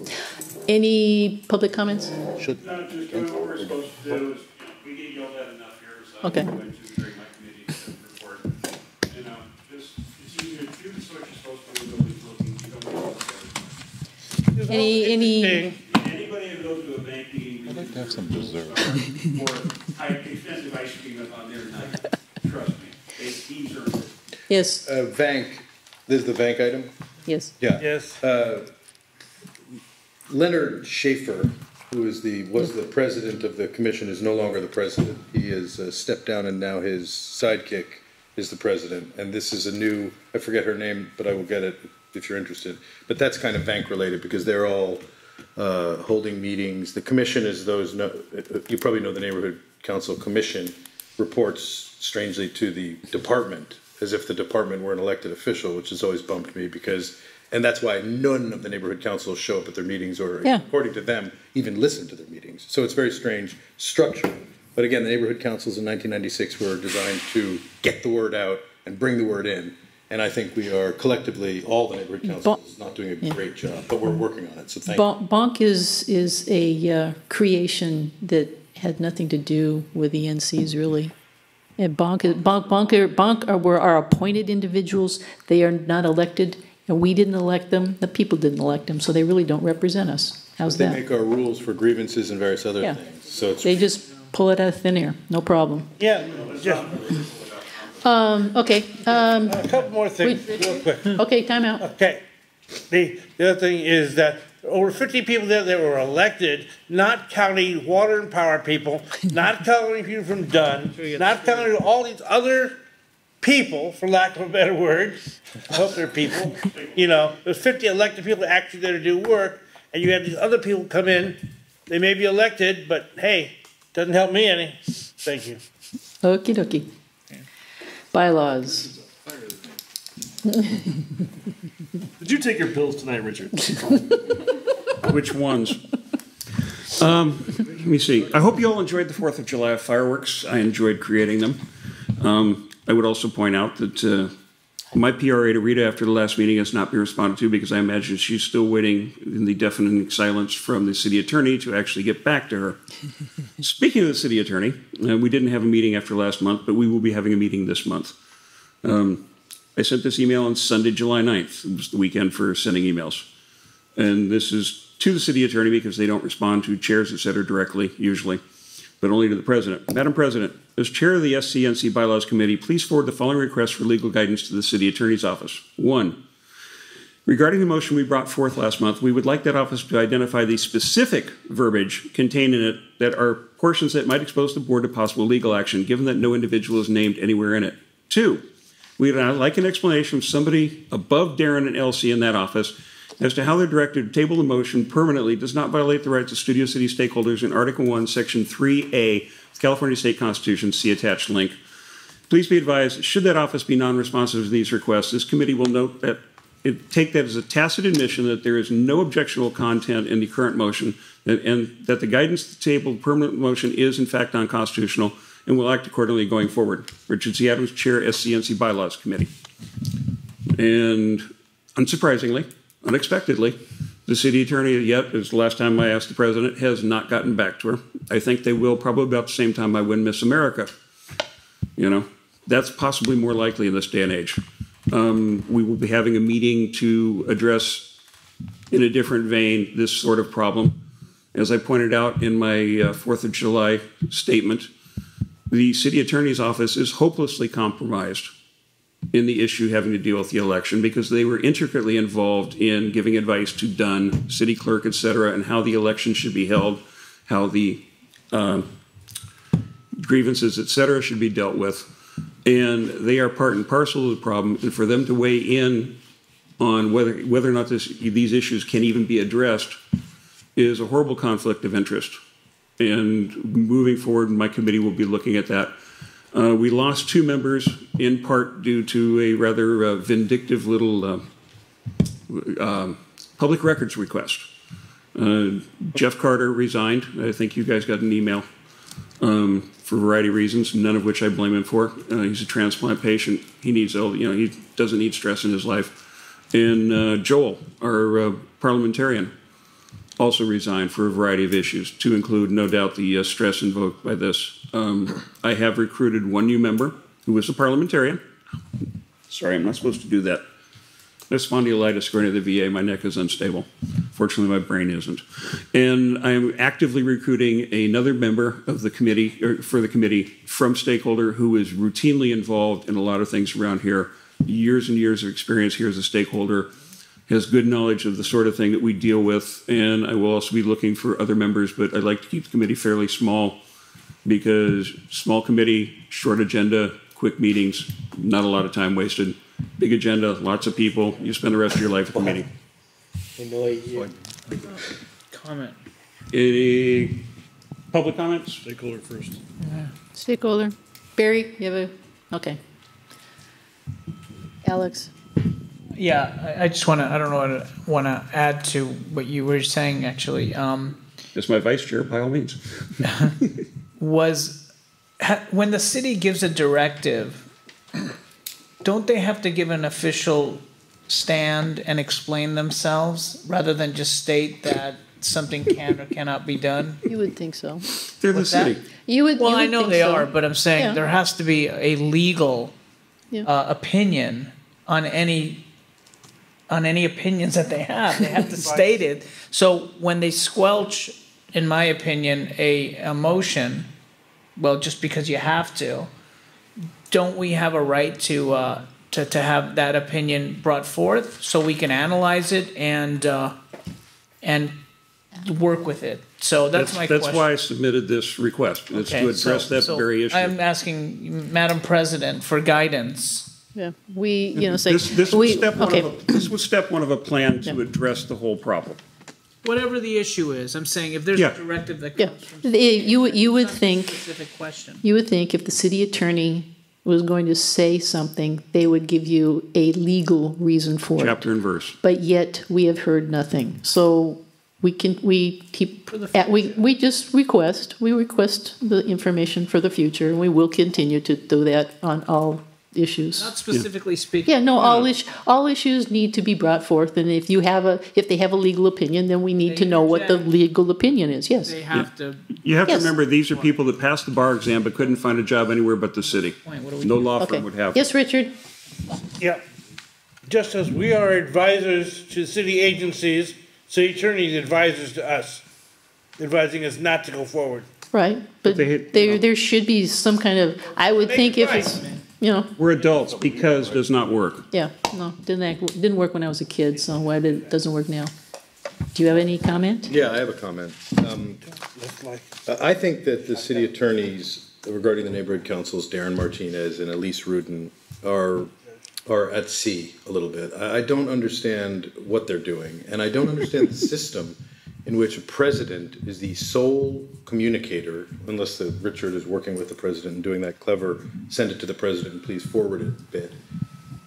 Any public comments? No, just doing what we're supposed to do is, we get yelled at enough here, so Okay. I'm going to during my committee report. Just, it's easier to do what you're supposed to do, nobody's looking, you don't know what's there. Any Anybody who goes to a bank meeting. I'd like to have some dessert. Or expensive ice cream on their night, trust me, he's earned it. Yes. Vank, this is the Vank item? Yes. Yeah. Yes. Leonard Schaefer, who was the president of the commission, is no longer the president. He has stepped down, and now his sidekick is the president. And this is a new, I forget her name, but I will get it if you're interested. But that's kind of Vank related because they're all holding meetings. The commission is you probably know the Neighborhood Council Commission reports strangely to the department, as if the department were an elected official, which has always bumped me and that's why none of the neighborhood councils show up at their meetings or, according to them, even listen to their meetings. So it's very strange structure. But again, the neighborhood councils in 1996 were designed to get the word out and bring the word in. And I think we are collectively, all the neighborhood councils, not doing a great job, but we're working on it. So thank you. Bonk is a creation that had nothing to do with the NCs, really. And Bonk were our appointed individuals. They are not elected And we didn't elect them, the people didn't elect them, so they really don't represent us. How's They that? make our rules for grievances and various other Yeah. things, so it's. They just pull it out of thin air, no problem. Yeah, just Okay, a couple more things, real quick. okay, time out. Okay. The other thing is that over 50 people there that were elected, not counting water and power people, not counting people from Dunn, not counting all these other people, for lack of a better word. I hope they're people. You know, there's 50 elected people actually there to do work, and you have these other people come in. They may be elected, but hey, doesn't help me any. Thank you. Okie dokie. Bylaws. Did you take your pills tonight, Richard? Which ones? Let me see. I hope you all enjoyed the 4th of July fireworks. I enjoyed creating them. I would also point out that my PRA to Rita after the last meeting has not been responded to because I imagine she's still waiting in the deafening silence from the city attorney to actually get back to her. Speaking of the city attorney, we didn't have a meeting after last month, but we will be having a meeting this month. I sent this email on Sunday, July 9th. It was the weekend for sending emails. And this is to the city attorney because they don't respond to chairs, et cetera, directly, usually, but only to the president. Madam President, as chair of the SCNC Bylaws Committee, please forward the following request for legal guidance to the city attorney's office. 1, regarding the motion we brought forth last month, we would like that office to identify the specific verbiage contained in it that are portions that might expose the board to possible legal action, given that no individual is named anywhere in it. 2, we would like an explanation from somebody above Darren and Elsie in that office as to how they're directed to table the motion permanently does not violate the rights of Studio City stakeholders in Article 1, Section 3A of the California State Constitution. See attached link. Please be advised, should that office be non-responsive to these requests, this committee will note that take that as a tacit admission that there is no objectionable content in the current motion and that the guidance to the tabled permanent motion is in fact unconstitutional and will act accordingly going forward. Richard C. Adams, Chair, SCNC Bylaws Committee. And unsurprisingly, unexpectedly, the city attorney yet, as the last time I asked the president, has not gotten back to her. I think they will probably about the same time I win Miss America. You know, that's possibly more likely in this day and age. We will be having a meeting to address in a different vein this sort of problem. As I pointed out in my 4th of July statement, the city attorney's office is hopelessly compromised in the issue having to deal with the election because they were intricately involved in giving advice to Dunn, city clerk, et cetera, and how the election should be held, how the grievances, et cetera, should be dealt with. And they are part and parcel of the problem. And for them to weigh in on whether or not these issues can even be addressed is a horrible conflict of interest. And moving forward, my committee will be looking at that. We lost 2 members in part due to a rather vindictive little public records request. Jeff Carter resigned. I think you guys got an email for a variety of reasons, none of which I blame him for. He's a transplant patient. He needs, he doesn't need stress in his life. And Joel, our parliamentarian, also resigned for a variety of issues, to include, no doubt, the stress invoked by this. I have recruited 1 new member who is a parliamentarian. Sorry, I'm not supposed to do that. I have spondylitis going to the VA. My neck is unstable. Fortunately, my brain isn't. And I'm actively recruiting another member of the committee, or for the committee, from stakeholder who is routinely involved in a lot of things around here. Years and years of experience here as a stakeholder. Has good knowledge of the sort of thing that we deal with, and I will also be looking for other members, but I'd like to keep the committee fairly small because small committee, short agenda, quick meetings, not a lot of time wasted. Big agenda, lots of people, you spend the rest of your life at the meeting. Comment. Any public comments? Stakeholder first. Stakeholder. Barry, you have a, okay. Alex. Yeah, I just want to, I don't know, want to add to what you were saying, actually. As my vice chair, by all means. When the city gives a directive, don't they have to give an official stand and explain themselves rather than just state that something can or cannot be done? You would think so. They're the city. Well, I know think they so. are, but I'm saying there has to be a legal opinion on any on any opinions that they have. They have to state it. So when they squelch, in my opinion, a motion, well, just because you have to, don't we have a right to have that opinion brought forth so we can analyze it and work with it? So that's my question. That's why I submitted this request. It's to address that very issue. I'm asking Madam President for guidance. Yeah, say. This was step one of a plan to address the whole problem. Whatever the issue is, I'm saying if there's a directive that comes from you would think specific question. You would think if the city attorney was going to say something, they would give you a legal reason for it. Chapter and verse. But yet we have heard nothing. So we just request the information for the future, and we will continue to do that on all issues. Not specifically speaking. Yeah, no, all issues need to be brought forth, and if they have a legal opinion, then we need to know what the legal opinion is. Yes. They have to. You have to remember, these are people that passed the bar exam but couldn't find a job anywhere but the city. No law firm would have. Yes, Richard. Yeah. Just as we are advisors to city agencies, city attorneys advisors to us, advising us not to go forward. Right, but there should be some kind of. I would think if it's. We're adults because does not work. Yeah, no, didn't work when I was a kid, so why it doesn't work now? Do you have any comment? Yeah, I have a comment. I think that the city attorneys regarding the neighborhood councils, Darren Martinez and Elise Rudin, are at sea a little bit. I don't understand what they're doing, and I don't understand the system in which a president is the sole communicator, unless Richard is working with the president and doing that clever, send it to the president and please forward it bit.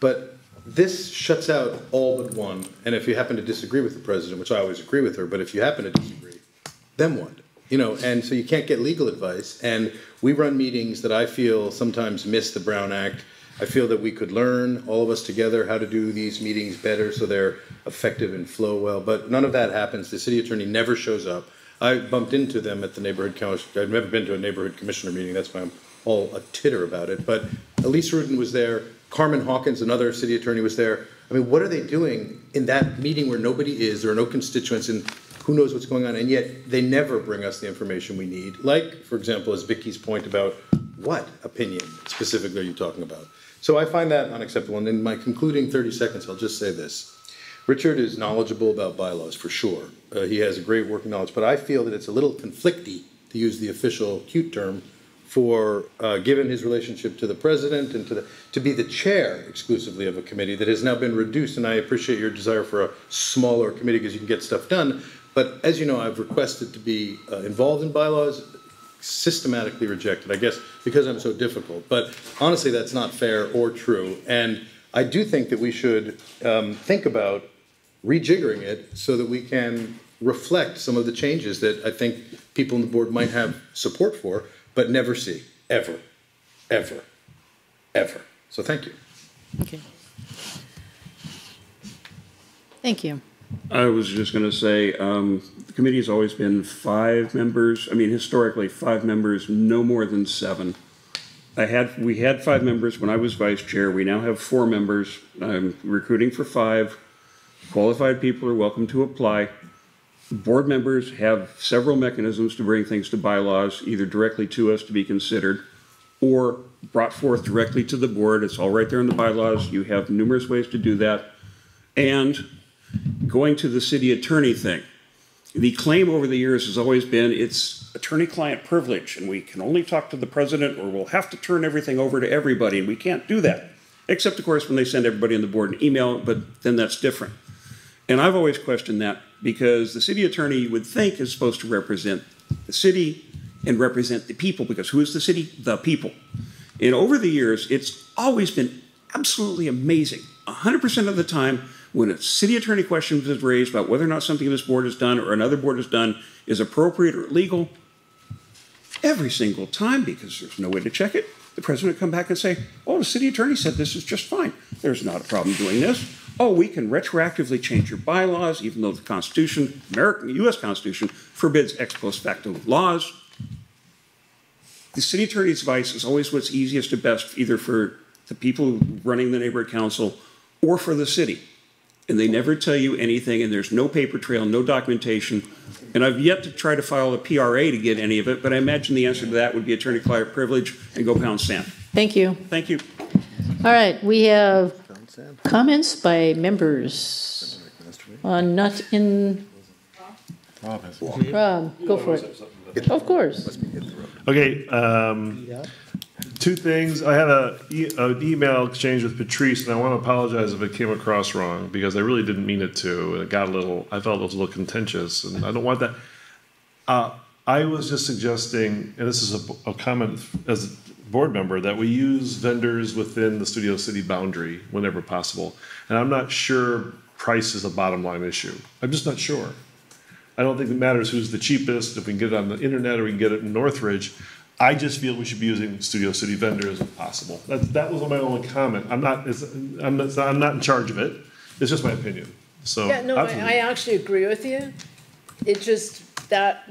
But this shuts out all but one, and if you happen to disagree with the president, which I always agree with her, but if you happen to disagree, then what? And so you can't get legal advice, and we run meetings that I feel sometimes miss the Brown Act. I feel that we could learn, all of us together, how to do these meetings better so they're effective and flow well, but none of that happens. The city attorney never shows up. I bumped into them at the neighborhood council. I've never been to a neighborhood commissioner meeting, that's why I'm all a titter about it, but Elise Rudin was there, Carmen Hawkins, another city attorney, was there. I mean, what are they doing in that meeting where nobody is, there are no constituents, and who knows what's going on, and yet they never bring us the information we need, like, for example, as Vicky's point about what opinion specifically are you talking about? So I find that unacceptable, and in my concluding 30 seconds, I'll just say this. Richard is knowledgeable about bylaws, for sure. He has a great working knowledge, but I feel that it's a little conflicty, to use the official cute term, for, given his relationship to the president and to be the chair exclusively of a committee that has now been reduced, and I appreciate your desire for a smaller committee because you can get stuff done, but as you know, I've requested to be involved in bylaws, systematically rejected, I guess, because I'm so difficult. But honestly, that's not fair or true. And I do think that we should think about rejiggering it so that we can reflect some of the changes that I think people on the board might have support for, but never see, ever, ever, ever. So thank you. Okay. Thank you. I was just going to say, the committee has always been 5 members. I mean, historically, 5 members, no more than 7. We had 5 members when I was vice chair. We now have 4 members. I'm recruiting for 5. Qualified people are welcome to apply. Board members have several mechanisms to bring things to bylaws, either directly to us to be considered, or brought forth directly to the board. It's all right there in the bylaws. You have numerous ways to do that. And going to the city attorney thing, the claim over the years has always been it's attorney-client privilege, and we can only talk to the president, or we'll have to turn everything over to everybody, and we can't do that. Except, of course, when they send everybody on the board an email, but then that's different. And I've always questioned that, because the city attorney, you would think, is supposed to represent the city and represent the people, because who is the city? The people. And over the years, it's always been absolutely amazing. 100% of the time, when a city attorney question is raised about whether or not something this board has done or another board has done is appropriate or legal, every single time, because there's no way to check it, the president would come back and say, oh, the city attorney said this is just fine. There's not a problem doing this. Oh, we can retroactively change your bylaws, even though the Constitution, the U.S. Constitution, forbids ex post facto laws. The city attorney's advice is always what's easiest and best, either for the people running the neighborhood council or for the city. and they never tell you anything, and there's no paper trail, no documentation. And I've yet to try to file a PRA to get any of it, but I imagine the answer to that would be attorney-client privilege and go pound sand. Thank you. Thank you. All right, we have comments by members on not in. Rob, go for it. Of course. Okay, two things. I had an email exchange with Patrice, and I want to apologize if it came across wrong, because I really didn't mean it to. It got I felt it was a little contentious, and I don't want that. I was just suggesting, and this is a comment as a board member, that we use vendors within the Studio City boundary whenever possible. And I'm not sure price is a bottom line issue. I'm just not sure. I don't think it matters who's the cheapest, if we can get it on the internet or we can get it in Northridge. I just feel we should be using Studio City vendors if possible. That was my only comment. I'm not in charge of it. It's just my opinion. So Yeah, no, I actually agree with you. It just, that